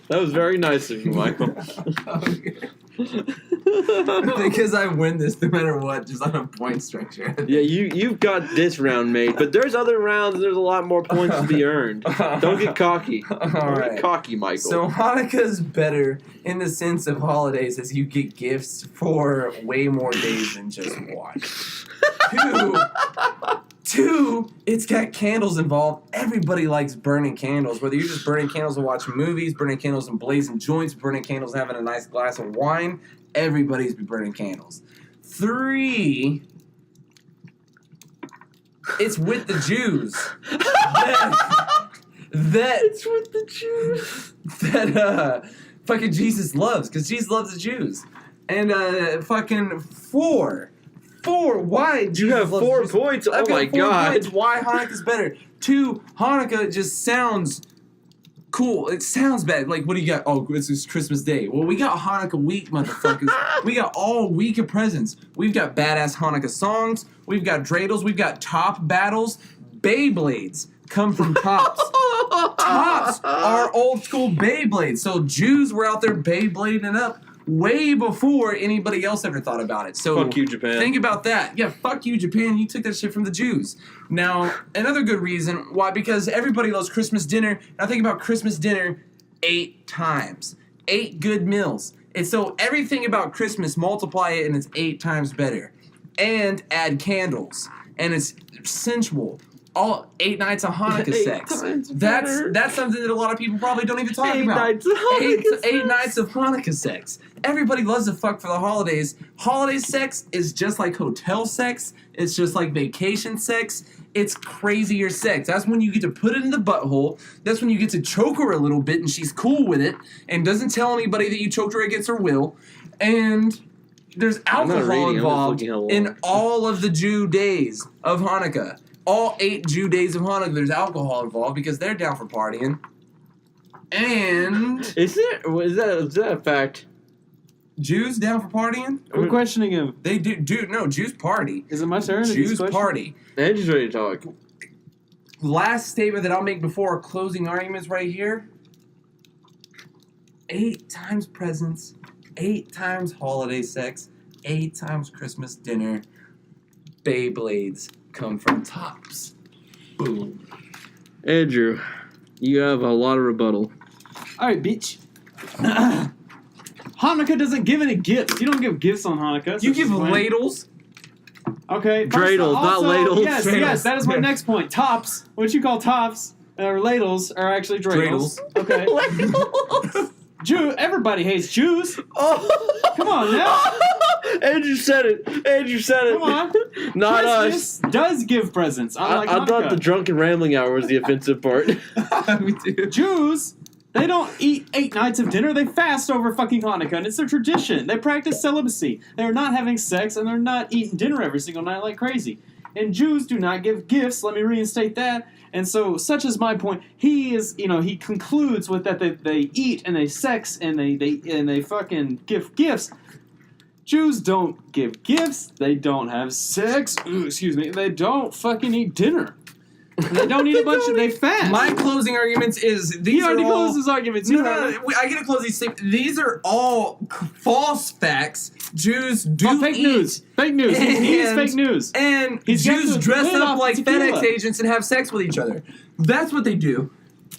That was very nice of you, Michael. Because I win this no matter what, just on a point structure. Yeah, you've got this round made, but there's other rounds and there's a lot more points to be earned. Don't get cocky. Get cocky, Michael. So Hanukkah's better in the sense of holidays as you get gifts for way more days than just one. Two, it's got candles involved. Everybody likes burning candles. Whether you're just burning candles to watch movies, burning candles and blazing joints, burning candles and having a nice glass of wine, everybody's be burning candles. 3, it's with the Jews. It's with the Jews. That fucking Jesus loves, because Jesus loves the Jews. And fucking 4, why? You have 4 points? Oh my God. Points. Why Hanukkah's better? 2, Hanukkah just sounds cool. It sounds bad. Like, what do you got? Oh, it's just Christmas Day. Well, we got Hanukkah week, motherfuckers. We got all week of presents. We've got badass Hanukkah songs. We've got dreidels. We've got top battles. Beyblades come from tops. Tops are old school Beyblades. So Jews were out there Beyblading up way before anybody else ever thought about it. So fuck you, Japan. Think about that. Yeah, fuck you, Japan. You took that shit from the Jews. Now, another good reason why, because everybody loves Christmas dinner. Now think about Christmas dinner 8 times. 8 good meals. And so everything about Christmas, multiply it and it's 8 times better. And add candles. And it's sensual. All 8 nights of Hanukkah sex. That's something that a lot of people probably don't even talk about. 8 nights of Hanukkah sex. Everybody loves to fuck for the holidays. Holiday sex is just like hotel sex. It's just like vacation sex. It's crazier sex. That's when you get to put it in the butthole. That's when you get to choke her a little bit and she's cool with it and doesn't tell anybody that you choked her against her will. And there's alcohol involved in all of the Jew days of Hanukkah. All 8 Jew days of Hanukkah, there's alcohol involved because they're down for partying. And is that a fact? Jews down for partying? We're questioning him. They do. No, Jews party. Is it my turn? Jews party. Andrew's ready to talk. Last statement that I'll make before our closing arguments right here. 8 times presents, 8 times holiday sex, 8 times Christmas dinner. Beyblades come from tops. Boom. Andrew, you have a lot of rebuttal. Alright, bitch. Hanukkah doesn't give any gifts. You don't give gifts on Hanukkah. You give ladles. Okay. Dreidels, not ladles. Yes, dreidels. Yes, that is my next point. Tops, what you call tops, or ladles, are actually dreidels. Okay. Ladles. Everybody hates Jews. Oh. Come on now. Andrew said it. Come on. Not Christmas us. does give presents. I thought the drunken rambling hour was the offensive part. Me too. Jews, they don't eat 8 nights of dinner. They fast over fucking Hanukkah, and it's their tradition. They practice celibacy. They're not having sex, and they're not eating dinner every single night like crazy. And Jews do not give gifts. Let me reinstate that. And so, such is my point. He concludes with that they eat and they sex and they fucking give gifts. Jews don't give gifts. They don't have sex. They don't fucking eat dinner. They don't eat a bunch of. They fast. My closing arguments is these. He already are all, closed his arguments. No, I get to close these. These are all false facts. Jews do fake eat. news. Fake news. He's fake news. And He's Jews dress up like tequila. FedEx agents and have sex with each other. That's what they do.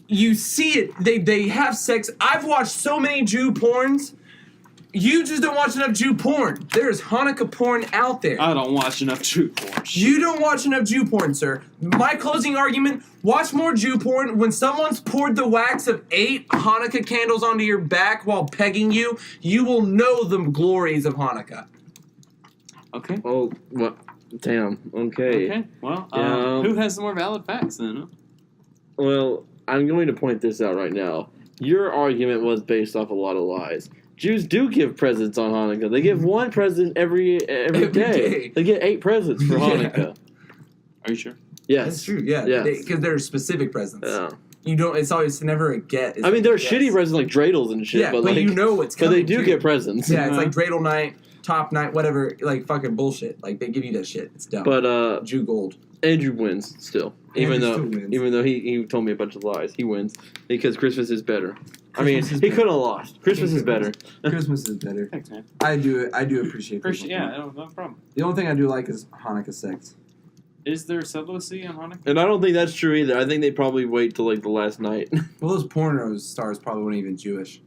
You see it. They have sex. I've watched so many Jew porns. You just don't watch enough Jew porn. There's Hanukkah porn out there. I don't watch enough Jew porn. You don't watch enough Jew porn, sir. My closing argument, watch more Jew porn. When someone's poured the wax of 8 Hanukkah candles onto your back while pegging you, you will know the glories of Hanukkah. Okay. Oh, what? Damn. Okay. Okay. Well, Yeah. who has the more valid facts then? Huh? Well, I'm going to point this out right now. Your argument was based off a lot of lies. Jews do give presents on Hanukkah. They give one present every day. They get 8 presents for Hanukkah. Are you sure? Yes. That's true, yeah. Yes. Because they're specific presents. Yeah. You don't, it's never a get. It's I mean, they're like a shitty guess. presents like dreidels and shit. Yeah, but but like, you know what's But coming. they do too. get presents. Yeah, it's like dreidel night, top night, whatever, like fucking bullshit. Like, they give you that shit. It's dumb. But Jew gold. Andrew wins still. Even though he told me a bunch of lies. He wins. Because Christmas is better. He could have lost. Christmas is better. Christmas is better. Thanks, man. I do appreciate it. Yeah, no problem. The only thing I do like is Hanukkah sex. Is there celibacy on Hanukkah? And I don't think that's true either. I think they probably wait till like the last night. Well, those porno stars probably weren't even Jewish.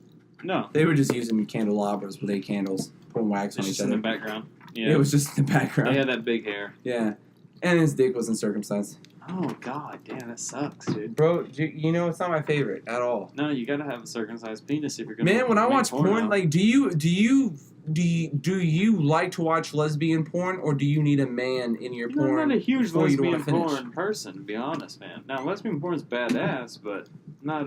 No. They were just using candelabras with 8 candles, putting wax on It's each just in other. the background. Yeah. It was just in the background. They had that big hair. Yeah. And his dick wasn't circumcised. Oh, God. Damn, that sucks, dude. Bro, you know, it's not my favorite at all. No, you gotta have a circumcised penis if you're gonna. Man, when I make watch porn, porno. like, do you like to watch lesbian porn, or do you need a man in your porn? I'm not a huge before you lesbian wanna finish? porn person, to be honest, man. Now, lesbian porn is badass, but not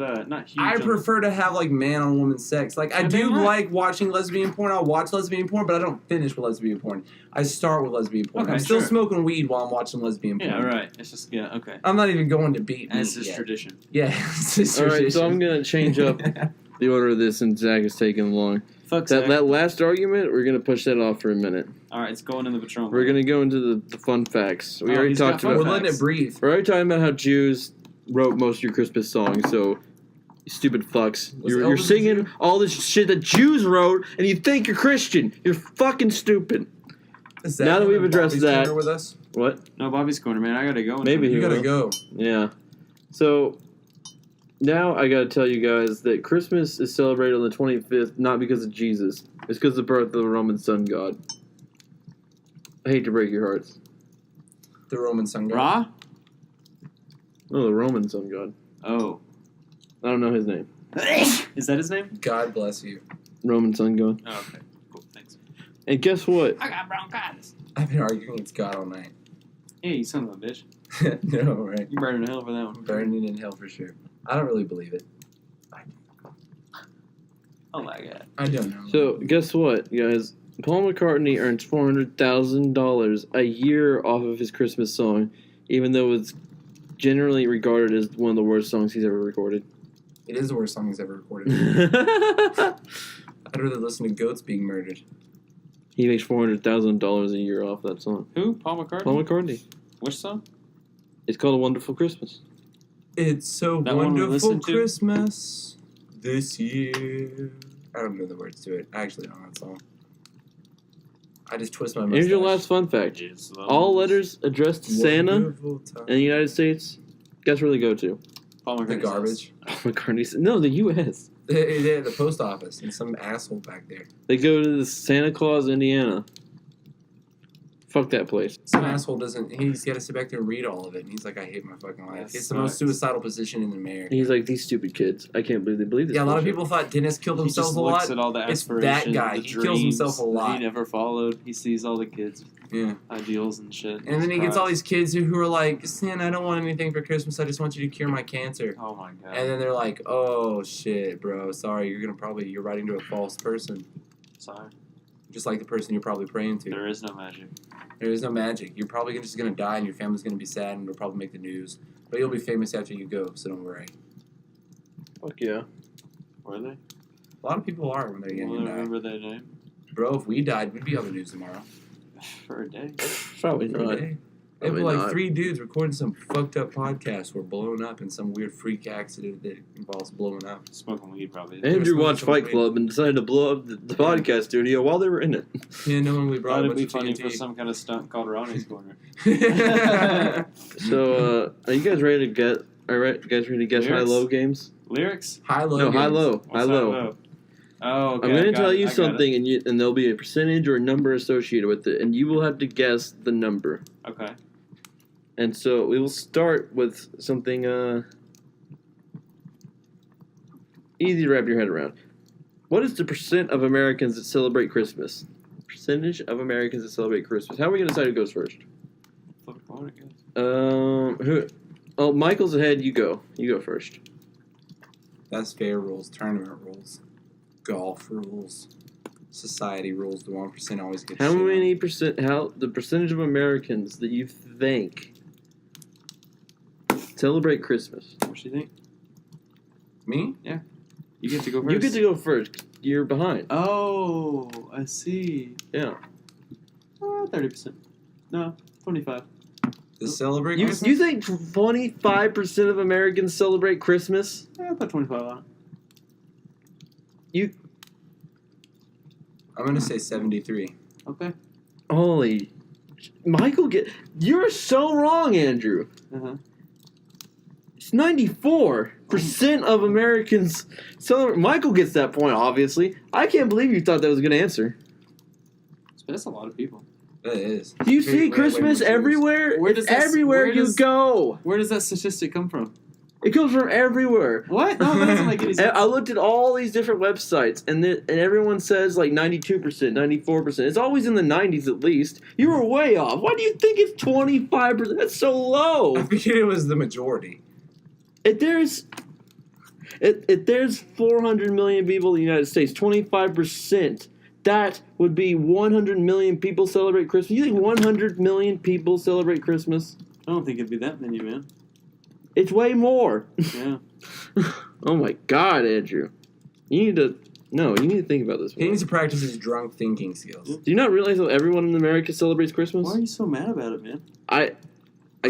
huge. I prefer to have like man on woman sex. Like I Yeah, do damn right. like watching lesbian porn. I'll watch lesbian porn, but I don't finish with lesbian porn. I start with lesbian porn. Okay, I'm still sure. smoking weed while I'm watching lesbian porn. Yeah, right. It's just okay. I'm not even going to beat And meat it's just yet. tradition. Yeah, it's just All right, tradition. so I'm gonna change up the order of this, and Zach is taking long. Fuck Zach. That last argument, we're gonna push that off for a minute. All right, it's going in the Patron. We're gonna go into the fun facts. We Oh, already he's got talked fun about. We're letting it breathe. We're already talking about how Jews wrote most of your Christmas songs. So, you stupid fucks, you're Elvis a singing Jew? all this shit that Jews wrote, and you think you're Christian. You're fucking stupid. Is Now that we've addressed Bobby's that- Corner with us? What? No, Bobby's Corner, man. I gotta go. Maybe You he gotta will. go. Yeah. So now I gotta tell you guys that Christmas is celebrated on the 25th not because of Jesus. It's because of the birth of the Roman sun god. I hate to break your hearts. The Roman sun god. Ra? Oh, the Roman sun god. Oh. I don't know his name. Is that his name? God bless you. Roman sun god. Oh, okay. Cool, thanks. And guess what? I got bronchitis. I've been arguing it's God all night. Yeah, you son of a bitch. No, right? You burning in hell for that one. Burning in hell for sure. I don't really believe it. Oh my god. I don't know. So guess what, guys? Paul McCartney earns $400,000 a year off of his Christmas song, even though it's generally regarded as one of the worst songs he's ever recorded. It is the worst song he's ever recorded. I'd rather listen to goats being murdered. He makes $400,000 a year off that song. Who? Paul McCartney? Paul McCartney. Which song? It's called A Wonderful Christmas. It's so That one we wonderful listened to? Christmas this year. I don't know the words to it. I actually don't know that song. I just twist my mustache. Here's your last fun fact. All letters addressed to Santa Wonderful time. in the United States, guess where they go to? Paul The McCartney's garbage. Paul McCartney's. No, the U.S. They're at the post office and some asshole back there. They go to the Santa Claus, Indiana. Fuck that place. Some asshole doesn't. He's got to sit back there and read all of it, and he's like, "I hate my fucking life." That It's the most sucks. suicidal position in America. He's like, these stupid kids. I can't believe they believe this. Yeah, a lot of bullshit." people thought Dennis killed He themselves just a looks lot. at all the It's aspirations, that guy. the He kills himself a dreams that lot. He never followed. He sees all the kids' Yeah. ideals and shit. And then he gets all these kids who are like, "Santa, I don't want anything for Christmas. I just want you to cure my cancer." Oh my god. And then they're like, "Oh shit, bro. Sorry, you're writing to a false person, Sorry. just like the person you're probably praying to. There is no magic. There is no magic. You're probably just gonna die, and your family's gonna be sad, and it'll probably make the news. But you'll be famous after you go, so don't worry." Fuck yeah. Were they? A lot of people are when they're young Will and I die. remember their name? Bro, if we died, we'd be on the news tomorrow. For a day. Probably For a not. day. It'd be Probably like not. 3 dudes recording some fucked up podcast were blown up in some weird freak accident that involves blowing up. Smoking weed, probably. Andrew watched smoking Fight weed. Club and decided to blow up the podcast studio while they were in it. Yeah, no one we brought Thought a it'd be bunch funny of for some kind of stunt called Ronnie's Corner. TNT. So, are you guys ready to get? All right, you guys ready to guess Lyrics? high-low games? Lyrics? High low. No, games. high-low. What's High-low. Oh, okay. I'm going to I got tell it, you I got something, and there'll be a percentage or a number associated with it, and you will have to guess the number. it. Okay. And so we will start with something easy to wrap your head around. What is the percent of Americans that celebrate Christmas? Percentage of Americans that celebrate Christmas. How are we going to decide who goes first? Who? Oh, Michael's ahead. You go. You go first. That's fair rules, tournament rules, golf rules, society rules. The 1% always gets. How shit on. many percent? How the percentage of Americans that you think celebrate Christmas? What do you think? Me? Yeah. You get to go first. You get to go first. You're behind. Oh, I see. Yeah. 30%. No, 25. To celebrate You Christmas? you think 25% of Americans celebrate Christmas? Yeah, about 25 on it. You I'm gonna say 73. Okay. holy Michael you're so wrong, Andrew. Uh-huh. It's 94% of Americans celebrate. Michael gets that point, obviously. I can't believe you thought that was a good answer. That's a lot of people. That is. Do you see Christmas everywhere? Where does It's that- everywhere where you does- go. Where does that statistic come from? It comes from everywhere. What? No, that doesn't make any And sense. I looked at all these different websites, and everyone says like 92%, 94%. It's always in the 90s at least. You were way off. Why do you think it's 25%? That's so low. I figured it was the majority. If there's 400 million people in the United States, 25%, that would be 100 million people celebrate Christmas. You think 100 million people celebrate Christmas? I don't think it'd be that many, man. It's way more. Yeah. Oh my God, Andrew. You need to think about this He more. needs to practice his drunk thinking skills. Do you not realize that everyone in America celebrates Christmas? Why are you so mad about it, man? I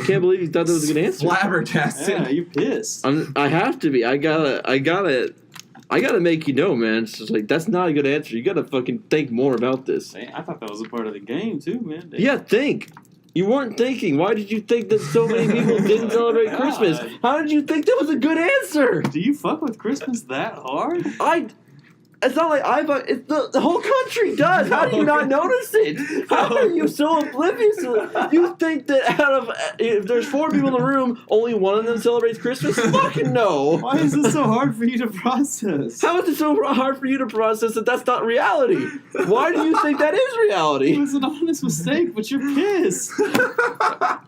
can't believe you thought that was a good answer. Flabbergasted. Yeah, you pissed. I have to be. I gotta make you know, man. It's just like that's not a good answer. You gotta fucking think more about this. Man, I thought that was a part of the game, too, man. Yeah, think. You weren't thinking. Why did you think that so many people didn't celebrate God. Christmas? How did you think that was a good answer? Do you fuck with Christmas that hard? It's not like the whole country does. How do you not notice it? How are you so oblivious to it? You think that if there's 4 people in the room, only one of them celebrates Christmas? Fucking no. Why is this so hard for you to process? How is it so hard for you to process that that's not reality? Why do you think that is It reality? was an honest mistake, but you're pissed.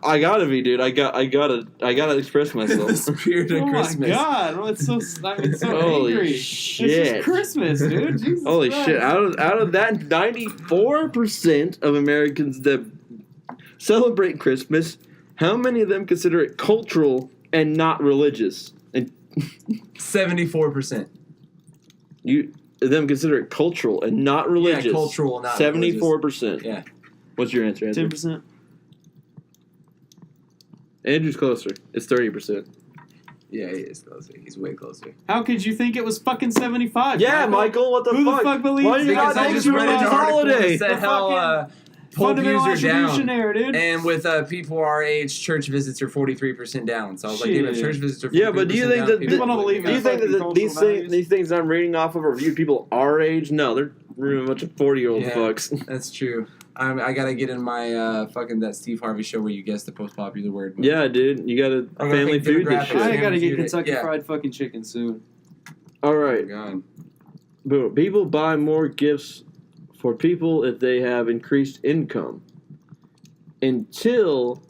I gotta be, dude. I gotta express myself. The spirit of Oh Christmas. my god! Oh, it's so Holy angry. shit. It's just Christmas, dude. Jesus Holy Christ. shit! Out of that, 94% of Americans that celebrate Christmas, how many of them consider it cultural and not religious? And 74%. them consider it cultural and not religious. Yeah, cultural, not 74%. Yeah. What's your answer, Andrew? 10%. Andrew's closer. It's 30%. Yeah, he is closer. He's way closer. How could you think it was fucking 75? Yeah, Michael. What the Who fuck? the fuck believes Why did you that? not Because I think just you were read on an article holiday? that said The how poll fundamental views are attribution down. error, dude. And with people our age, church visits are 43% down. So I was like, Shit. if church visits are 43% Yeah, but do you think down, that people don't believe do you in think fucking that cultural these things I'm reading off of are viewed people our age? No, they're a bunch of 40-year-old Yeah. fucks. That's true. I gotta get in my fucking that Steve Harvey show where you guess the most popular word. Yeah, dude, you got to I'm gonna family think food this demographics. shit. I gotta get Yeah. Kentucky Yeah. Fried fucking chicken soon. All Oh right, my God. but people buy more gifts for people if they have increased income until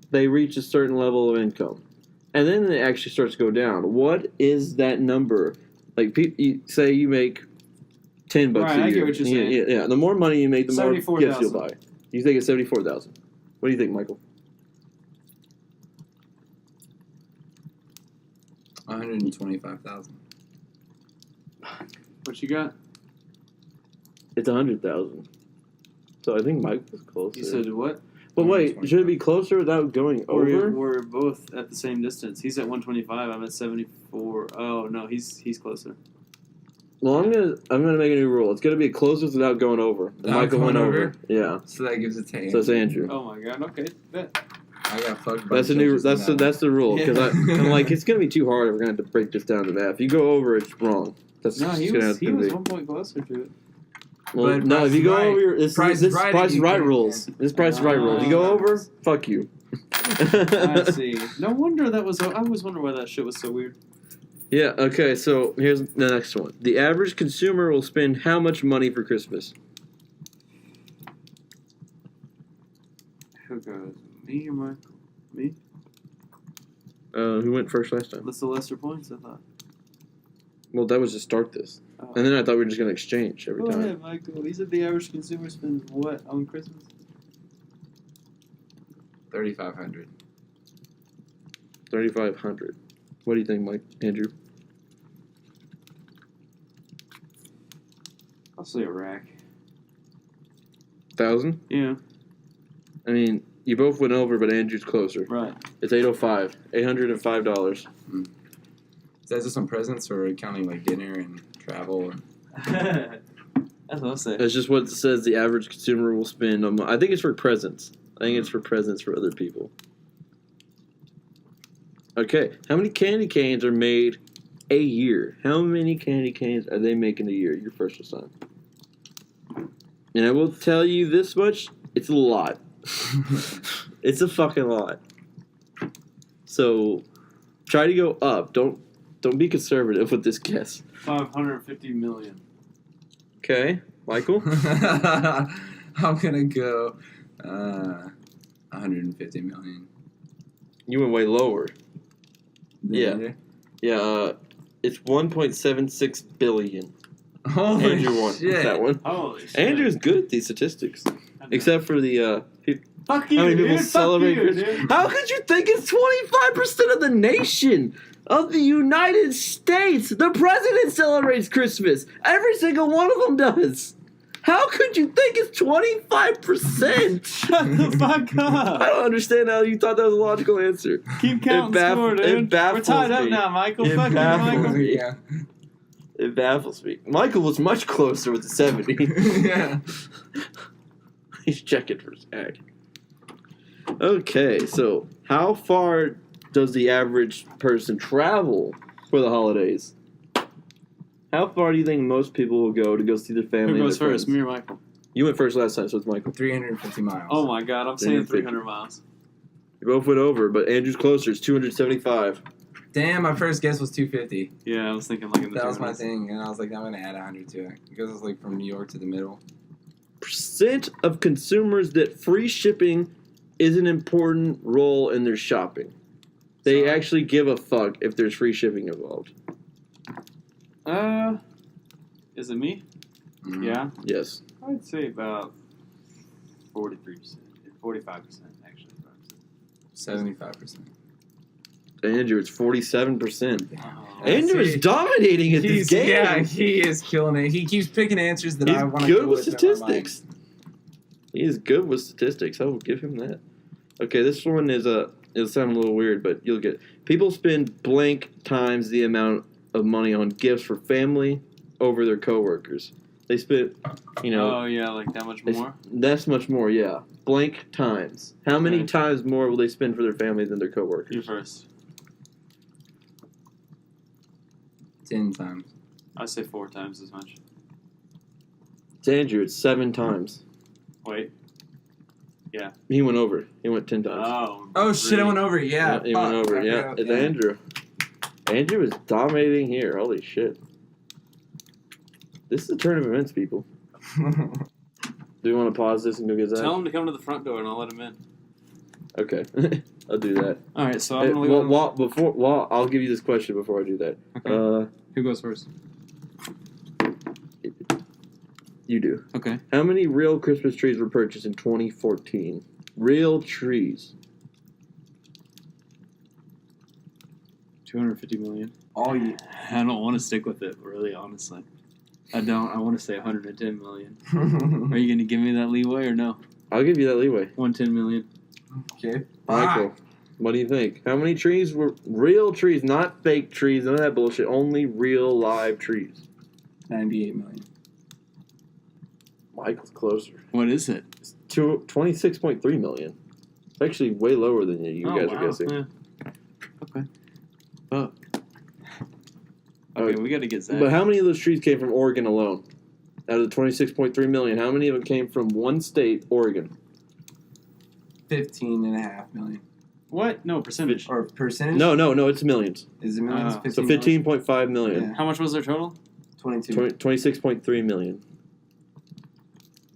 they reach a certain level of income, and then it actually starts to go down. What is that number? Like, say you make $10 Right, a year. I get what you're saying. Yeah. The more money you make, the more gifts you'll 74,000. buy. You think it's 74,000? What do you think, Michael? 125,000. What you got? It's 100,000. So I think Mike was closer. You said what? But wait, should it be closer without going over? We're both at the same distance. He's at 125. I'm at 74. Oh no, he's closer. Well, I'm gonna make a new rule. It's gonna be closer without going over. And Without Michael going went over. over? Yeah. So that gives it to So it's Andrew. Oh my god. Okay. Bet. I got fucked by That's the the new. judges That's on that the rule because Yeah. I'm like it's gonna be too hard if we're gonna have to break this down to that. If you go over, it's wrong. That's No, he just gonna was have to be. 1 point closer to it. Well, But no, Price if you is go Right. over, this Price is is Right, Price is you Right can- rules. This Price is Right rules. You go over, fuck you. I see. No wonder that was. I was wondering why that shit was so weird. Yeah. Okay. So here's the next one. The average consumer will spend how much money for Christmas? Who goes? Me or Michael? Me? Who went first last time? That's the lesser points, I thought. Well, that was to start this, Oh. and then I thought we were just gonna exchange every Go time. ahead, Michael. He said the average consumer spends what on Christmas? 3,500. 3,500. What do you think, Andrew? I'll say a rack. 1,000? Yeah, I mean, you both went over, but Andrew's closer. right. It's $805. $805. Is that just on presents or counting like dinner and travel? That's what I say. That's just what it says the average consumer will spend on. I think it's for presents. I think it's for presents for other people. Okay, how many candy canes are made a year? How many candy canes are they making a year? Your first assignment. And I will tell you this much: it's a lot. It's a fucking lot. So, try to go up. Don't be conservative with this guess. 550 million. Okay, Michael. I'm gonna go 150 million. You went way lower. Yeah. Yeah, it's 1.76 billion. Holy Andrew won shit. that one. Holy shit. Andrew's good at these statistics, except for the Fuck you, how many people dude. celebrate Fuck you, Christmas. dude. How could you think it's 25% of the nation of the United States? The president celebrates Christmas. Every single one of them does. How could you think it's 25%? Shut the fuck up. I don't understand how you thought that was a logical answer. Keep counting score, dude. it baffles We're tied up me. now, Michael. It Fuck you, baffles Michael. me. Yeah. It baffles me. Michael was much closer with the 70. Yeah. He's checking for Zakk. Okay, so how far does the average person travel for the holidays? How far do you think most people will go to go see their family? Who and goes their first, friends? me or Michael? You went first last time, so it's Michael. 350 miles. Oh my god, I'm saying 350. 300 miles. You both went over, but Andrew's closer. It's 275. Damn, my first guess was 250. Yeah, I was thinking like in the That was my 200s. thing, and I was like, I'm gonna add 100 to it because it's like from New York to the middle. Percent of consumers that free shipping is an important role in their shopping. They So- actually give a fuck if there's free shipping involved. Is it me? Mhm. Yeah. Yes. I'd say about 43%. 45%, actually. 75%. Andrew, it's 47%. Oh, Andrew is see. dominating at this game. Yeah, he is killing it. He keeps picking answers that He's I want to good go with in my mind. statistics. He is good with statistics. I will give him that. Okay, this one is it'll sound a little weird, but you'll get it. People spend blank times the amount of money on gifts for family over their coworkers. They spend, Oh, yeah, like that much they- more? that's much more, yeah. Blank times. How many Okay. times more will they spend for their family than their coworkers? You first. 10 times. I'd say 4 times as much. It's Andrew, it's 7 times. Wait. He went over. He went 10 times. Oh shit! I went over. Yeah, He went fuck. over. Okay, Yeah, it's okay. Andrew. Andrew is dominating here. Holy shit. This is a turn of events, people. Do you want to pause this and go get Zakk? Tell him to come to the front door and I'll let him in. Okay, I'll do that. Alright, so Hey, I'm going to well, I'll give you this question before I do that. Okay. Who goes first? You do. Okay. How many real Christmas trees were purchased in 2014? Real trees. 250 million. All you. I don't want to stick with it, really, honestly. I don't. I want to say 110 million. Are you going to give me that leeway or no? I'll give you that leeway. 110 million. Okay. Michael, what do you think? How many trees were real trees, not fake trees, none of that bullshit, only real live trees? 98 million. Michael's closer. What is it? It's 26.3 million. It's actually way lower than you guys are guessing. Yeah. Okay. Oh. Okay, Okay, we got to get Zakk. But how many of those trees came from Oregon alone? Out of the 26.3 million, how many of them came from one state, Oregon? 15.5 million. What? No, percentage. Or percentage? No, it's millions. Is it millions? So 15.5 million. Yeah. How much was their total? 22. 26.3 million.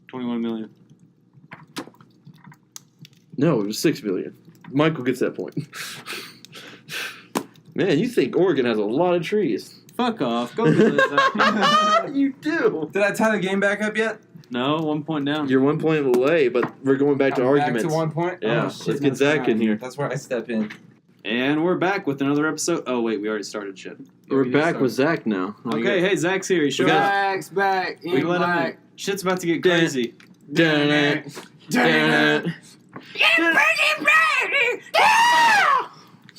21 million. No, it was 6 million. Michael gets that point. Man, you think Oregon has a lot of trees. Fuck off. Go to the You do. Did I tie the game back up yet? No, 1 point down. You're 1 point away, but we're going back to I'm arguments. Back to 1 point? Yeah, Oh, shit, let's get that's Zakk right. in here. That's where I step in. And we're back with another episode. Oh, wait, we already started shit. We're back with Zakk now. Okay, hey, Zack's here. He showed up. Zack's back. We let him in. Shit's about to get crazy.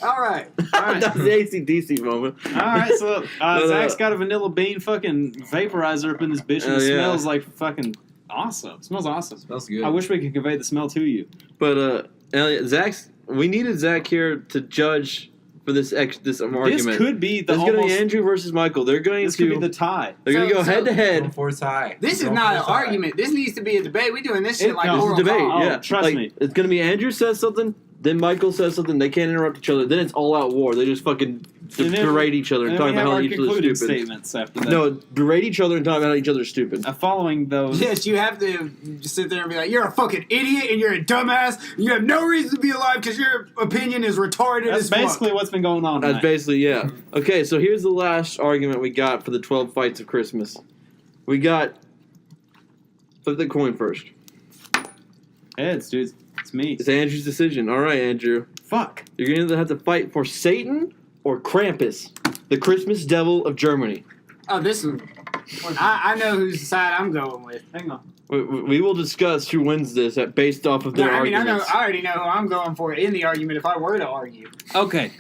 All right. That's the AC/DC moment. Alright, so Zack's got a vanilla bean fucking vaporizer up in this bitch, and it smells like fucking awesome. It smells awesome. Smells good. I wish we could convey the smell to you. But Elliot, we needed Zakk here to judge for this argument. This could be the This is going to be Andrew versus Michael. They're going This to could be the tie. They're going to go head to head. For tie. This is not an argument. This needs to be a debate. We're doing this shit like no, a This is oral a debate. call. Yeah, trust me. It's going to be Andrew says something, then Michael says something. They can't interrupt each other. Then it's all out war. They just fucking berate each other and talk about how each other's stupid. Statements after that. No, berate each other and talk about how each other's stupid. Following those. Yes, you have to just sit there and be like, you're a fucking idiot and you're a dumbass. And you have no reason to be alive because your opinion is retarded That's as fuck. basically what's been going on. That's tonight. basically, yeah. Okay, so here's the last argument we got for the 12 fights of Christmas. We got... Flip the coin first. Heads, dude. It's me. It's Andrew's decision. All right, Andrew. Fuck. You're going to have to fight for Satan or Krampus, the Christmas devil of Germany. Oh, this is... I know whose side I'm going with. Hang on. We will discuss who wins this based off of their arguments. I already know who I'm going for in the argument if I were to argue. Okay.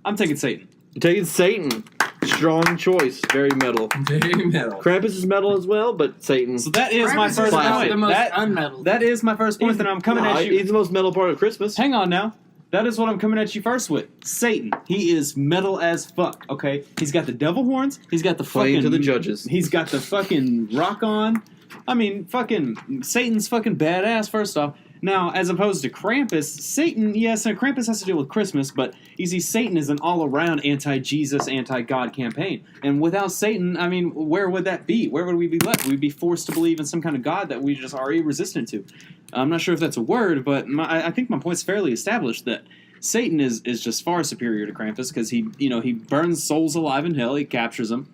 I'm taking Satan. You're taking Satan. Strong choice. Very metal. Very metal. Krampus is metal as well, but Satan. So that is my Krampus first is not point. the most unmetal. That is my first point that I'm coming at you. He's the most metal part of Christmas. Hang on now. That is what I'm coming at you first with. Satan. He is metal as fuck, okay? He's got the devil horns. He's got the Playing fucking... to the judges. He's got the fucking rock on. I mean, fucking... Satan's fucking badass, first off. Now, as opposed to Krampus, Satan, yes, and Krampus has to deal with Christmas, but you see, Satan is an all-around anti-Jesus, anti-God campaign. And without Satan, I mean, where would that be? Where would we be left? We'd be forced to believe in some kind of God that we just are resistant to. I'm not sure if that's a word, but I think my point's fairly established that Satan is just far superior to Krampus because he burns souls alive in hell, he captures them.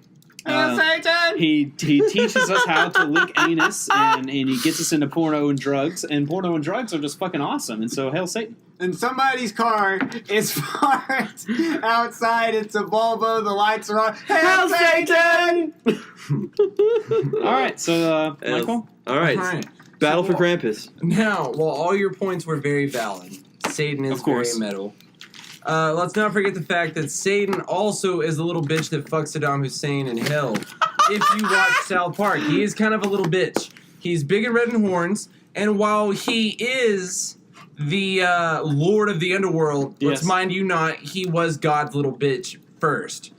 Satan! He teaches us how to lick anus, and he gets us into porno and drugs, and porno and drugs are just fucking awesome, and so hail Satan. And somebody's car is parked outside. It's a Volvo. The lights are on. Hail Satan! Alright, so, Michael? Alright. Battle for Krampus. Now, while all your points were very valid, Satan is Of course. very metal. Let's not forget the fact that Satan also is the little bitch that fucks Saddam Hussein in hell. If you watch South Park, he is kind of a little bitch. He's big and red in horns, and while he is the lord of the underworld, let's mind you not, he was God's little bitch first.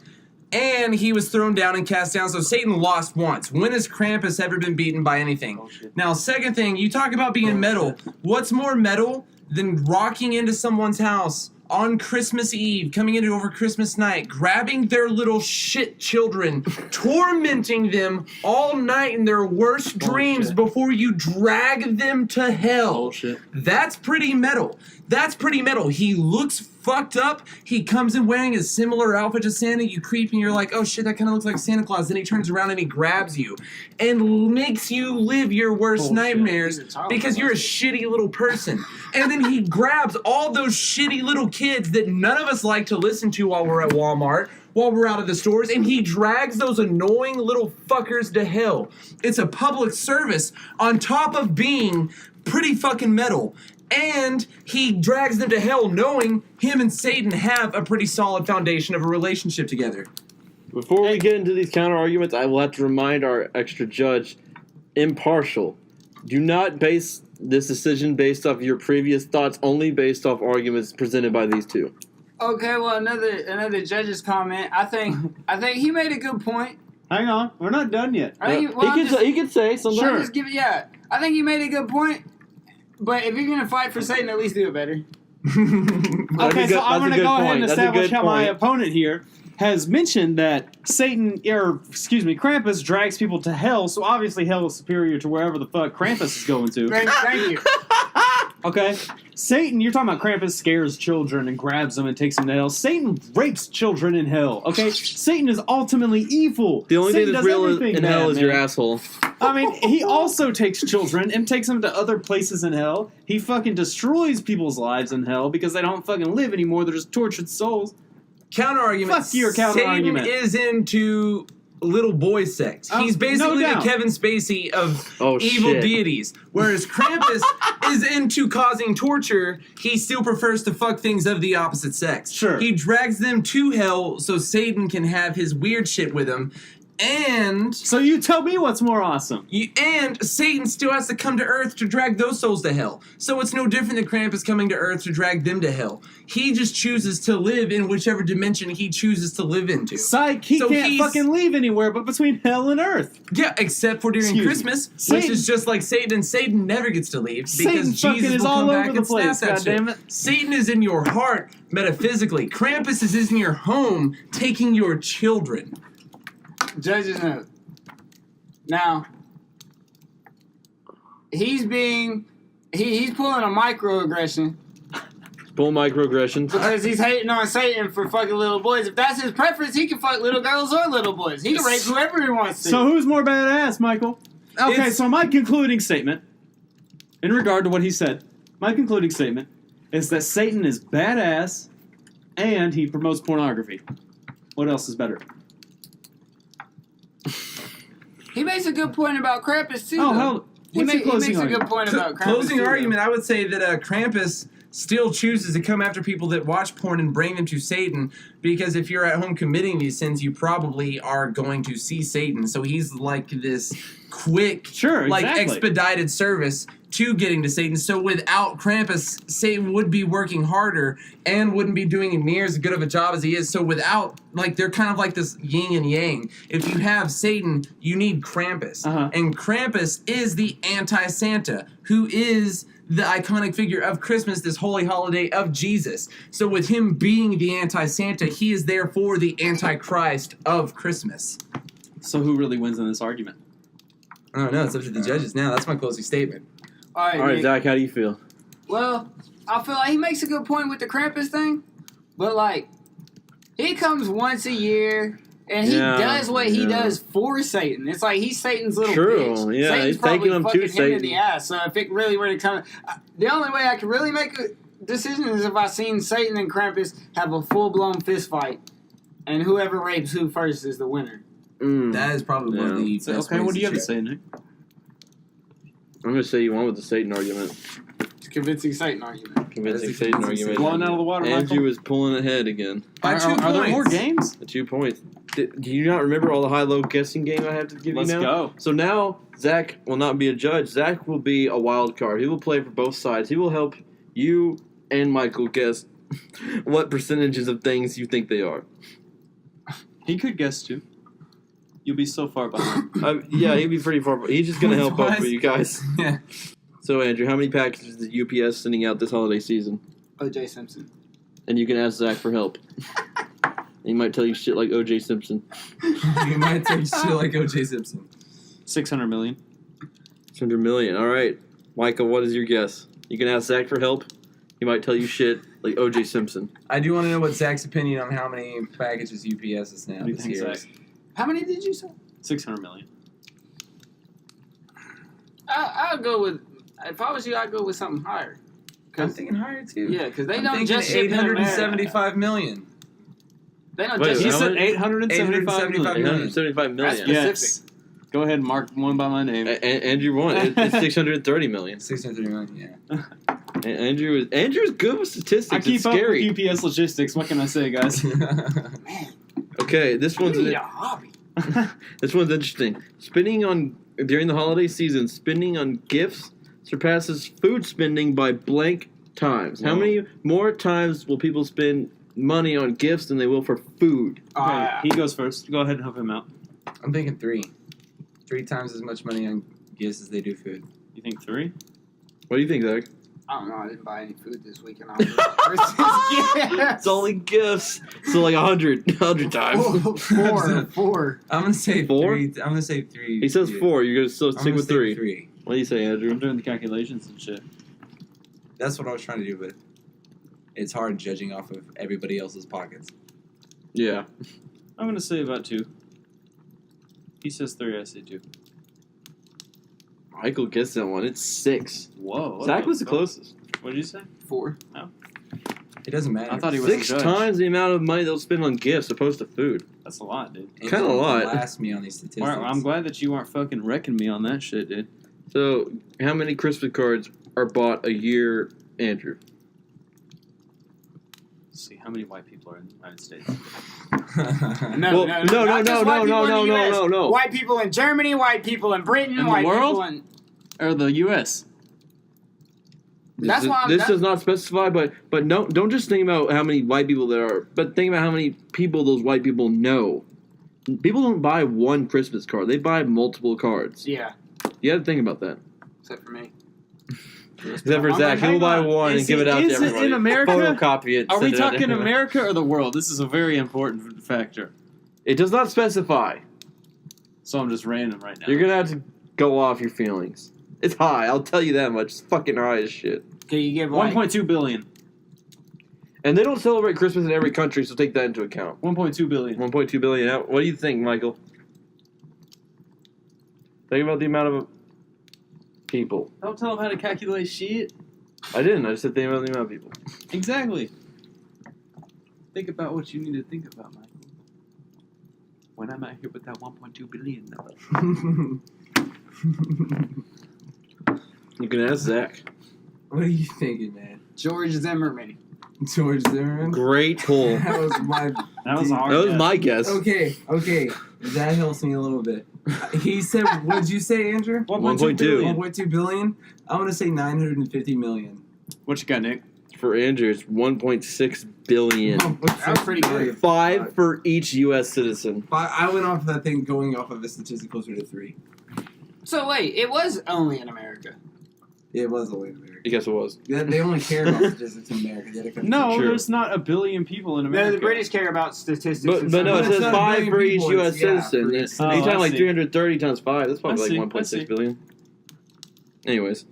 And he was thrown down and cast down, so Satan lost once. When has Krampus ever been beaten by anything? Now, second thing, you talk about being metal. What's more metal than rocking into someone's house on Christmas Eve, coming into over Christmas night, grabbing their little shit children, tormenting them all night in their worst dreams before you drag them to hell? Bullshit. That's pretty metal. That's pretty metal. He looks fucked up. He comes in wearing a similar outfit to Santa. You creep and you're like, oh shit, that kind of looks like Santa Claus. Then he turns around and he grabs you and makes you live your worst nightmares because you're a shitty little person. And then he grabs all those shitty little kids that none of us like to listen to while we're at Walmart, while we're out of the stores, and he drags those annoying little fuckers to hell. It's a public service on top of being pretty fucking metal. And he drags them to hell knowing him and Satan have a pretty solid foundation of a relationship together. Before we get into these counter arguments, I will have to remind our extra judge, impartial. Do not base this decision based off your previous thoughts, only based off arguments presented by these two. Okay, well, another judge's comment. I think he made a good point. Hang on, we're not done yet. I think, He can say something. Sure. Just give it. Yeah, I think he made a good point. But if you're gonna fight for Satan, at least do it better. Okay, so I'm going to go ahead and establish how my opponent here has mentioned that Krampus drags people to hell, so obviously hell is superior to wherever the fuck Krampus is going to. Thank you. Okay, Satan, you're talking about Krampus scares children and grabs them and takes them to hell. Satan rapes children in hell, okay? Satan is ultimately evil. The only Satan thing that's does real everything in bad, hell is your man. asshole. I mean, he also takes children and takes them to other places in hell. He fucking destroys people's lives in hell because they don't fucking live anymore. They're just tortured souls. Counter argument. Fuck your counter argument. Satan is into little boy sex. He's basically no the doubt. Kevin Spacey of evil shit. deities. Whereas Krampus is into causing torture, he still prefers to fuck things of the opposite sex. Sure. He drags them to hell so Satan can have his weird shit with him. And So you tell me what's more awesome. and Satan still has to come to Earth to drag those souls to hell. So it's no different than Krampus coming to Earth to drag them to hell. He just chooses to live in whichever dimension he chooses to live into. Psych, he So can't he's- fucking leave anywhere but between hell and earth. Yeah, except for during Excuse me. Christmas, Satan- which is just like Satan. Satan never gets to leave Satan because fucking Jesus is will all come over back the and place, snap that goddammit. shit. Satan is in your heart metaphysically. Krampus is in your home taking your children. Judge's note. Now, he's pulling a microaggression Full microaggressions. because he's hating on Satan for fucking little boys. If that's his preference, he can fuck little girls or little boys. He can rape whoever he wants to. So who's more badass, Michael? Okay, It's- so my concluding statement, in regard to what he said, my concluding statement is that Satan is badass and he promotes pornography. What else is better? He makes a good point about Krampus too. Oh, though. hell, He what's your makes closing a good argument? point about Krampus. Closing too, though. argument, I would say that Krampus still chooses to come after people that watch porn and bring them to Satan, because if you're at home committing these sins, you probably are going to see Satan. So he's like this quick, Sure, like exactly. expedited service to getting to Satan. So without Krampus, Satan would be working harder and wouldn't be doing near as good of a job as he is. So without, like, they're kind of like this yin and yang. If you have Satan, you need Krampus. Uh-huh. And Krampus is the anti-Santa, who is the iconic figure of Christmas, this holy holiday of Jesus. So with him being the anti-Santa, he is therefore the antichrist of Christmas. So who really wins in this argument? I don't know. It's up to the judges now. That's my closing statement. All right, All right, Nick. Zach, how do you feel? Well, I feel like he makes a good point with the Krampus thing, but like, he comes once a year and he does what he does for Satan. It's like he's Satan's little True, bitch. yeah, Satan's he's probably taking him to fucking him in Satan. the ass. So if it really were to come, the only way I could really make a decision is if I seen Satan and Krampus have a full blown fist fight, and whoever rapes who first is the winner. That is probably one of the best Okay, ways what do you have to choose. say, Nick? I'm going to say you won with the Satan argument. It's a convincing Satan argument. Convincing That's a Satan convincing argument. Blowing out of the water, Andrew Michael? was pulling ahead again. By 2 Are there more points. games? The 2 points. Do you not remember all the high-low guessing game I have to give Let's you now? go. So now, Zach will not be a judge. Zach will be a wild card. He will play for both sides. He will help you and Michael guess what percentages of things you think they are. He could guess too. You'll be so far behind. Yeah, he'd be pretty far. He's just going to help out for you guys. Yeah. So, Andrew, how many packages is UPS sending out this holiday season? O.J. Simpson. And you can ask Zach for help. He might tell you shit like O.J. Simpson. You might take shit like O.J. Simpson. 600 million. 600 million. All right. Michael, what is your guess? You can ask Zach for help. He might tell you shit like O.J. Simpson. I do want to know what Zach's opinion on how many packages UPS is now What do you this think, year. Zach? How many did you say? 600 million. I'll go with. If I was you, I'd go with something higher. I'm thinking higher too. Yeah, because they I'm don't thinking just ship in America. 875 million. They don't Wait, just He how ship. said many? 875 million. 875 million. That's Yes. specific. Go ahead and mark one by my name. Andrew won. It's 630 million. 630 million, yeah. Andrew's good with statistics. I keep it's up scary. with UPS logistics. What can I say, guys? Okay, this one's You need a hobby. this one's interesting. Spending on during the holiday season, spending on gifts surpasses food spending by blank times. How Whoa. many more times will people spend money on gifts than they will for food. Okay, he goes first. Go ahead and help him out. I'm thinking 3. 3 times as much money on gifts as they do food. You think 3? What do you think, Zach? I don't know. I didn't buy any food this weekend. Yeah. It's only gifts. So like 100 times. Four. I'm gonna say 4? 3. I'm gonna say 3. He says 4. You're gonna still I'm stick gonna with say 3. 3. What do you say, Andrew? I'm doing the calculations and shit. That's what I was trying to do, but it's hard judging off of everybody else's pockets. Yeah. I'm gonna say about 2. He says 3. I say 2. Michael gets that one. It's 6. Whoa. Zach was the closest. What did you say? 4. It doesn't matter. I thought he was 6 a judge. times the amount of money they'll spend on gifts opposed to food. That's a lot, dude. It Kinda a don't lot. Blast me on these statistics. Well, I'm glad that you aren't fucking wrecking me on that shit, dude. So, how many Christmas cards are bought a year, Andrew? Let's see, how many white people are in the United States? No, not just white people in the US. no. White people in Germany, white people in Britain, In the white world? people in... Or the U.S.? That's why This does not specify, but no, don't just think about how many white people there are, but think about how many people those white people know. People don't buy one Christmas card; they buy multiple cards. Yeah, You got to think about that. except for me. Except for I'm Zach, like, he'll buy hang on. one and Is give it out to it everybody. in America? Photocopy it. Are we send it out to talking everyone. America or the world? This is a very important factor. It does not specify. So I'm just random right now. You're gonna have to go off your feelings. It's high. I'll tell you that much. It's fucking high as shit. Can you give like... 1.2 billion. And they don't celebrate Christmas in every country, so take that into account. 1.2 billion. 1.2 billion. What do you think, Michael? Think about the amount of people. Don't tell them how to calculate shit. I didn't. I just said think about the amount of people. Exactly. Think about what you need to think about, Michael. When I'm out here with that 1.2 billion number. You can ask Zach. What are you thinking, man? George Zimmerman. George Zimmerman? Great pull. That was my... That was hard. That was my guess. Okay. That helps me a little bit. He said, what did you say, Andrew? 1.2 billion. 1.2 billion? I'm going to say 950 million. What you got, Nick? For Andrew, it's 1.6 billion. That's pretty good. 5 for each U.S. citizen. I went off that thing going off of a statistic closer to 3. So wait, it was only in America. It was only in America. I guess it was. They only care about statistics in America. The other countries No, True. there's not a billion people in America. No, the British care about statistics. But and no, it stuff. says it's not a 5 billion for each people, U.S. it's- yeah, citizen. for each It's citizen. anytime I like see. 330 times 5. That's probably I see, like I see. 1.6 billion. Anyways.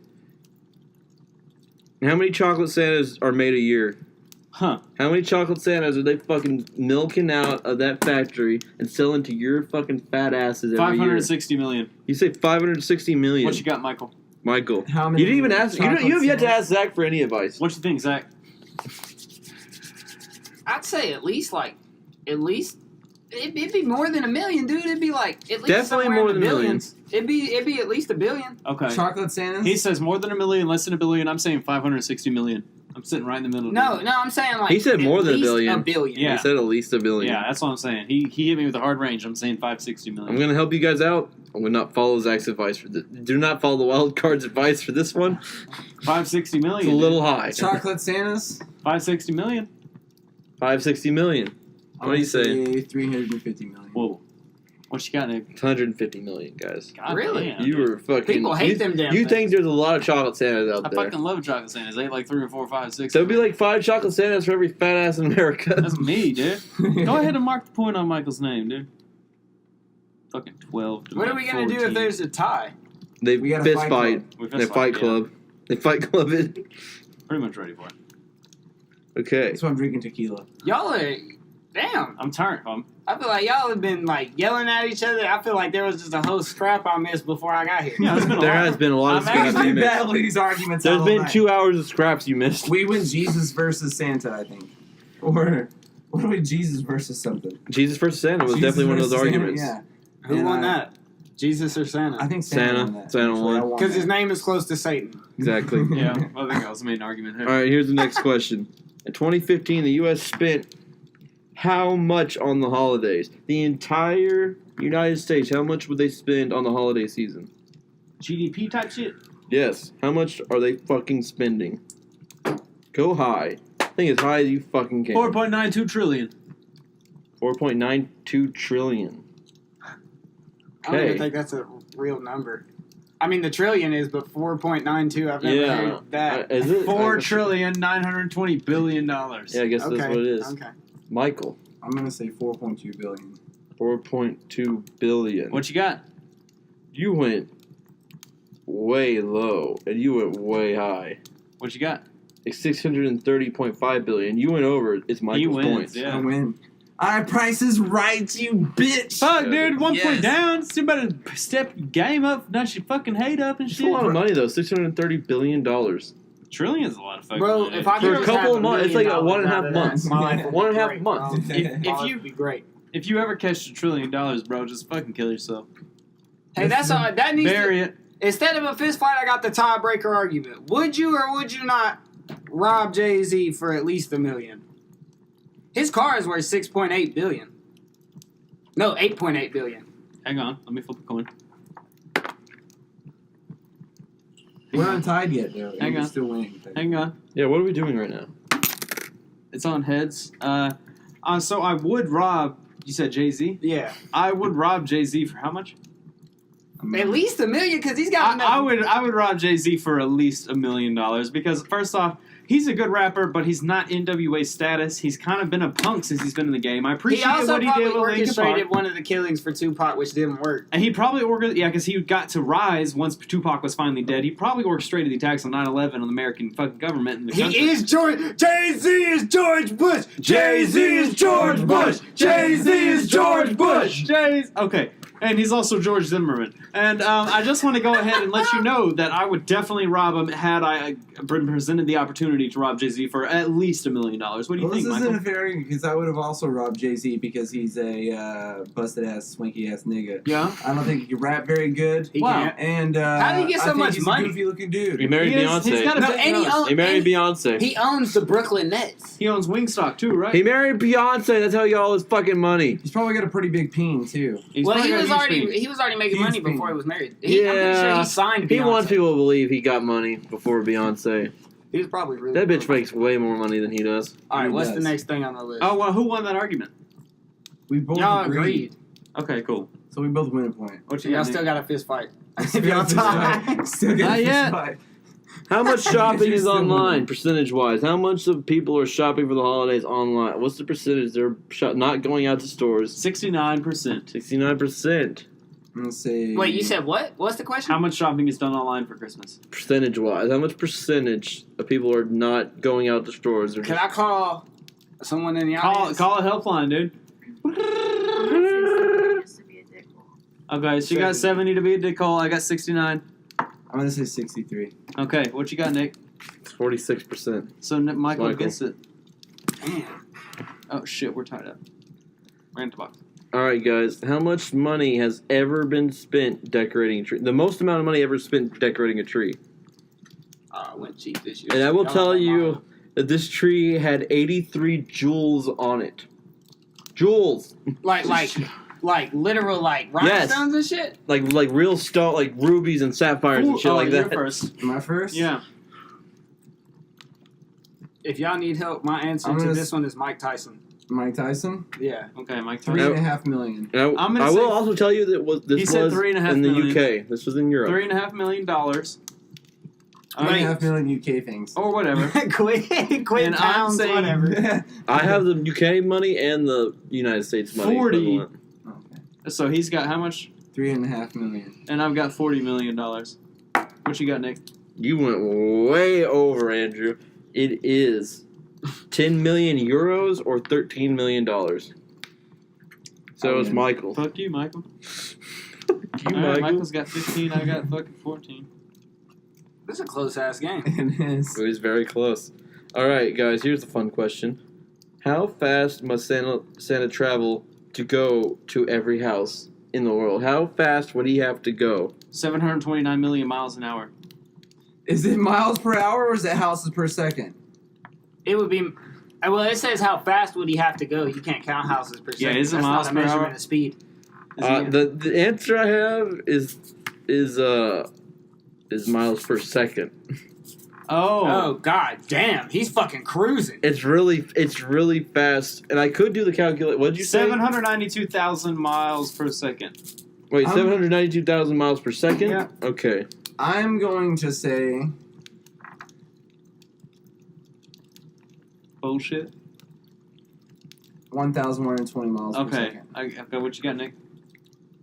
How many chocolate Santas are made a year? Huh. How many chocolate Santas are they fucking milking out of that factory and selling to your fucking fat asses every year? 560 million. You say 560 million. What you got, Michael? Michael. How many You didn't even ask. You chocolate have yet to Santas? ask Zach for any advice. What you think, Zach? I'd say at least it'd be more than a million, dude. It'd be like at least Definitely somewhere more in the than billions. It'd be at least $1 billion. Okay. Chocolate Santas? He says more than a million, less than a billion. I'm saying 560 million. I'm sitting right in the middle. No, dude. I'm saying like He said more at than a least billion. $1 billion. Yeah. He said at least $1 billion. Yeah, that's what I'm saying. He hit me with a hard range. I'm saying 560 million. I'm going to help you guys out. I'm going to not follow Zach's advice for this. Do not follow the wild card's advice for this one. 560 million. It's a little high. Chocolate Santas? 560 million. 560 million. What do you say? 350 million. Whoa. What you got, Nick? It's 150 million, guys. God Really? damn, You dude. were fucking. People hate them damn You things. think there's a lot of chocolate Santas out I there? fucking love chocolate Santas. They like 3 or 4, 5, 6. So it'd be like 5 chocolate Santas for every fat ass in America. That's me, dude. Go ahead and mark the point on Michael's name, dude. Fucking 12 to What are we gonna do if 14. there's a tie? They We got a fist fight fight. We They fist fight yeah. club. They fight club it. Pretty much ready for it. Okay. That's why I'm drinking tequila. Y'all are damn. I'm tired, I feel like y'all have been like yelling at each other. I feel like there was just a whole scrap I missed before I got here. Yeah, it's been a There lot. has been a lot of I'm scraps actually you missed. battle these arguments There's all been night. 2 hours of scraps you missed. We win Jesus versus Santa, I think. Or what are we, Jesus versus something? Jesus versus Santa was Jesus definitely one of those versus Santa, arguments. Yeah. Who And, won that? Jesus or Santa? I think Santa Santa. won that. Santa Actually, won. I Because his that. name is close to Satan. Exactly. Yeah, I think that was the main argument here. All right, here's the next question. In 2015, the U.S. spent how much on the holidays? The entire United States, how much would they spend on the holiday season? GDP type shit? Yes. How much are they fucking spending? Go high. Think as high as you fucking can. 4.92 trillion. 4.92 trillion. I don't even Okay. think that's a real number. I mean, the trillion is, but 4.92, I've never heard that. Is it? $4,920 billion. Yeah, I guess that's what it is. Okay. Michael. I'm gonna say 4.2 billion. 4.2 billion. What you got? You went way low, and you went way high. What you got? Like 630.5 billion. You went over. It's Michael's wins, points. yeah. I win. Our price is right, you bitch. Fuck, dude, 1 point Yes. down. You better step your game up, not your fucking hate up and It's shit. a lot of money though. $630 billion. Trillion is a lot of fucking Bro, money. if I For could a just couple have of months, it's like a $1 1.5 million out of that, months. my life would be 1.5 great, months. bro. If My life you- would be great. If you ever catch $1 trillion, bro, just fucking kill yourself. Hey, that's all. That needs Bury to, it. instead of a fist fight, I got the tiebreaker argument. Would you or would you not rob Jay-Z for at least $1 million? His car is worth $6.8 billion. No, $8.8 billion. Hang on, let me flip a coin. We're not tied yet, though. Hang You're on. still winning. Hang on. Yeah, what are we doing right now? It's on heads. So I would rob. You said Jay-Z. Yeah, I would rob Jay-Z for how much? at least $1 million because he's got enough. I would rob Jay-Z for at least $1 million because first off, he's a good rapper, but he's not NWA status. He's kind of been a punk since he's been in the game. I He appreciate also what he probably did with Linkin Park. orchestrated one of the killings for Tupac, which didn't work. And he probably because he got to rise once Tupac was finally dead. He probably orchestrated the attacks on 9/11 on the American fucking government and the country. He is George. Jay-Z is George Bush. Jay-Z is George Bush. Jay-Z is George Bush. Okay. And he's also George Zimmerman. And I just want to go ahead and let you know that I would definitely rob him had I been presented the opportunity to rob Jay-Z for at least $1 million. What do you Well, think, this Michael? isn't fair because I would have also robbed Jay-Z because he's a busted ass, swanky ass nigga. Yeah. I don't think he can rap very good. He Wow. can't. And How did he get so I think much he's money? A goofy looking dude. He married He's Beyonce. got a No, big and he nose. owns- He married and Beyonce. He owns the Brooklyn Nets. He owns Wingstop too, right? He married Beyonce. That's how he got all his fucking money. He's probably got a pretty big peen too. He's Well, probably he got a was huge already speed. he was already making Huge money thing. before he was married. I'm pretty sure he signed Beyonce. He wants people to believe he got money before Beyonce. He was probably really That bitch broke. makes way more money than he does. All right, He what's does. the next thing on the list? Oh, well, who won that argument? We both Y'all agreed. agreed. Okay, cool. So we both win a point. What you Y'all got, still Nick? got a fist fight. Still Y'all got a tied. fist fight. Still got a Not fist yet. fight. How much shopping You're is still online, winning. percentage-wise? How much of people are shopping for the holidays online? What's the percentage they're not going out to stores? 69%. 69%. I'm gonna say. Wait, you said what? What's the question? How much shopping is done online for Christmas? Percentage-wise, how much percentage of people are not going out to stores? Or Can I call someone in the audience? Call a helpline, dude. Okay, so you got 70 to be a dick hole. I got 69. I'm gonna say 63. Okay, what you got, Nick? It's 46%. So Michael Michael. gets it. Damn. Oh shit, we're tied up. Ran to box. All right, guys. How much money has ever been spent decorating a tree? The most amount of money ever spent decorating a tree. I went cheap this year. And I will Y'all tell got you mine. that this tree had 83 jewels on it. Jewels. like literal like Yes. rhinestones and shit. Like real stone, like rubies and sapphires and shit like you're that. first. Am I first? Yeah. If y'all need help, my answer I'm to gonna this one is Mike Tyson. Mike Tyson. Yeah. Okay, Mike. $3.5 million. And I'm gonna I say- will also tell you that He this said was 3.5 in the million. UK. This was in Europe. $3.5 million. $3.5 million UK things. Or whatever. quit And I'm pounds, saying- whatever. I have the UK money and the United States money. 40. equivalent. Okay. So he's got how much? $3.5 million. And I've got $40 million. What you got, Nick? You went way over, Andrew. It is 10 million euros or $13 million. So it's Michael. Fuck you, Michael. You, All right, Michael. Michael's got 15. I got fucking 14. This is a close ass game. It is. It was very close. All right, guys. Here's the fun question: how fast must Santa travel to go to every house in the world? How fast would he have to go? 729 million miles an hour. Is it miles per hour or is it houses per second? It would be. Well, it says how fast would he have to go. You can't count houses per second. is it That's miles not a per measurement hour? of speed. The answer I have is miles per second. Oh god damn, he's fucking cruising. It's really fast, and I could do the calculate. What did you say? 792,000 miles per second. Wait, 792,000 miles per second? Yeah. Okay. I'm going to say Bullshit. 1,120 miles per Okay. second. Okay, what you got, Nick?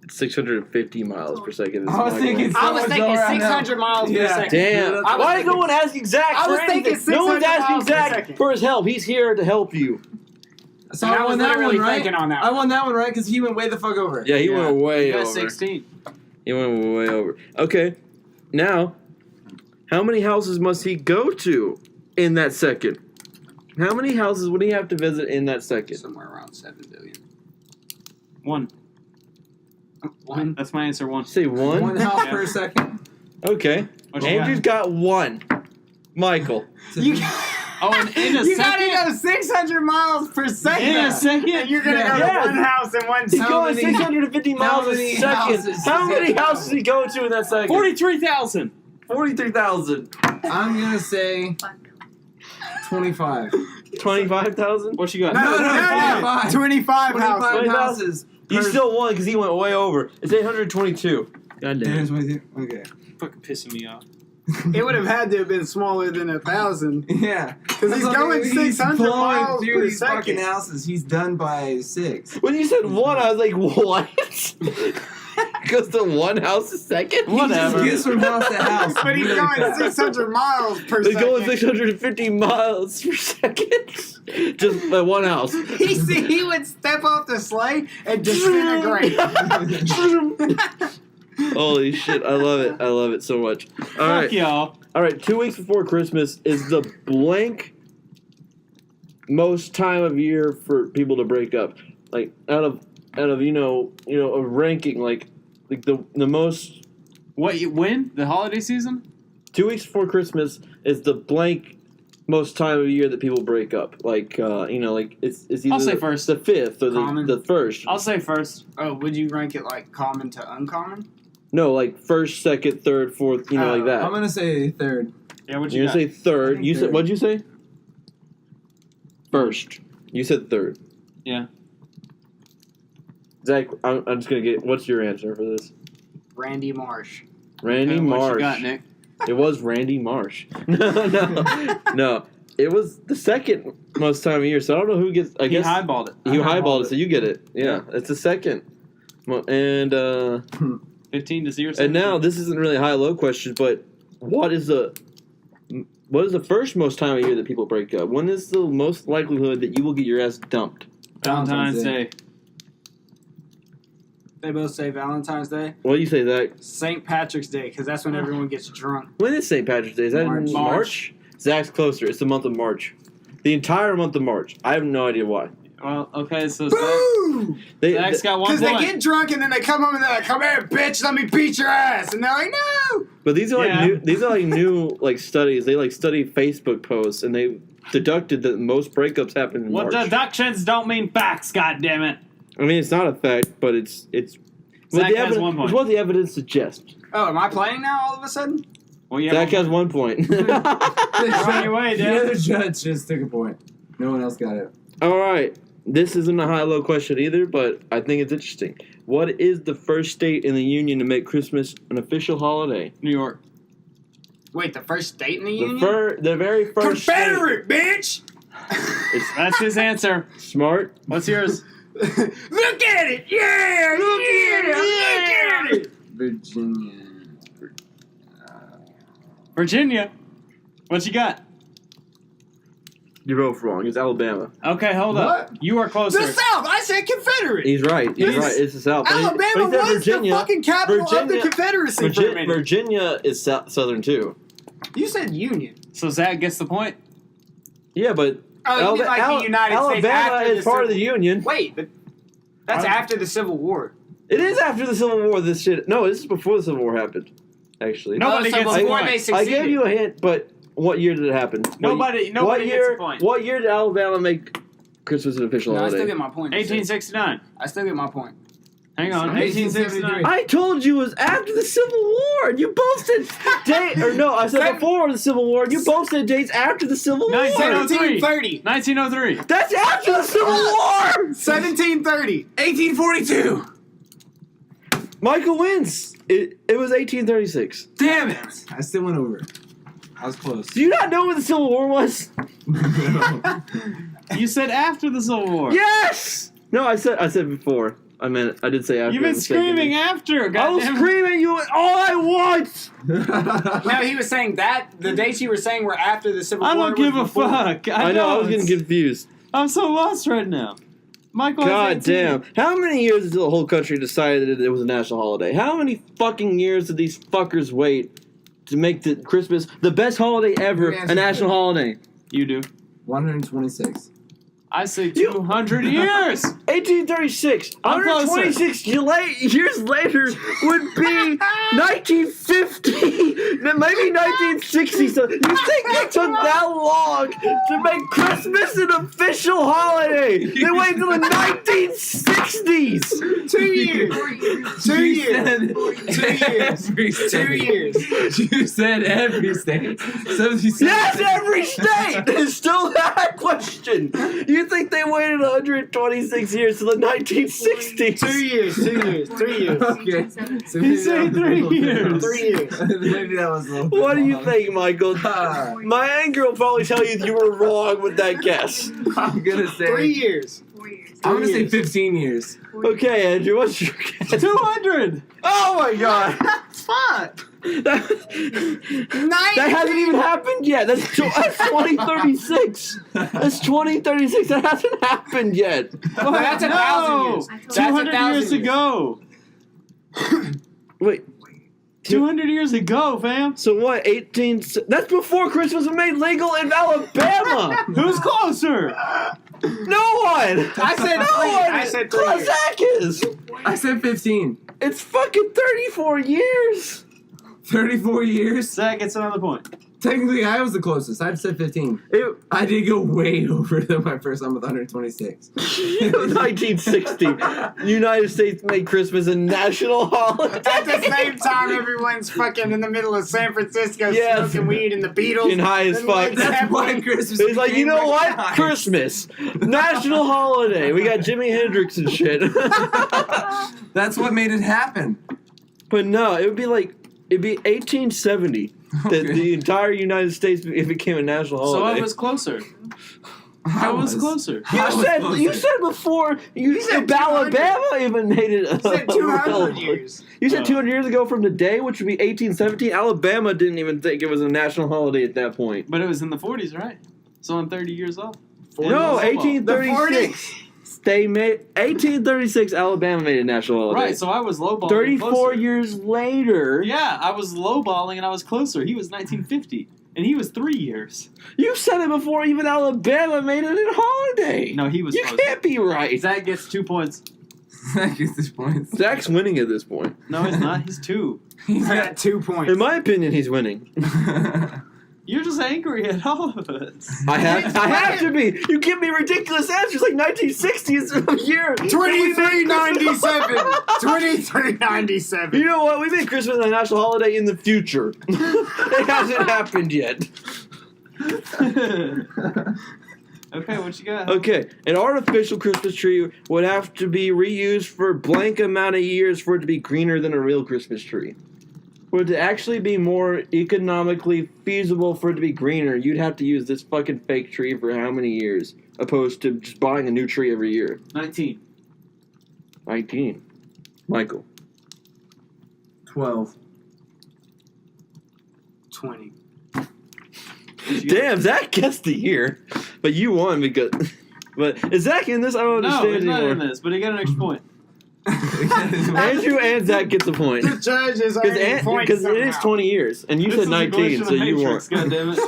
650 miles per second. I was thinking 600 miles per second. Damn. Why is no one asking Zakk I for was thinking anything? No one's 600 asking miles per Zakk second. for his help. He's here to help you. So And I I was won that literally one, right? thinking on that I one. won that one, right? Because he went way the fuck over. Yeah, he went way You got over. 16. He went way over. Okay. Now, how many houses must he go to in that second? How many houses would he have to visit in that second? Somewhere around 7 billion. 1. One. That's my answer, 1. Say one? One house Yeah. per second. Okay. What you Andrew's got one. Michael. You, Oh, and in a you second? gotta go 600 miles per second. In a second? And you're gonna go Yeah. to one house in one He's second. going 650 miles a many second. houses How does many he go? houses he go to in that second? 43,000. 43,000. I'm gonna say 25. 25,000? What you got? No, 25. 25 25 houses. houses. You per- still won because he went way over. It's 822. God damn it. 22. Okay. Fucking pissing me off. It would have had to have been smaller than 1,000. Yeah. Because he's That's going okay. 600 blowing miles through per these fucking second. houses. He's done by 6. When you said one, I was like, what? Goes to one house a second? Whatever. He just gets from house to house. But he's really going fast. 600 miles per They're second. going 650 miles per second. Just by one house. He would step off the sleigh and disintegrate. Holy shit, I love it. I love it so much. All right. Fuck y'all. All right, 2 weeks before Christmas is the blank most time of year for people to break up. Like out of a ranking like the most. What, you win? The holiday season? 2 weeks before Christmas is the blank most time of year that people break up. Like like it's either I'll say first. the 5th or Common. the 1st. I'll say first. Oh, would you rank it like common to uncommon? No, like 1st, 2nd, 3rd, 4th, like that. I'm gonna say 3rd. Yeah, what You're you gonna got? say 3rd. I think You said 3rd. what'd you say? 1st. You said 3rd. Yeah. Zach, I'm just gonna get. What's your answer for this? Randy Marsh. Randy Okay, Marsh. What you got, Nick? It was Randy Marsh. No. It was the second most time of year. So I don't know who gets. I He guess highballed it. you highballed it, so you get it. Yeah, it's the second. And 15 to 0. and now this isn't really a high-low question, but what is the first most time of year that people break up? When is the most likelihood that you will get your ass dumped? Valentine's Day. They both say Valentine's Day. What do you say, Zach? St. Patrick's Day, because that's when everyone gets drunk. When is St. Patrick's Day? Is that in March. March? Zach's closer. It's the month of March. The entire month of March. I have no idea why. Well, okay, so Boo! Zach's got 1 Because point. they get drunk and then they come home and they're like, "Come here, bitch, let me beat your ass," and they're like, "No." But these are like Yeah. new. These are like new like studies. They like study Facebook posts, and they deducted that most breakups happen in Well, March. deductions don't mean facts, goddammit. I mean, it's not a fact, but it's what Zach the has evidence. 1 point. It's what the evidence suggests. Oh, am I playing now all of a sudden? Well, yeah. Zach has 1 point. You're on your way, The dude. other judge just took a point. No one else got it. All right. This isn't a high-low question either, but I think it's interesting. What is the first state in the union to make Christmas an official holiday? New York. Wait, the first state in the union? The very first Confederate, bitch! That's his answer. state. Smart. What's yours? Look at it! Yeah! Look at it! Look at it! Virginia. Virginia. What you got? You're both wrong. It's Alabama. Okay, hold up. What? You are closer. The South! I said Confederate! He's right. He's Yes. right. It's the South. But he Alabama said was Virginia. the fucking capital of the Virginia- Confederacy for a minute. Virginia is southern too. You said Union. So Zach gets the point. Yeah, but Oh, you mean like the United States Alabama after is the part of Civil- the Union. Wait, but that's after the Civil War. It is after the Civil War. This shit. No, this is before the Civil War happened. Actually, Nobody so gets the before point. they I succeeded. gave you a hint, but what year did it happen? Nobody What gets year? a point. What year did Alabama make Christmas an official No, I holiday? still get my point. 1869. I still get my point. Hang on. 1869. I told you it was after the Civil War. You both said date, or no, I said before the Civil War. You both said dates after the Civil War. 1730. 1903. That's after the Civil War. 1730. 1842. Michael wins. It was 1836. Damn it. I still went over. I was close. Do you not know what the Civil War was? You said after the Civil War. Yes. No, I said before. I did say after. You've been screaming after. I was screaming you all I want. No, he was saying that the dates you were saying were after the Civil War. I don't give a before. fuck. I know. I was getting confused. I'm so lost right now. Michael. God damn. How many years until the whole country decided that it was a national holiday? How many fucking years did these fuckers wait to make the Christmas the best holiday ever a national holiday? You do. 126. I say 200 years. 1836. I'm 126 years later would be 1950, maybe 1960. So you think it took that long to make Christmas an official holiday? They waited till the 1960s. 2 years. 2 years. 2 years. 2 years. You said every state. 77. Yes, every state. There's still that question. You think they waited 126 years to the 1960s? 2 years. 2 years. 3 years. Okay. So He said 3 years. 3 years. Maybe that was a little bit What do you long. think, Michael? My anger will probably tell you you were wrong with that guess. I'm gonna say 3 years. I'm gonna say 15 years. Okay, Andrew, what's your guess? 200. Oh my god! Fuck. That hasn't even happened yet. That's 2036. That's 2036. That hasn't happened yet. Well, that's 1,000 years. That's 200 1,000 years ago. Wait. 200 years ago, fam. So what? 18? That's before Christmas was made legal in Alabama. Who's closer? No one. I said no 3. one. I said 3 years. Zakk is. I said 15. It's fucking 34 years. 34 years. Zach gets another point. Technically, I was the closest. I said 15. I did go way over than my first time with 126. 1960. United States made Christmas a national holiday. At the same time, everyone's fucking in the middle of San Francisco smoking weed and the Beatles. Getting high as and fuck. Led That's why Zeppelin. Christmas. It's like, you became know what? recognized. Christmas. National holiday. We got Jimi Hendrix and shit. That's what made it happen. But no, it'd be 1870 that the entire United States became a national So holiday. I was closer. I was closer. You said before Alabama even made it. You said 200 years. You said 200 years ago from today, which would be 1817. Alabama didn't even think it was a national holiday at that point. But it was in the 40s, right? So I'm 30 years off. No, 1836. They made 1836. Alabama made a national holiday. Right, so I was lowballing. 34 closer. years later. Yeah, I was lowballing and I was closer. He was 1950, and he was 3 years. You said it before even Alabama made it a holiday. No, he was. You closer. can't be right. Zach gets 2 points. Zach gets this point. Zack's winning at this point. No, he's not. He's 2. He's got 2 points. In my opinion, he's winning. You're just angry at all of us. I have to be. You give me ridiculous answers like 1960 is a year. 2397. 2397. You know what? We made Christmas a national holiday in the future. It hasn't happened yet. Okay, what you got? Okay, an artificial Christmas tree would have to be reused for a blank amount of years for it to be greener than a real Christmas tree. For it to actually be more economically feasible for it to be greener, you'd have to use this fucking fake tree for how many years, opposed to just buying a new tree every year? 19. 19. Michael. 12. 20. Damn, Zakk guessed the year, but you won because. But is Zakk in this? I don't No, understand he's not anymore. in this, but he got an extra point. Andrew and Zakk get the point. The judges are Because it is 20 years, and you This said is a glitch 19, in so the you won. Matrix, God damn it.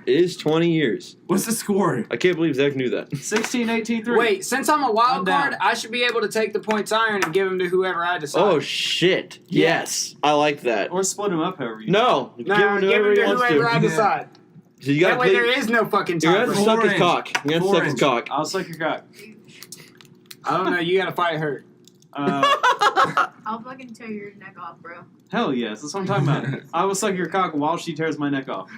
It is 20 years. What's the score? I can't believe Zakk knew that. 16, 18, 3. Wait, since I'm a wild I'm down. card, I should be able to take the points iron and give them to whoever I decide. Oh shit! Yes, I like that. Or split him up however you No, No, give him to whoever I he wants to. decide. So you gotta That way play. there is no fucking You're time. gonna have to suck his Orange. cock. You're gonna have to suck his cock. I'll suck your cock. I don't know. You gotta fight her. I'll fucking tear your neck off, bro. Hell yes, that's what I'm talking about. I will suck your cock while she tears my neck off.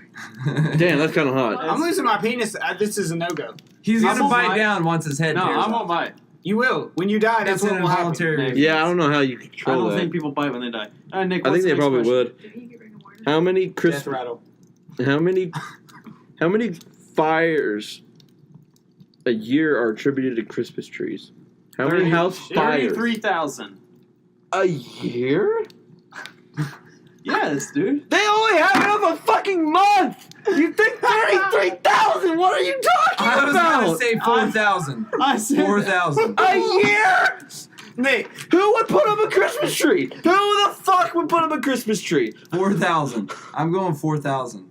Damn, that's kind of hot. I'm losing my penis. This is a no-go. He's I gonna won't bite bite. down once his head No, tears I off. won't bite. You will. When you die, that's It's what an will happen. involuntary. Yeah, I don't know how you I control don't that. think people bite when they die. Nick, I what's think they the next probably question? would. Did he get rigor mortis? How many Death Christmas? rattle. How many fires a year are attributed to Christmas trees? How many house fires 33,000. a year? Yes, dude. They only have it of a fucking month. You think 33,000? What are you talking I was about? gonna say 4,000. I said 4,000. A year? Nick, Who would put up a Christmas tree? Who the fuck would put up a Christmas tree? 4,000. I'm going 4,000.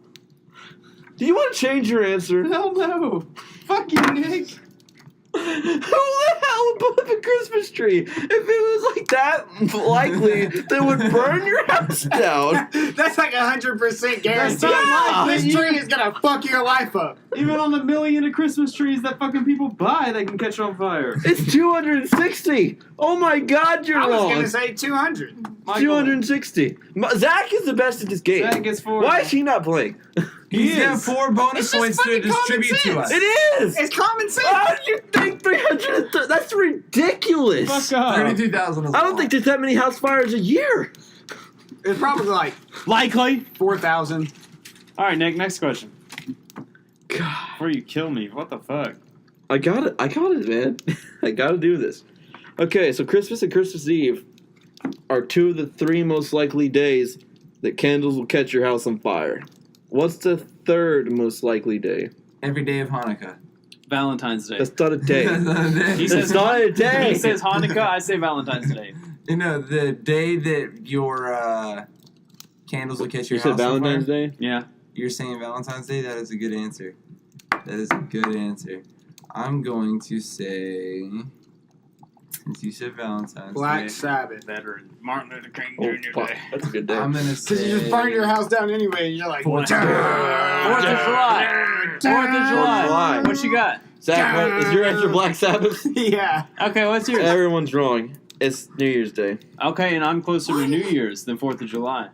Do you want to change your answer? Hell no. Fuck you, Nick. Who the hell would put up a Christmas tree? If it was like that likely, they would burn your house down. that's like 100% guaranteed. not This likely. tree is gonna fuck your life up. Even on the million of Christmas trees that fucking people buy, they can catch on fire. It's 260. Oh my God, you're I was wrong. gonna say 200. Michael, 260. Zakk is the best at this game. Zakk gets 4. Why is he not playing? He's He got is. 4 bonus It's just points to fucking common distribute to sense. us. It is. It's common sense. How do you think 330? That's ridiculous. Fuck off. 32,000 is I don't think there's that many house fires a year. It's probably like Likely. 4,000. All right, Nick, next question. God, Before you kill me, what the fuck? I got it, man. I got to do this. Okay, so Christmas and Christmas Eve are 2 of the 3 most likely days that candles will catch your house on fire. What's the 3rd most likely day? Every day of Hanukkah. Valentine's Day. That's not a day. He says It's not a day. He says Hanukkah, I say Valentine's Day. You know, the day that your candles will catch your You said house on Valentine's fire. Day? Yeah. You're saying Valentine's Day? That is a good answer. That is a good answer. I'm going to say, since you said Valentine's Black Day, Sabbath. Veteran. Martin Luther King Oh, Jr. fuck. Day. That's a good day. I'm gonna say. Because you just burned your house down anyway, and you're like, 4th of July. 4th of July. July. What you got? Zakk, what, is your answer Black Sabbath? Yeah. Okay, what's yours? Everyone's wrong. It's New Year's Day. Okay, and I'm closer to New Year's than 4th of July.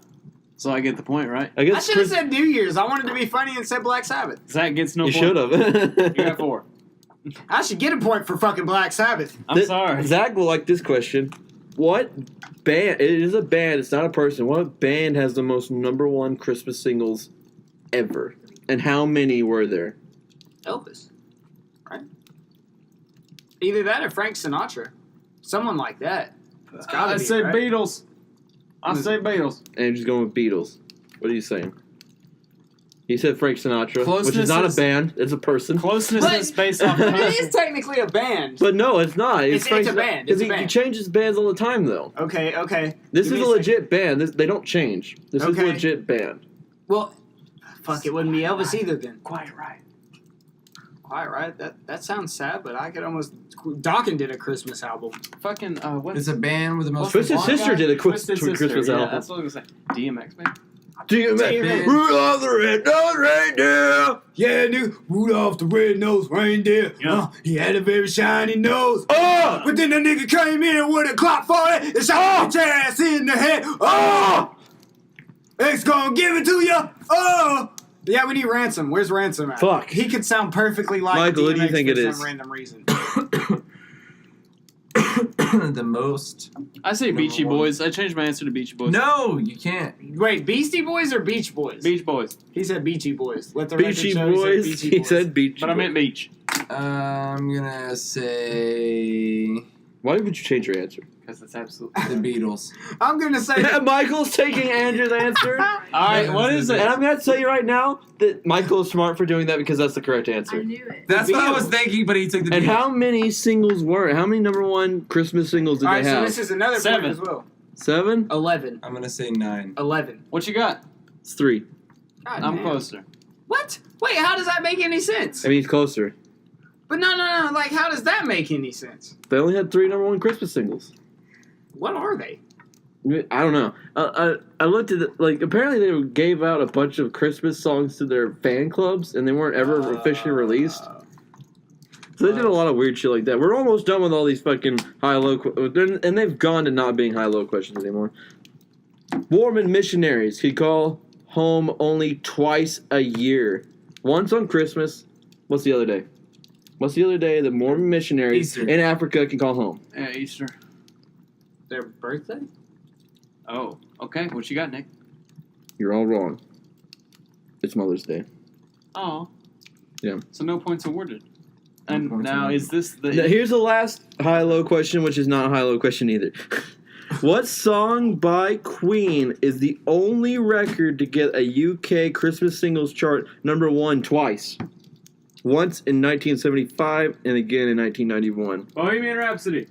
So I get the point, right? I I guess should have said New Year's. I wanted to be funny and said Black Sabbath. Zach gets no you point. should have. You got 4. I should get a point for fucking Black Sabbath. I'm sorry. Zakk will like this question. What band? It is a band. It's not a person. What band has the most #1 Christmas singles ever? And how many were there? Elvis. Right? Either that or Frank Sinatra. Someone like that. It's gotta I be, say right? Beatles. I say Beatles. And just going with Beatles. What are you saying? He said Frank Sinatra, which Closeness is not a is- band. It's a person. Closeness But- is based off of It is technically a band. But no, it's not. It's Frank a Sinatra- band. 'cause It's a he band. changes bands all the time, though. Okay, okay. This Give is me a a legit band. They don't change. This is a Okay. legit band. Well, fuck, it wouldn't be Elvis either then. Quiet right. Quiet, right? That sounds sad, but I could almost... Dawkins did a Christmas album. Fucking, what? It's a band with the most. Twisted blonde Sister guy. did a Twisted Sister. Christmas Yeah, album. that's what I was going to say. DMX, man. Do you DMX. Rudolph the Red-Nosed Reindeer? Yeah, dude. Rudolph the red-nosed reindeer. Yeah. He had a very shiny nose. Oh! But then the nigga came in with a Glock 40 and shot your ass in the head. Oh! X gonna give it to you. Oh! Yeah, we need Ransom. Where's Ransom at? Fuck. He could sound perfectly like Michael, DMX what do you think for it some is? random reason. The most. I say Beachy Number 1. Boys. I changed my answer to Beachy Boys. No, you can't. Wait, Beastie Boys or Beach Boys? Beach Boys. He said Beachy Boys. Let the Beachy record show Boys. He said Beachy He Boys. said Beachy But I meant Beach. I'm gonna say Why would you change your answer? Because it's absolutely... the Beatles. I'm gonna say... Michael's taking Andrew's answer. All right, what is And it? I'm going to tell you right now that Michael is smart for doing that because that's the correct I answer. knew it. That's what I was Beatles. thinking, but he took the And Beatles. how many singles were it? How many #1 Christmas singles did All they right, so have? this is another 7. point as well. 7? 11. I'm gonna say 9. 11. What you got? It's 3. God I'm damn. closer. What? Wait, how does that make any sense? I mean, he's closer. But no, like, how does that make any sense? They only had 3 #1 Christmas singles. What are they? I don't know. I looked at it, like, apparently they gave out a bunch of Christmas songs to their fan clubs, and they weren't ever officially released. So they did a lot of weird shit like that. We're almost done with all these fucking high-low... And they've gone to not being high-low questions anymore. Mormon missionaries could call home only twice a year. Once on Christmas. What's the other day? What's the other day that Mormon missionaries in Africa can call home? Yeah, Easter. Their birthday? Oh, okay. What you got, Nick? You're all wrong. It's Mother's Day. Oh. Yeah. So no points awarded. And points now awarded. is this the... Now, here's the last high-low question, which is not a high-low question either. What song by Queen is the only record to get a UK Christmas singles chart #1 twice? Once in 1975 and again in 1991. Bohemian Rhapsody.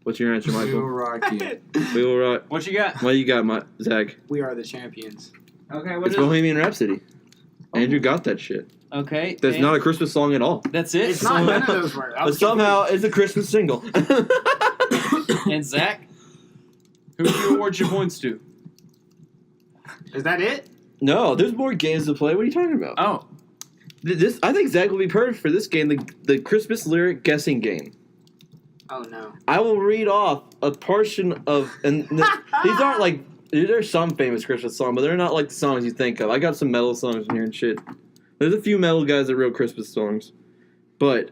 What's your answer, We will Michael? rock you. We will rock. What you got? What you got, Zach? We are the champions. Okay, what It's is it? Bohemian Rhapsody. Andrew got that shit. Okay. That's and not a Christmas song at all. That's it? It's not none of those words. But somehow it's a Christmas single. And Zach? Who do you award your points to? Is that it? No, there's more games to play. What are you talking about? Oh. This, I think Zach will be perfect for this game, the Christmas lyric guessing game. Oh no. I will read off a portion of, and these aren't like, there's some famous Christmas songs, but they're not like the songs you think of. I got some metal songs in here and shit. There's a few metal guys that wrote Christmas songs, but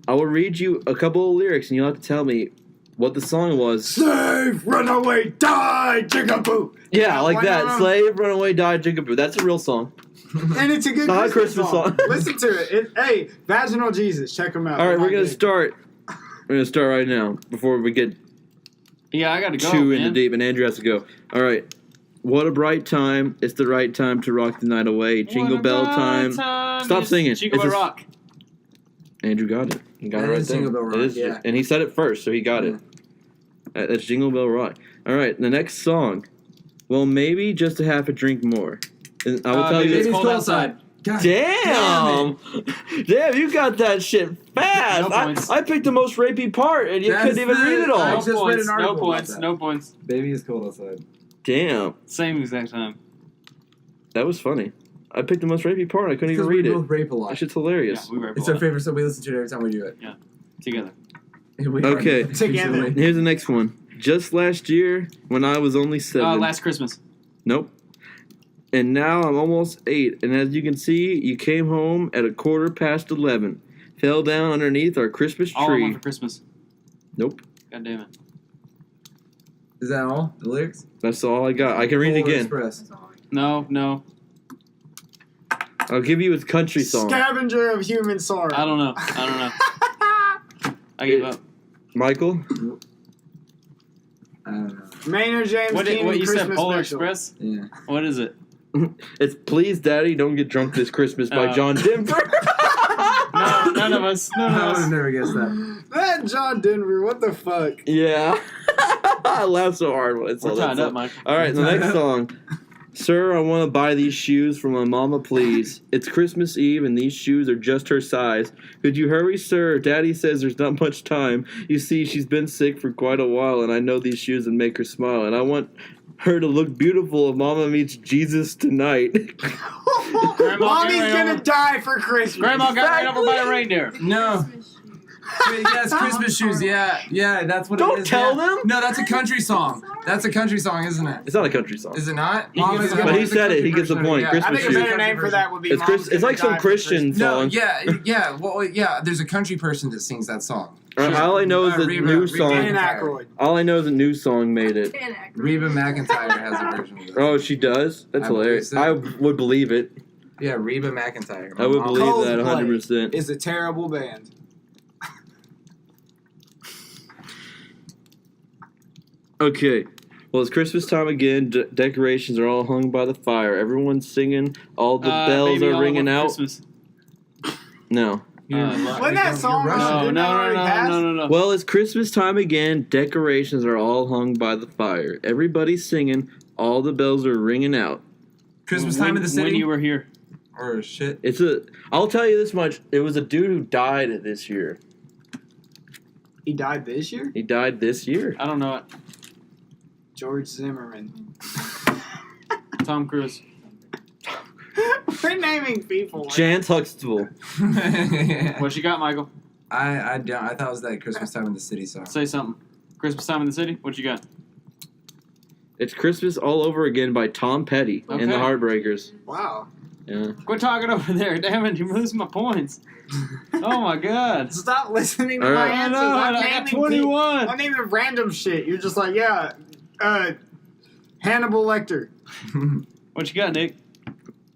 I will read you a couple of lyrics, and you'll have to tell me what the song was. Slave, run away, die, jigaboo. Yeah, like Why that. not? Slave, run away, die, jigaboo. That's a real song. And it's a good Not a Christmas, Christmas song. Listen to it. Hey, Vaginal Jesus, check them out. All right, They're we're not gonna good. start. We're gonna start right now before we get Yeah, I gotta go, too man. into deep, and Andrew has to go. All right. What a bright time! It's the right time to rock the night away. Jingle What a bell bright time! Stop It's singing. Jingle It's Bell a- Rock. Andrew got it. He got That it right is there. Jingle Bell Rock, It is, yeah. and he said it first, so he got it. That's Jingle Bell Rock. All right, the next song. Well, maybe just a half a drink more. And I will tell maybe you it's this. cold outside. God Damn! Damn, you got that shit fast. No points. I picked the most rapey part, and you That's couldn't even the- read it all. I No just read points, an no article about points, that. no points. Baby is cold outside. Damn, Same exact time. that was funny. I picked the most rapey part. I couldn't even Because we read it. both rape a lot. That shit's Yeah, hilarious. we were It's our favorite song. We listen to it every time we do it. together. We Okay. are- Together. Here's the next one. Just last year, when I was only 7. Last Christmas. Nope. And now I'm almost 8. And as you can see, you came home at 11:15. Fell down underneath our Christmas All I tree. want for Christmas. Nope. God damn it. Is that all? The lyrics? That's all I got. I can read it Polar again. Express. No. I'll give you a country song. Scavenger of human sorrow. I don't know. I give up. Michael? I don't know. Maynard James What Keenan you Christmas said? Polar special. Express? Yeah. What is it? It's Please Daddy Don't Get Drunk This Christmas by Oh. John Denver. No, none of us. None of I would have us. never guessed that. That John Denver, what the fuck? Yeah. I laughed so hard when I saw We're that tied song. up, Mike. All right, the Tied next up. song. Sir, I want to buy these shoes for my mama, please. It's Christmas Eve and these shoes are just her size. Could you hurry, sir? Daddy says there's not much time. You see, she's been sick for quite a while, and I know these shoes would make her smile. And I want her to look beautiful if Mama meets Jesus tonight. Mommy's gonna die for Christmas. Grandma got ran over by a reindeer. No. Wait, yeah, it's Christmas shoes. Yeah, that's what it Don't is. tell yeah. them. No, that's a country song. That's a country song, isn't it? It's not a country song. Is it not? He gets Mama's the Gonna point. But he Be the said it. country He gets the version of point. it, I Christmas think a shoes. better name for that would be It's Mom's it's Gonna like some Die for Christian Christmas. No, song. yeah. Well, yeah. There's a country person that sings that song. All I know is the Reba- new Reba song. Dan Aykroyd. All I know is the new song made it. Dan Aykroyd. Reba McEntire has a version of it. Oh, she does? That's I believe hilarious. so. I would believe it. Yeah, Reba McEntire. I would believe that Coldplay 100%. is a terrible band. Okay. Well, it's Christmas time again. Decorations are all hung by the fire. Everyone's singing. All the bells Baby, are All I ringing Want for out. Christmas. No. Wasn't that song You're Russian? No, Didn't no, that no, already no, pass? no, no, no. Well, it's Christmas time again. Decorations are all hung by the fire. Everybody's singing. All the bells are ringing out. Christmas time in the city. When you were here. Or shit. It's a. I'll tell you this much. It was a dude who died this year. He died this year? He died this year. I don't know it. George Zimmerman. Tom Cruise. We're naming people. Chance Huxtable. What you got, Michael? I thought it was that Christmas Time in the City song. Say something. Christmas Time in the City? What you got? It's Christmas All Over Again by Tom Petty and the Okay. Heartbreakers. Wow. Yeah. Quit talking over there. Damn it, you're losing my points. Oh my god. Stop listening to All my right. answers. I I'm got naming 21. I'm naming random shit. You're just like, yeah, Hannibal Lecter. What you got, Nick?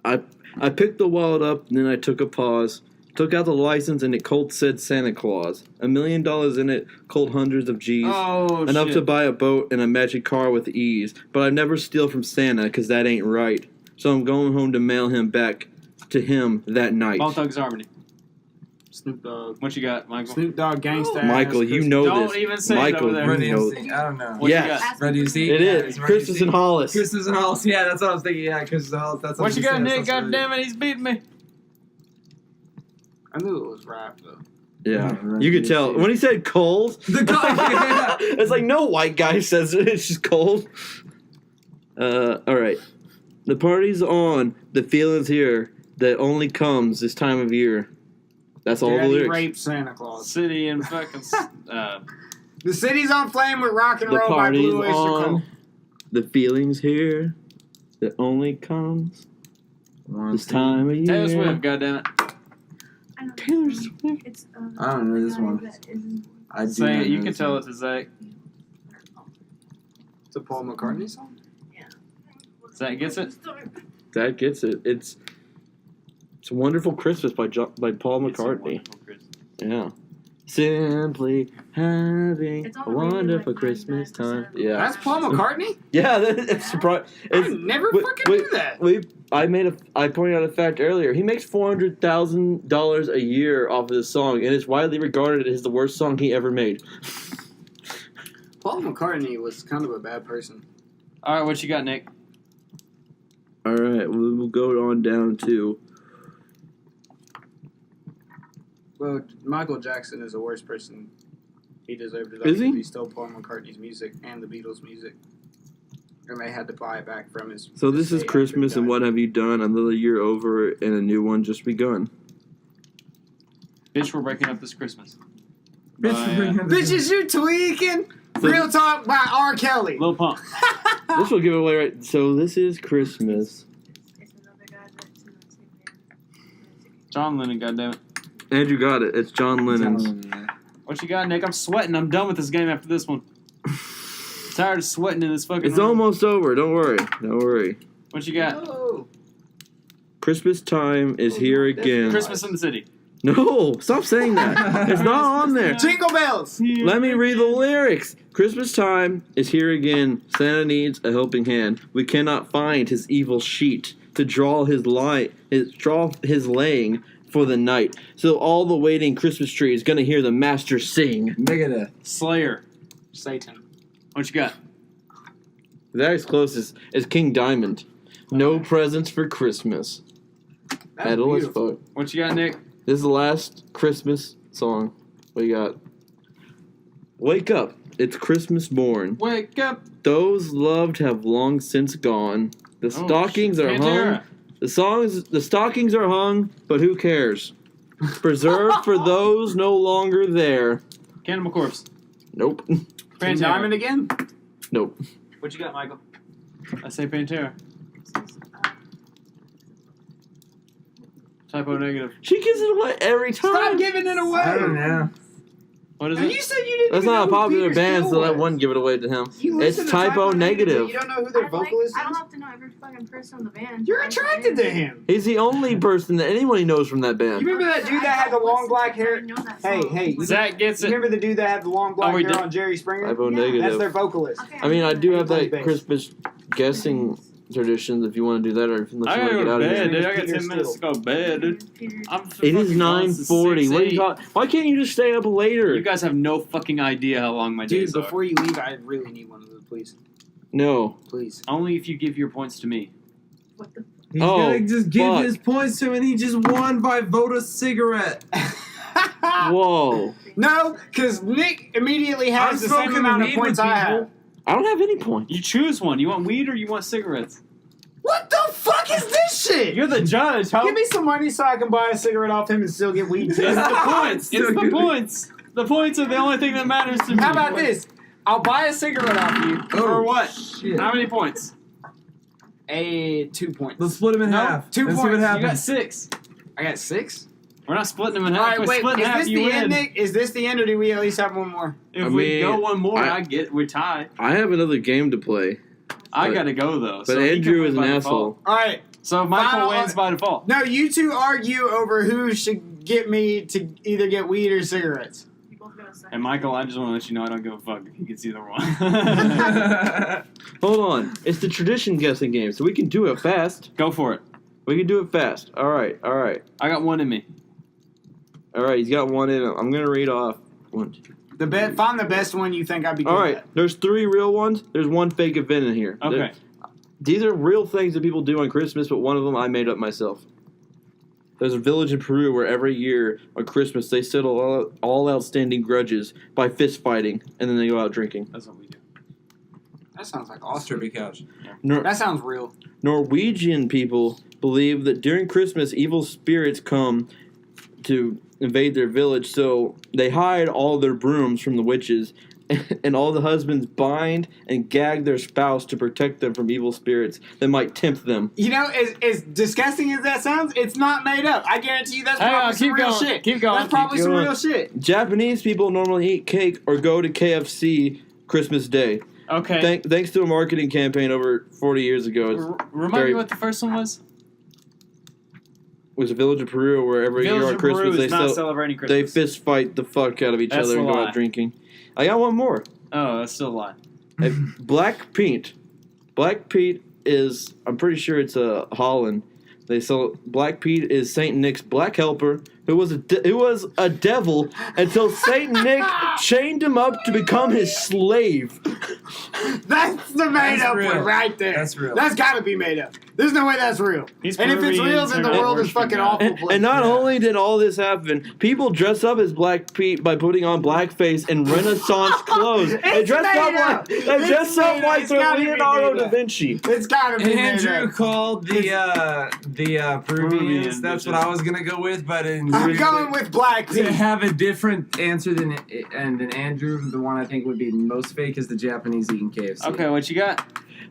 I picked the wallet up, and then I took a pause. Took out the license, and it cold said Santa Claus. $1 million in it, cold hundreds of G's. Oh, Enough shit. to buy a boat and a magic car with ease. But I never steal from Santa, because that ain't right. So I'm going home to mail him back to him that night. Bone Thugs Harmony. Snoop Dogg. What you got, Michael? Snoop Dogg Gangsta. Michael, you know Don't this. even say it Michael, over there. you Ready know to see? I don't know. What you Yes. got? Ready to see? It Yeah, is. it's Ready to Christmas See. in Hollis. Christmas in Hollis. Yeah, that's what I was thinking. Yeah, Christmas in Hollis. That's What you got, said. Nick? That's God damn it, he's beating me. I knew it was rap though. Yeah, Yeah, you could tell. When he said cold, The guy, yeah. it's like no white guy says it. It's just cold. All right. The party's on. The feeling's here. That only comes this time of year. That's all the Daddy lyrics. raped Santa Claus. City and fucking. The city's on flame with rock and The roll by party's Blue Oyster on. Cult. The feeling's here. That only comes this time of year. Taylor Swift, goddammit. I don't Taylor know. Swift. It's, I don't know this the guy one. that isn't- I do Say not it. You know can this tell one. it's a Zakk. It's a Paul McCartney song? Zakk gets it? That gets it. It's a Wonderful Christmas by Paul It's a McCartney. wonderful Christmas. Yeah. Simply having It's a on the radio, wonderful like, Christmas 99%. time. Yeah. That's Paul McCartney? Yeah, it's surprising. I never fucking knew that. I pointed out a fact earlier. He makes $400,000 a year off of this song, and it's widely regarded as the worst song he ever made. Paul McCartney was kind of a bad person. All right, what you got, Nick? All right, we'll go on down to Well, Michael Jackson is the worst person. He deserved it. Is he? He stole Paul McCartney's music and the Beatles' music. And they had to buy it back from his... So this is estate Christmas, after he and died. what have you done? Another year over, and a new one just begun. Bitch, we're breaking up this Christmas. Bitches, you tweaking? Real talk by R. Kelly. Lil Pump. This will give it away right. So this is Christmas. It's another guy that's in the same band. John Lennon, goddammit. Andrew got it. It's John Lennon's. What you got, Nick? I'm sweating. I'm done with this game after this one. Tired of sweating in this fucking It's room. almost over. Don't worry. Don't worry. What you got? Oh. Christmas time is here again. Christmas in the City. No, stop saying that. It's not on there. Jingle bells. Let me read the lyrics. Christmas time is here again. Santa needs a helping hand. We cannot find his evil sheet to draw his laying for the night. So all the waiting Christmas tree is gonna hear the master sing. Megadeth. Slayer. Satan. What you got? That is closest is King Diamond. No presents for Christmas. That's Metal as beautiful. fuck. What you got, Nick? This is the last Christmas song. What you got? Wake up. It's Christmas morn. Wake up. Those loved have long since gone. The stockings are hung. The stockings are hung, but who cares? Preserved for those no longer there. Cannibal Corpse. Nope. King Diamond again? Nope. What you got, Michael? I say Pantera. Typo negative. She gives it away every time. Stop giving it away. I don't know. What is And it? you said you didn't That's even not a know who popular Peter band, Steele so let was. one give it away to him. You It's listen to typo negative. You don't know who their vocalist I don't is? have to know every fucking person in the band. You're attracted to him. He's the only person that anybody knows from that You band. remember that dude that had the long black hair? Hey, you Zach gets it. remember the dude that had the long black we hair did. on Jerry Springer? Typo Yeah. That's their negative. vocalist. Okay, I mean, I do have Play that bass. Christmas guessing traditions if you want to do that, or if unless I you want gotta to get go out to of bed, here. dude. I got Peter 10 minutes to go to bed, dude. I'm It is fucking gone since 9:40. What are 6, you talking? Why can't you just stay up later? You guys have no fucking idea how long my Dude, days are. before you leave, I really need one of those, please. No. Please. Only if you give your points to me. What the? He's Oh, gonna just give fuck. his points to him, and he just won by vote a cigarette. Whoa. No, because Nick immediately I'm has the same smoking amount of weed points with I people. have. I don't have any points. You choose one. You want weed or you want cigarettes? What the fuck is this shit? You're the judge. How? Give me some money so I can buy a cigarette off him and still get weed. It's the points. It's the points. The points are the only thing that matters to me. How about this? I'll buy a cigarette off you. For what? Shit. How many points? 2 points. Let's split them in half. 2 Let's points. see what You happens. got 6. I got 6. We're not splitting them in All half. right, We're wait. splitting Is half. this You the win. end, Nick? Is this the end, or do we at least have one more? If I we mean, go one more, we're tied. I have another game to play, I gotta go though. but so he can Andrew win is an by asshole. All right. default. So Michael Final- wins by default. No, you two argue over who should get me to either get weed or cigarettes. You both got a second. And Michael, I just want to let you know I don't give a fuck if he gets either one. Hold on, it's the tradition guessing game, so we can do it fast. Go for it. We can do it fast. All right. I got one in me. All right, he's got one in him. I'm gonna read off. 1, 2. Find the best one you think I'd be good All right, at. there's 3 real ones. There's 1 fake event in here. Okay. These are real things that people do on Christmas, but one of them I made up myself. There's a village in Peru where every year on Christmas they settle all outstanding grudges by fist fighting, and then they go out drinking. That's what we do. That sounds like awesome. Trippy Couch. That sounds real. Norwegian people believe that during Christmas, evil spirits come to invade their village, so they hide all their brooms from the witches, and all the husbands bind and gag their spouse to protect them from evil spirits that might tempt them. You know, as disgusting as that sounds, it's not made up. I guarantee you that's Hang probably on, some keep real going. shit. Keep going. That's probably Keep some going. real shit. Japanese people normally eat cake or go to KFC Christmas Day. Okay. Thanks to a marketing campaign over 40 years ago. It Remind me what the first one was. was a village of Peru where every year Village on of Christmas Peru they is not celebrating they Christmas. fist fight the fuck out of each That's other and a go lie. out drinking. I got one more. Oh, that's still a lie. Black Pete. Black Pete is, I'm pretty sure it's Holland. They sell Black Pete is Saint Nick's black helper who was a devil until Saint Nick chained him up to become his slave. That's the made up real. one right there. That's real. That's got to be made up. There's no way that's real. These And if it's Peruvians real, then are the not world is worshiping fucking God. awful. place. And not only did all this happen, people dress up as Black Pete by putting on blackface and Renaissance clothes. They It's dress made up up. like It's dress up made up. like It's they're gotta be Leonardo made da up. Vinci. It's got to be made Andrew up. called the Peruvians. Peruvian That's bitches. what I was gonna go with, but I'm going with Black to Pete. have a different answer than Andrew. The one I think would be most fake is the Japanese eating KFC. Okay, what you got?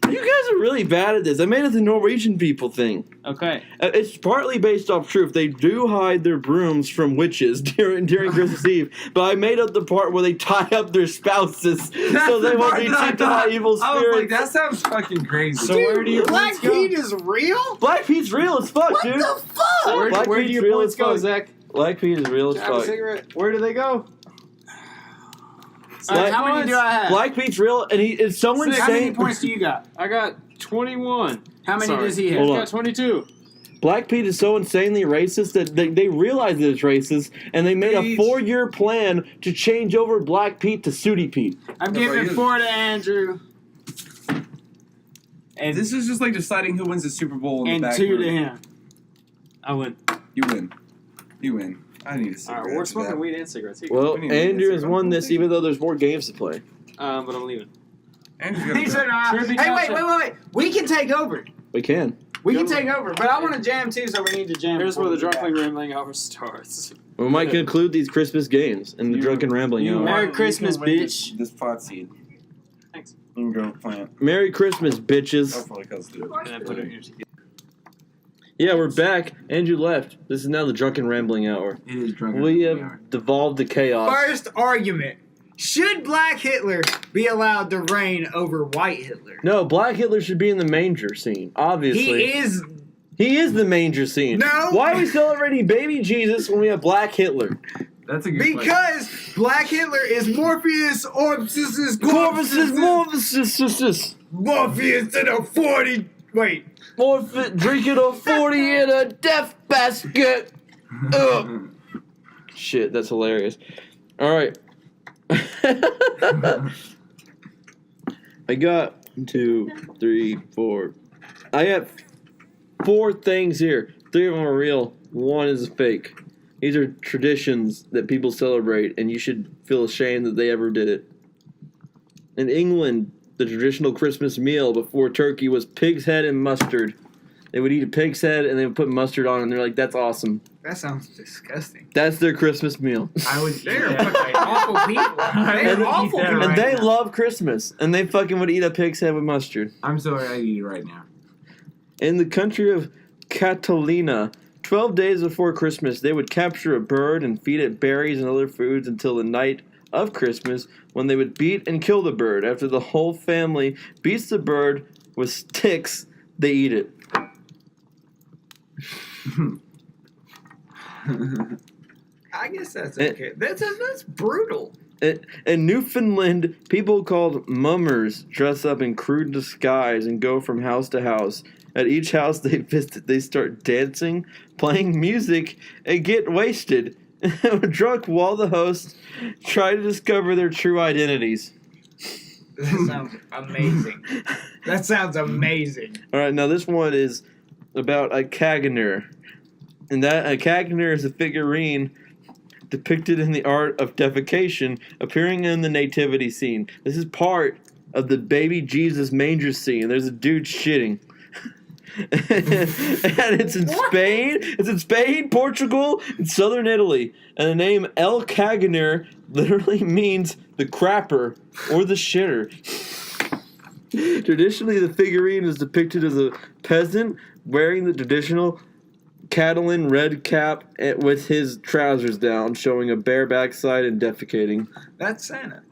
You guys are really bad at this. I made it the Norwegian people thing. Okay. It's partly based off truth. They do hide their brooms from witches during Christmas Eve, but I made up the part where they tie up their spouses so they won't be tempted by evil I was like, spirits. that sounds fucking crazy. So where do your Black points go? Pete is real? Black Pete's real as fuck, What dude. the fuck? Black Where do Pete's your real points as go, fuck. Zach? Black Pete is real as Have a fuck. cigarette. Where do they go? How many do I have? Black Pete's real, and is someone How many saying points do you got? I got 21. How many Sorry. does he have? Hold I on. got 22. Black Pete is so insanely racist that they realize that it's racist, and they made a Pete. 4-year plan to change over Black Pete to Sooty Pete. I'm That's giving right, you- 4 to Andrew And this is just like deciding who wins the Super Bowl in and the back 2 room. to him. I win. You win. You win. I need a cigarette. Alright, we're after smoking that. weed and cigarettes. Here. Well, We need to Andrew get has some won this, conversation. even though there's more games to play. But I'm leaving. Andrew's gonna He go. said, Trippy hey, Couch. wait. We can take over. We can. We can take over, but I want to jam too, so we need to jam. Here's before where the we get drunken back. rambling hour starts. We might conclude these Christmas games and the You- drunken rambling you hour. Merry You Christmas, can win bitch. This pot seed. Thanks. You can go plant. Merry Christmas, bitches. Hopefully, because And I put it in your teeth. Yeah, we're back. Andrew left. This is now the drunken rambling hour. it is drunken. We have devolved to chaos. First argument: should Black Hitler be allowed to reign over White Hitler? No, Black Hitler should be in the manger scene. Obviously, He is He is the manger scene. No. Why are we celebrating baby Jesus when we have Black Hitler? That's a good question. because Black Hitler is Morpheus Orbsis Corvus is Morpheus. Morpheus to the 40. Wait. Morpheus drinking a 40 in a death basket. Ugh. Shit, that's hilarious. All right. I got 1, 2, 3, 4. I got 4 things here. 3 of them are real. 1 is fake. These are traditions that people celebrate, and you should feel ashamed that they ever did it. In England, the traditional Christmas meal before turkey was pig's head and mustard. They would eat a pig's head and they would put mustard on it, and they're like, that's awesome. That sounds disgusting. That's their Christmas meal. I would. They're fucking awful people. They're awful people. And they love Christmas, and they fucking would eat a pig's head with mustard. I'm sorry, I eat it right now. In the country of Catalina, 12 days before Christmas, they would capture a bird and feed it berries and other foods until the night of Christmas, when they would beat and kill the bird. After the whole family beats the bird with sticks, they eat it. I guess that's okay. That's brutal. In Newfoundland, people called mummers dress up in crude disguise and go from house to house. At each house they visit, they start dancing, playing music, and get wasted, drunk while the hosts try to discover their true identities. That sounds amazing. That sounds amazing. All right, now this one is about a Caganer. And that a Caganer is a figurine depicted in the art of defecation, appearing in the nativity scene. This is part of the baby Jesus manger scene. There's a dude shitting. And it's in Spain. It's in Spain, Portugal, and southern Italy. And the name El Caganer literally means the crapper or the shitter. Traditionally, the figurine is depicted as a peasant wearing the traditional Catalan red cap with his trousers down, showing a bare backside and defecating. That's Santa.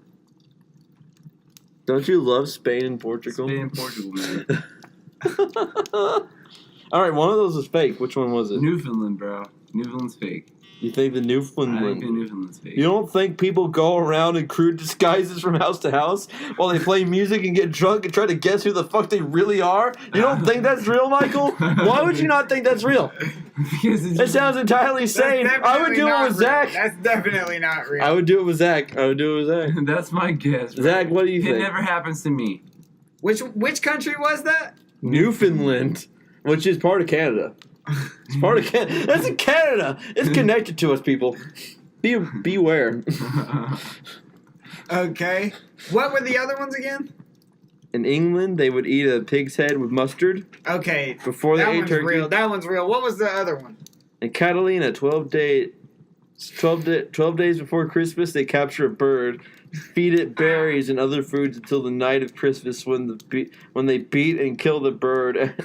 Don't you love Spain and Portugal? Spain and Portugal, man. All right, one of those is fake. Which one was it? Newfoundland, bro. Newfoundland's fake. You think the I Newfoundland? think Newfoundland's fake. You don't think people go around in crude disguises from house to house while they play music and get drunk and try to guess who the fuck they really are? You don't think that's real, Michael? Why would you not think that's real? It sounds entirely sane. I would do it with Zakk. That's definitely not real. I would do it with Zakk. That's my guess, bro. Zakk, what do you think? It never happens to me. Which country was that? Newfoundland, which is part of Canada. It's part of Canada. That's in Canada. It's connected to us, people. Beware. Okay. What were the other ones again? In England, they would eat a pig's head with mustard. Okay. Before they that ate one's turkey. real. That one's real. What was the other one? In Catalina, 12 days before Christmas, they capture a bird, feed it berries and other foods until the night of Christmas, when they beat and kill the bird.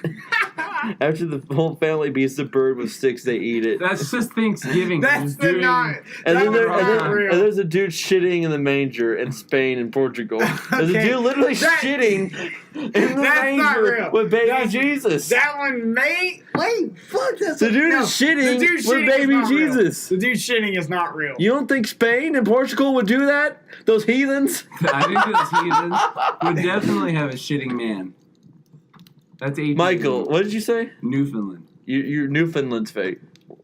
After the whole family beats the bird with sticks, they eat it. That's just Thanksgiving. That's the not. And That then was not real. and there's a dude shitting in the manger in Spain and Portugal. There's a dude literally shitting in the manger with baby Jesus. That one may. Wait, fuck this. The dude is shitting with baby Jesus. The dude shitting is not real. You don't think Spain and Portugal would do that? Those heathens? I think those heathens would definitely have a shitting man. That's 18. Michael, what did you say? Newfoundland. Your Newfoundland's fake.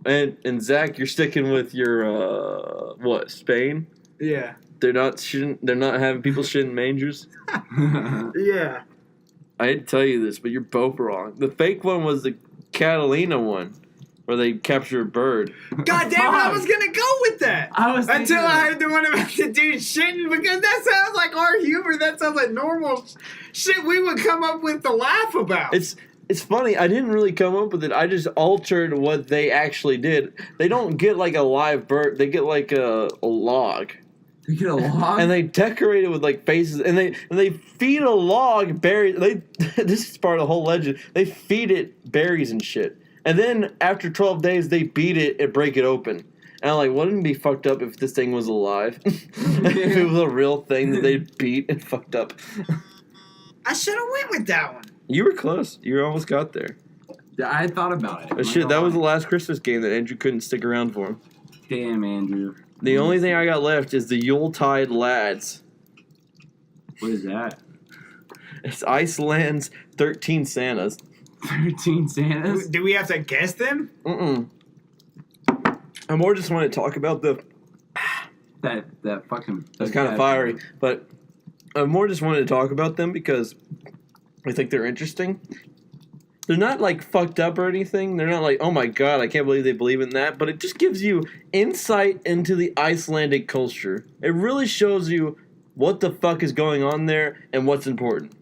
And Zakk, you're sticking with your what? Spain? Yeah. They're not having people shit in mangers. Yeah. I hate to tell you this, but you're both wrong. The fake one was the Catalina one, where they capture a bird. God damn it! I was gonna go with that. Until I heard the one about the dude shitting, because that sounds like our humor. That sounds like normal shit we would come up with to laugh about. It's funny. I didn't really come up with it. I just altered what they actually did. They don't get like a live bird. They get like a log. You get a log, and they decorate it with like faces, and they feed a log berries. This is part of the whole legend. They feed it berries and shit, and then after 12 days, they beat it and break it open. And I'm like, wouldn't it be fucked up if this thing was alive? If it was a real thing that they beat and fucked up. I should have went with that one. You were close. You almost got there. I thought about it. But shit, that was the last Christmas game that Andrew couldn't stick around for. Damn, Andrew. The only thing I got left is the Yuletide Lads. What is that? It's Iceland's 13 Santas. 13 Santas? Do we have to guess them? I more just want to talk about that fucking. That's kind of fiery, but I more just wanted to talk about them because I think they're interesting. They're not like fucked up or anything. They're not like, oh my god, I can't believe they believe in that. But it just gives you insight into the Icelandic culture. It really shows you what the fuck is going on there and what's important.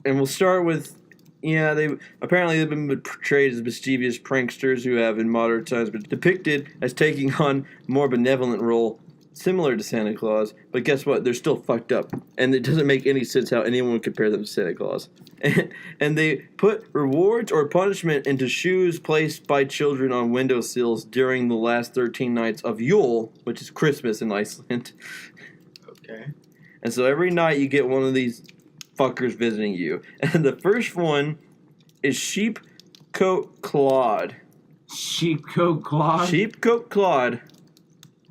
And we'll start with Yeah, they've been portrayed as mischievous pranksters who have in modern times been depicted as taking on a more benevolent role similar to Santa Claus. But guess what? They're still fucked up. And it doesn't make any sense how anyone would compare them to Santa Claus. And they put rewards or punishment into shoes placed by children on windowsills during the last 13 nights of Yule, which is Christmas in Iceland. Okay. And so every night you get one of these fuckers visiting you. And the first one is Sheepcoat Claude. Sheepcoat Claude? Sheepcoat Claude.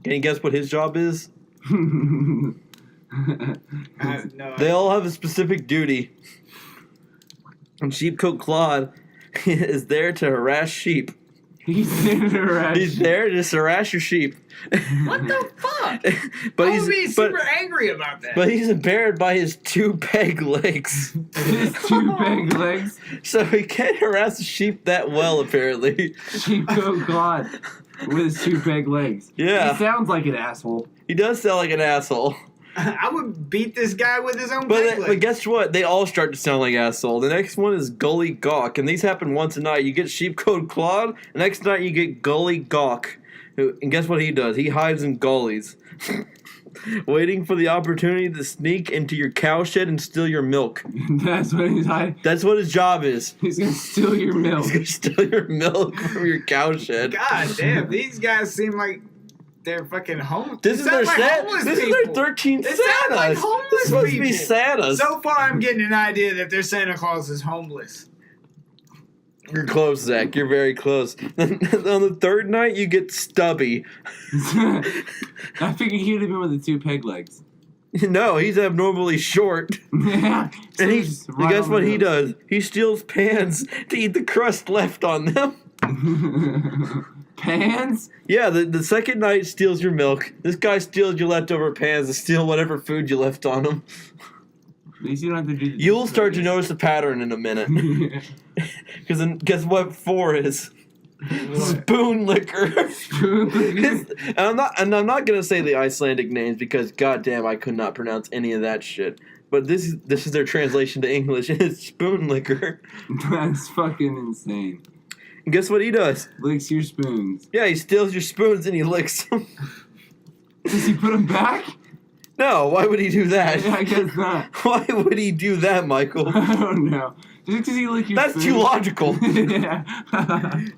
Can you guess what his job is? I have no They idea. all have a specific duty. And Sheepcoat Claude is there to harass sheep. He's there to harass He's there to just harass your sheep. What the fuck? But I he's would be super angry about that. But he's embarrassed by his 2 peg legs. His 2 peg legs? So he can't harass the sheep that well, apparently. Sheepcoat Claude with his 2 peg legs. Yeah. He sounds like an asshole. He does sound like an asshole. I would beat this guy with his own But guess what? They all start to sound like asshole. The next one is Gully Gawk, and these happen once a night. You get Sheepcoat Claude, the next night you get Gully Gawk. And guess what he does? He hides in gullies. Waiting for the opportunity to sneak into your cowshed and steal your milk. That's what he's hiding. That's what his job is. He's gonna steal your milk. He's gonna steal your milk from your cowshed. God damn, these guys seem like they're fucking homeless. This is their homeless This is people. their 13 It Santas. sounds like homeless This is supposed to be people. Santas. So far, I'm getting an idea that their Santa Claus is homeless. You're close, Zach. You're very close. On the third night, you get Stubby. I figured he'd have been with the 2 peg legs. No, he's abnormally short. Yeah. And right guess on what the he nose. does? He steals pans to eat the crust left on them. Pans? Yeah, the second night steals your milk. This guy steals your leftover pans to steal whatever food you left on him. At least you don't have to do the You'll start to notice a pattern in a minute. Because then guess what 4 is? Spoon liquor. and I'm not gonna say the Icelandic names because goddamn I could not pronounce any of that shit. But this is their translation to English. It's spoon liquor. That's fucking insane. And guess what he does? Licks your spoons. Yeah, he steals your spoons and he licks them. Does he put them back? No, why would he do that? Yeah, I guess not. Why would he do that, Michael? I don't know. Just because he lick your That's spoons? too logical. Yeah.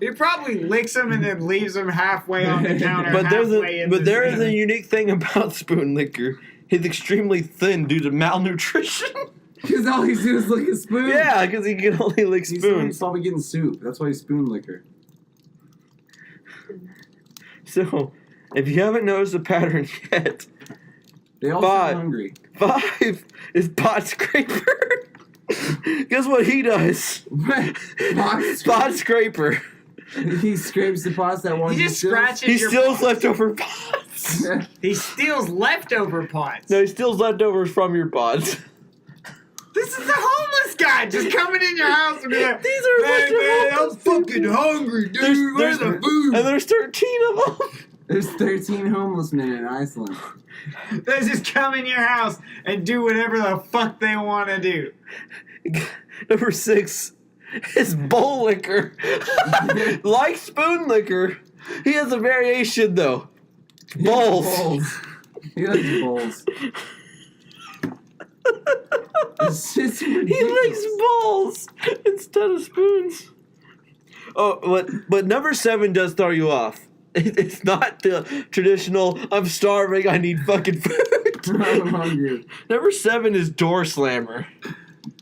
He probably licks them and then leaves them halfway on the counter. But there is a a unique thing about spoon liquor. He's extremely thin due to malnutrition. Because all he does is lick a spoon. Yeah, because he can only lick spoons. He's probably getting soup. That's why he's spoon liquor. So, if you haven't noticed the pattern yet, They all Five. sound hungry. 5 is Pot Scraper. Guess what he does? Pot Scraper. He scrapes the pots that one. He just steals. scratches He your steals pots. leftover pots. He steals leftover pots. No, he steals leftovers from your pots. This is the homeless guy just coming in your house and be like, These are a bunch of man, I'm homeless fucking hungry, dude. Where's the food? And there's 13 of them. There's 13 homeless men in Iceland. They just come in your house and do whatever the fuck they want to do. Number 6 is bowl liquor. Like spoon liquor, he has a variation though. Bowls. He likes bowls. It's just He ridiculous. likes bowls instead of spoons. Oh, but number 7 does throw you off. It's not the traditional, I'm starving, I need fucking food. I'm hungry. Number 7 is door slammer.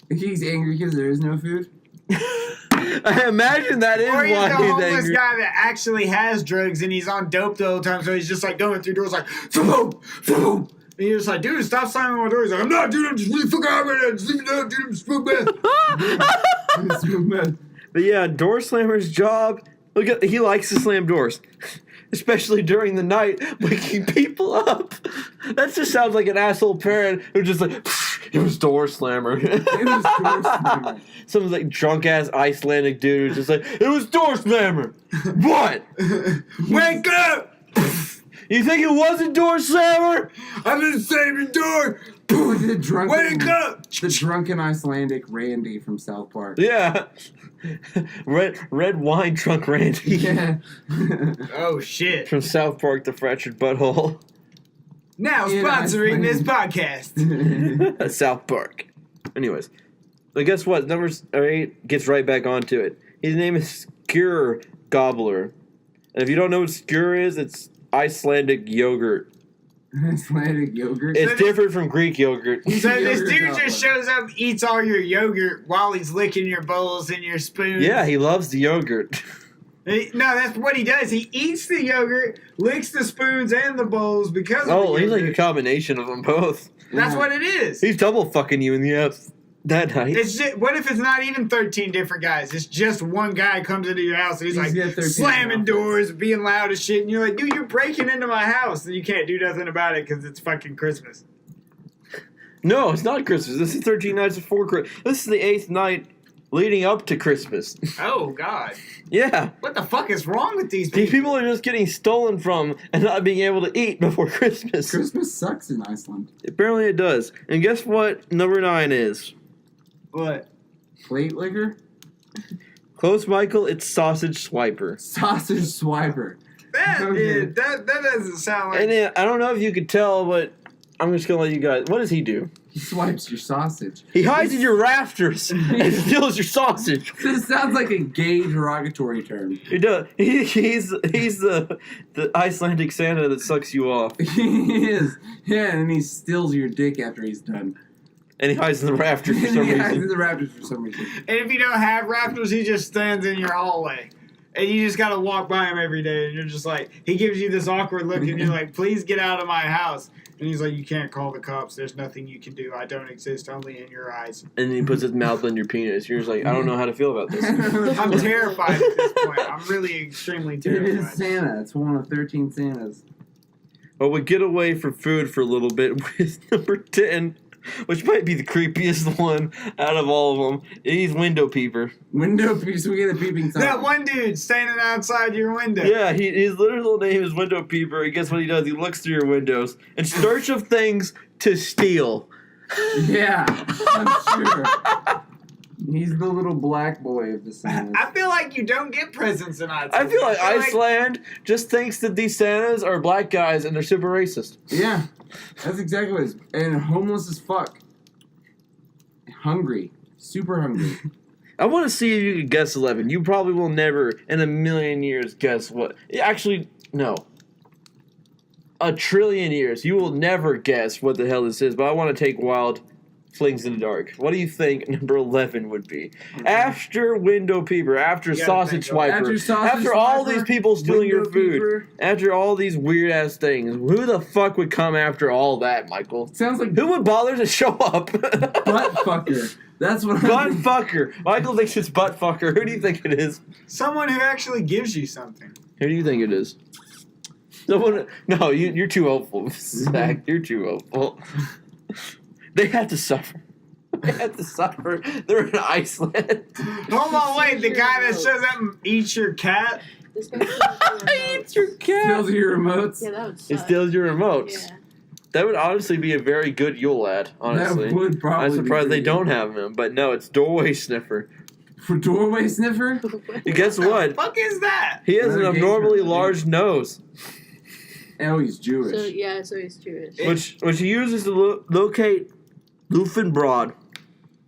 He's angry because there is no food. I imagine that is Or he's why the he's homeless angry. guy that actually has drugs and he's on dope the whole time, so he's just like going through doors like, boom, boom. And you're just like, dude, stop slamming my door. He's like, I'm not, dude, I'm just really fucking out right now. Just leave me down, dude, I'm spook man. But yeah, door slammer's job. Look at he likes to slam doors, especially during the night, waking people up. That just sounds like an asshole parent who just like it was door slammer. It was door slammer. Some like drunk ass Icelandic dude who's just like it was door slammer. What? Wake up! You think it wasn't door slammer? I've been slamming the door The drunken, Way to go! the drunken Icelandic Randy from South Park. Yeah. Red wine drunk Randy. Yeah. Oh shit! From South Park, the fractured butthole. Now Yeah, sponsoring this podcast. South Park. Anyways, but guess what? Number 8 gets right back onto it. His name is Skyr Gobbler. And if you don't know what Skyr is, it's Icelandic yogurt. Icelandic yogurt. It's different from Greek yogurt. So this Yogurt dude gobbler. just shows up, eats all your yogurt while he's licking your bowls and your spoons. Yeah, he loves the yogurt. No, that's what he does. He eats the yogurt, licks the spoons and the bowls because of the Oh, he's yogurt. like a combination of them both. That's what it is. He's double fucking you in the ass that night. It's just, what if it's not even 13 different guys? It's just one guy comes into your house and he's He's like got 13 slamming outfits. doors, being loud as shit, and you're like, dude, you're breaking into my house, and you can't do nothing about it because it's fucking Christmas. No, it's not Christmas. This is 13 nights before Christmas. This is the 8th night leading up to Christmas. Oh God, Yeah. what the fuck is wrong with these people? These people are just getting stolen from and not being able to eat before Christmas. Christmas sucks in Iceland. Apparently it does. And guess what number 9 is? What? Plate liquor? Close, Michael. It's sausage swiper. Sausage swiper. That Okay. is, that doesn't sound like. And I don't know if you could tell, but I'm just gonna let you guys. What does he do? He swipes your sausage. He hides in your rafters and steals your sausage. This sounds like a gay derogatory term. He does. He's the Icelandic Santa that sucks you off, He is. Yeah, and he steals your dick after he's done. and he hides in the rafters for some He hides in reason. the rafters for some reason. And if you don't have rafters, he just stands in your hallway. And you just gotta walk by him every day, and you're just like, he gives you this awkward look, and you're like, please get out of my house. And he's like, you can't call the cops. There's nothing you can do. I don't exist, only in your eyes. And then he puts his mouth on your penis. You're just like, I don't know how to feel about this. I'm terrified at this point. I'm really extremely It is terrified. Santa. It's one of 13 Santas. But we get away from food for a little bit with number 10, which might be the creepiest one out of all of them. He's window peeper. Window piece. We get a peeping Tom. That one dude standing outside your window. Yeah, his literal name is window peeper. And guess what he does? He looks through your windows in search of things to steal. Yeah, I'm sure. He's the little black boy of the Santas. I feel like you don't get presents in Iceland. I feel like Iceland just thinks that these Santas are black guys and they're super racist. Yeah, that's exactly what it is. And homeless as fuck. Hungry. Super hungry. I want to see if you could guess 11. You probably will never in a million years guess what. Actually, no. A trillion years. You will never guess what the hell this is, but I want to take wild flings in the dark. What do you think number 11 would be? After window peeper, after You gotta sausage think of it. swiper, After sausage all swiper, these people stealing your window food, peeper. after all these weird ass things, who the fuck would come after all that, Michael? Sounds like Who would bother to show up? butt fucker. That's what Butt I'm fucker. Michael thinks it's butt fucker. Who do you think it is? Someone who actually gives you something. Who do you think it is? Someone. No, you're too hopeful, Zakk. You're too hopeful. They have to suffer. They have to suffer. They're in Iceland. Hold on, wait. The guy that shows up and eats your cat? This guy It's your cat. Steals your remotes. Yeah, that would It suck. steals your remotes. Yeah. That would honestly be a very good Yule ad, honestly. That would probably I'm be surprised they pretty don't good. have him, but no, it's doorway sniffer. For doorway sniffer? And guess what? Fuck is that? He has an Another abnormally gauge. large nose, Oh, he's Jewish. So yeah, so he's Jewish. which he uses to locate Loofenbrod,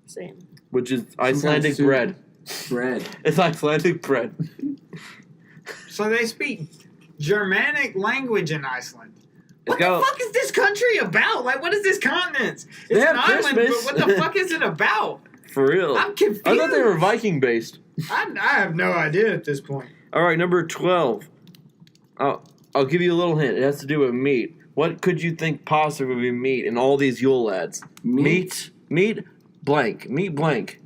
Same. which is kind of Icelandic soup. bread. Bread. It's Icelandic bread. So they speak Germanic language in Iceland. What got- the fuck is this country about? Like, what is this continent? They It's have an island, Christmas. but what the fuck is it about? For real. I'm confused. I thought they were Viking based. I have no idea at this point. All right, number 12. I'll give you a little hint. It has to do with meat. What could you think possibly would be meat in all these Yule ads? Meat blank. Meat blank.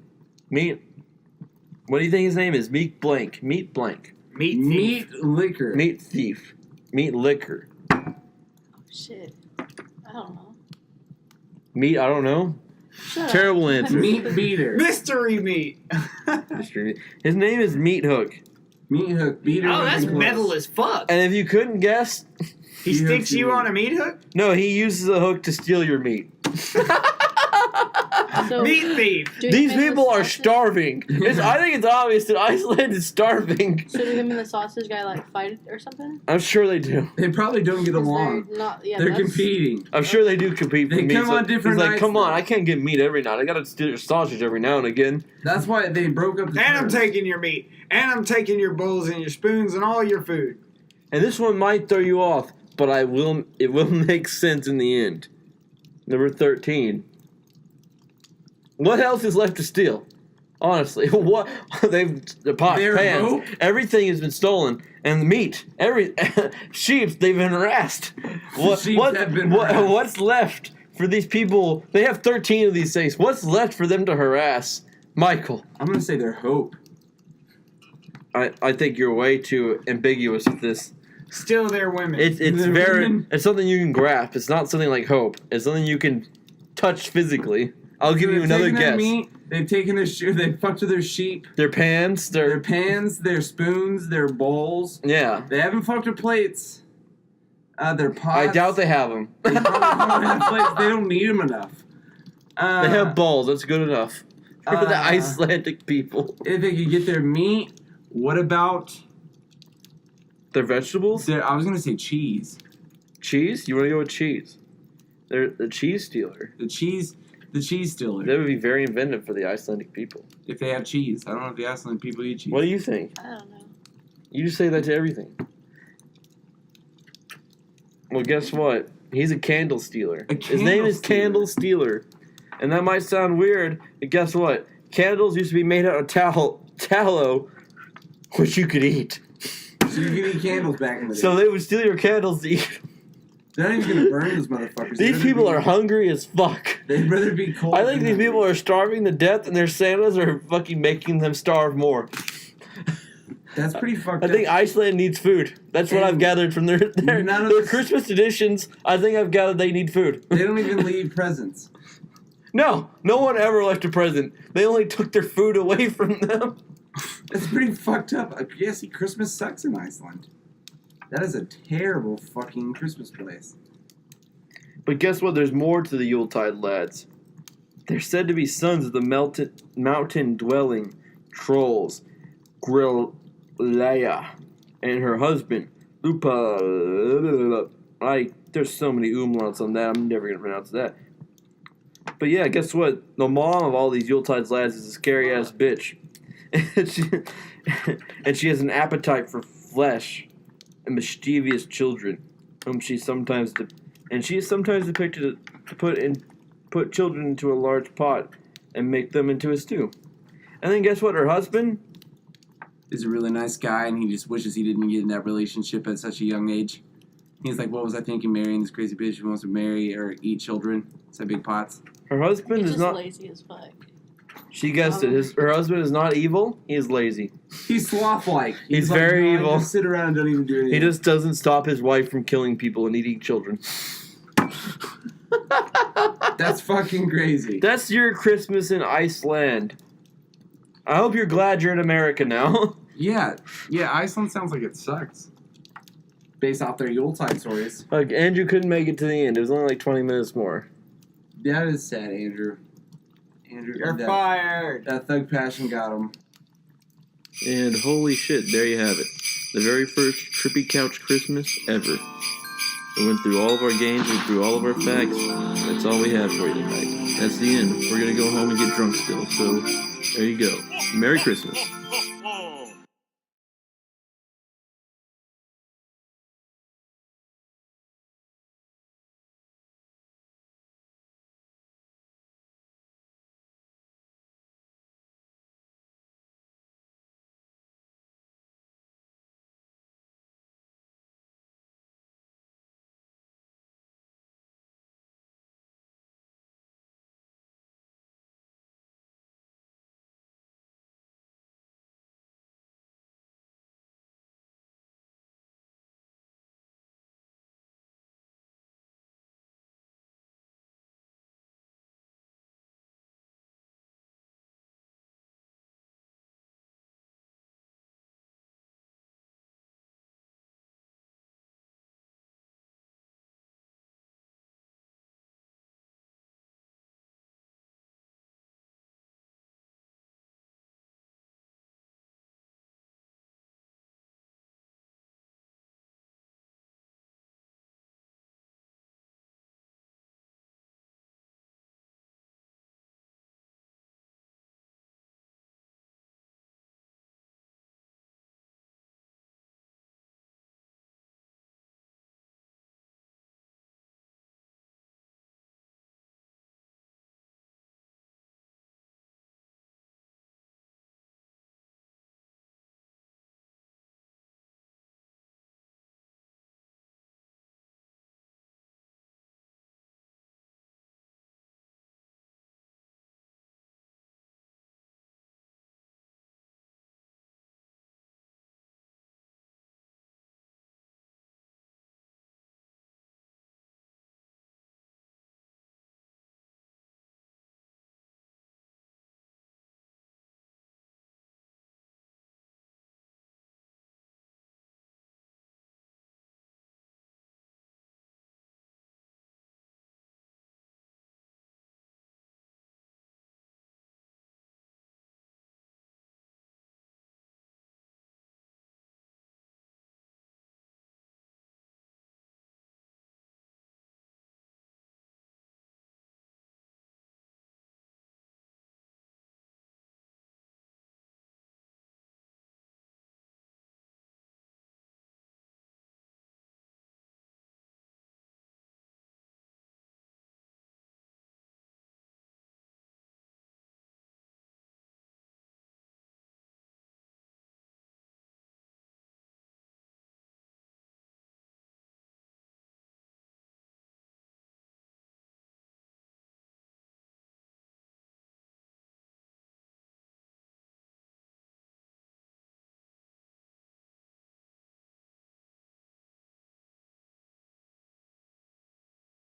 Meat. What do you think his name is? Meat blank. Meat blank. Meat Meat liquor. Meat thief. Meat liquor. Shit. I don't know. Meat, I don't know. Shut Terrible up. answer. Meat beater. Mystery meat. His name is Meat Hook. Meat hook. Beater. Oh, that's would be metal close. as fuck. And if you couldn't guess, He He sticks hooks you you on a meat hook? no, he uses a hook to steal your meat. So, Meat thief. do These him and the people are sausage- starving. I think it's obvious that Iceland is starving. So do him and the sausage guy like fight or something? I'm sure they do. They probably don't get 'Cause along. They're not. Yeah, They're that's- competing. I'm sure they do compete for They meat. come on different He's like, nights, come on, though. I can't get meat every night. I gotta steal sausage every now and again. That's why they broke up the And I'm terms. taking your meat. And I'm taking your bowls and your spoons and all your food. And this one might throw you off, but it will make sense in the end. Number 13. What else is left to steal? Honestly, what the pots, Their pans, rope? everything has been stolen, and the meat, sheep, they've been harassed. Sheep have been harassed. What's left for these people? They have 13 of these things. What's left for them to harass? Michael, I'm gonna say their hope. I think you're way too ambiguous with this. Still their women. It's They're very women. it's something you can grasp. It's not something like hope. It's something you can touch physically. I'll give you They've another taken their guess. meat, they've taken their they've fucked with their sheep, Their pans, their pans, their spoons, their bowls. yeah. They haven't fucked with plates. Their pots. I doubt they have them. They probably don't have plates. They don't need them enough. They have bowls. That's good enough for the uh, Icelandic people. If they could get their meat, what about Their vegetables, I was gonna say cheese. cheese. You want to go with cheese? They're the cheese stealer. The cheese stealer. That would be very inventive for the Icelandic people. If they have cheese, I don't know if the Iceland people eat cheese. What do you think? I don't know. You just say that to everything. Well, guess what? He's a candle stealer. His name is Candle Stealer. And that might sound weird, but guess what? Candles used to be made out of tallow, which you could eat. So you can eat candles back in the day. So they would steal your candles to eat. They're not even gonna burn those motherfuckers. These people are hungry as fuck. They'd rather be cold. I think than these hungry. people are starving to death, and their Santas are fucking making them starve more. That's pretty fucked I up. think Iceland needs food. That's what And I've gathered from their none of their this- Christmas traditions. I think I've gathered they need food. They don't even leave presents. No one ever left a present. They only took their food away from them. That's pretty fucked up. Yeah, see, Christmas sucks in Iceland. That is a terrible fucking Christmas place. But guess what? There's more to the Yuletide lads. They're said to be sons of the mountain-dwelling trolls, Grillaya, and her husband, Lupa. There's so many umlauts on that, I'm never going to pronounce that. But yeah, guess what? The mom of all these Yuletide lads is a scary-ass bitch. And she has an appetite for flesh and mischievous children, whom she is sometimes depicted to put children into a large pot and make them into a stew. And then guess what? Her husband Is a really nice guy, and he just wishes he didn't get in that relationship at such a young age. He's like, what was I thinking, marrying this crazy bitch who wants to marry or eat children? It's big pots. Her husband He's is just not. lazy as fuck. She guessed it. Her husband is not evil. He is lazy. He's sloth-like. He's like, very "No, I evil. just sit around and don't even do anything. He just doesn't stop his wife from killing people and eating children. That's fucking crazy. That's your Christmas in Iceland. I hope you're glad you're in America now. Yeah, Iceland sounds like it sucks. Based off their Yuletide stories. Like Andrew couldn't make it to the end. It was only like 20 minutes more. That is sad, Andrew. You're fired. That thug passion got him. And holy shit, there you have it. The very first Trippy Couch Christmas ever. We went through all of our games, went through all of our facts. That's all we have for you tonight. That's the end. We're gonna go home and get drunk still. So there you go. Merry Christmas.